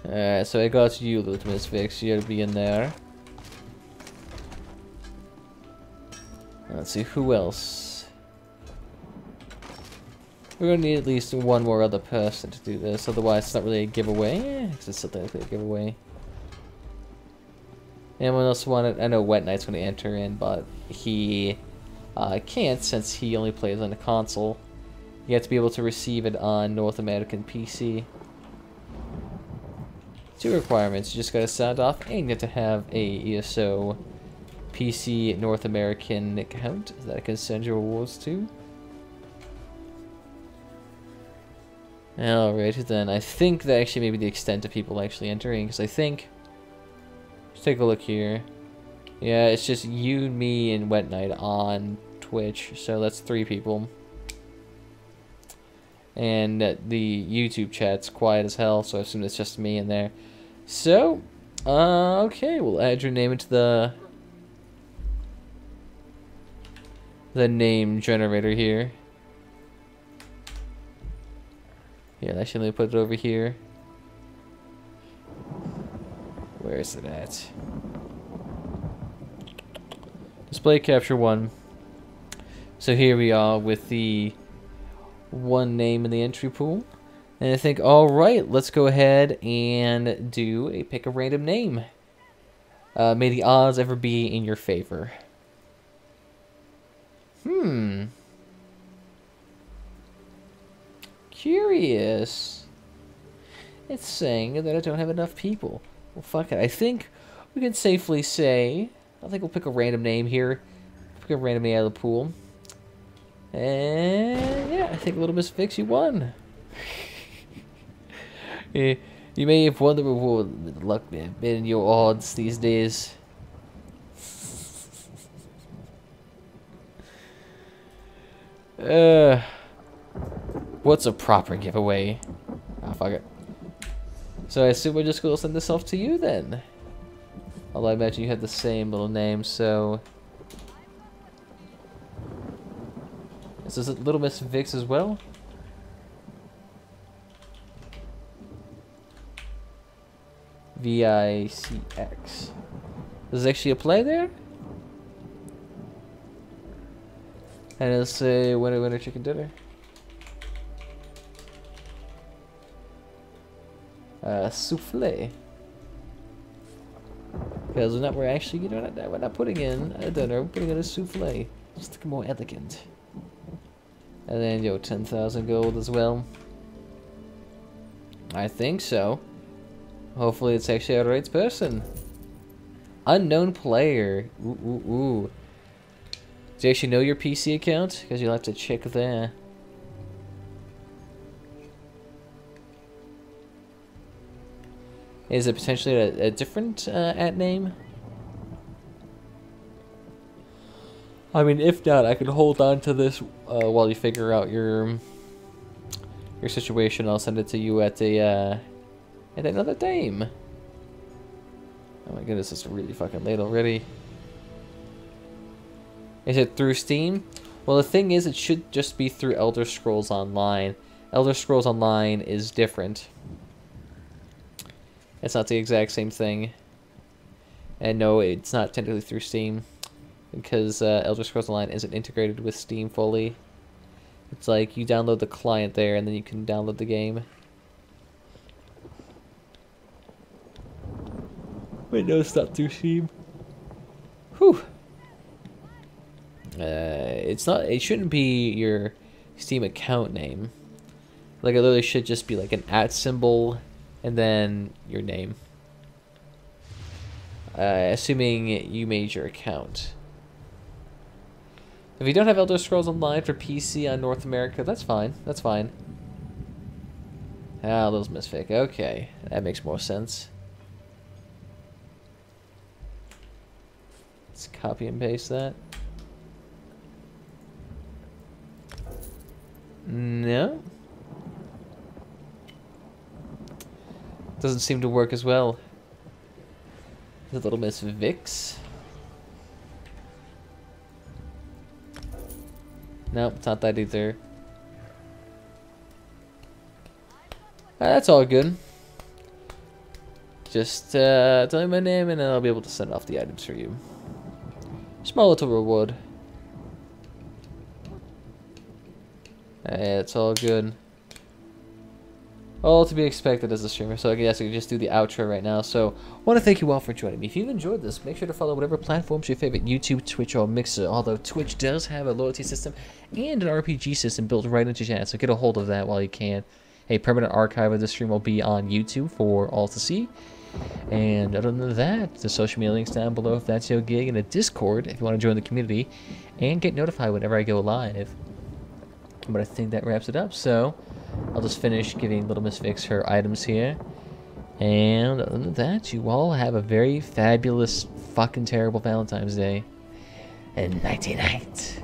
Alright, so I got you, Loot Miss Vix. You'll be in there. Let's see, who else? We're gonna need at least one more other person to do this, otherwise it's not really a giveaway. Because it's something like a giveaway. Anyone else want it? I know Wet Knight's gonna enter in, but he can't since he only plays on the console. You have to be able to receive it on North American PC. 2 requirements. You just gotta sound off, and you have to have a ESO PC North American account that I can send your rewards to. Alright, then I think that actually maybe the extent of people actually entering, because I think, let's take a look here. Yeah, it's just you, me, and Wet Knight on Twitch, so that's 3 people. And the YouTube chat's quiet as hell, so I assume it's just me in there. So, okay, we'll add your name into the name generator here. Yeah, actually, let me put it over here. Where is it at? Display capture 1. So here we are with the one name in the entry pool. And I think, alright, let's go ahead and do a pick a random name. May the odds ever be in your favor. Curious. It's saying that I don't have enough people. Well, fuck it. I think we can safely say, I think we'll pick a random name here. Pick a random name out of the pool. And yeah, I think Little Miss Vix, you won. You may have won the reward with luck, man. Been in your odds these days. What's a proper giveaway? Ah, fuck it. So I assume we're just gonna send this off to you then. Although I imagine you had the same little name, so. Is this Little Miss Vix as well? VICX. There's actually a play there? And it'll say winner, winner, chicken dinner. Souffle. Because we're actually, you know, we're not putting in a dinner, we're putting in a souffle. Just to make it more elegant. And then, 10,000 gold as well. I think so. Hopefully it's actually our right person. Unknown player. Ooh. Do you actually know your PC account? Because you'll have to check there. Is it potentially a different at name? I mean, if not, I could hold on to this while you figure out your situation. I'll send it to you at another time. Oh my goodness, it's really fucking late already. Is it through Steam? Well, the thing is, it should just be through Elder Scrolls Online. Elder Scrolls Online is different. It's not the exact same thing. And no, it's not technically through Steam. Because Elder Scrolls Online isn't integrated with Steam fully. It's like you download the client there and then you can download the game. Windows not too Steam. Whew. It's not. It shouldn't be your Steam account name. Like, it literally should just be like an @ symbol and then your name. Assuming you made your account. If you don't have Elder Scrolls Online for PC on North America, that's fine. That's fine. Ah, those misfake. Okay, that makes more sense. Let's copy and paste that. No. Doesn't seem to work as well. The Little Miss Vix. Nope, it's not that either. That's all good. Just tell me my name and then I'll be able to send off the items for you. Small little reward. It's all good. All to be expected as a streamer, so I guess I can just do the outro right now. So, I want to thank you all for joining me. If you've enjoyed this, make sure to follow whatever platforms your favorite: YouTube, Twitch, or Mixer. Although Twitch does have a loyalty system and an RPG system built right into your channel, so get a hold of that while you can. A permanent archive of the stream will be on YouTube for all to see. And other than that, the social media links down below if that's your gig, and a Discord if you want to join the community and get notified whenever I go live. But I think that wraps it up, so I'll just finish giving Little Miss Vix her items here. And other than that, you all have a very fabulous, fucking terrible Valentine's Day. And nighty-night.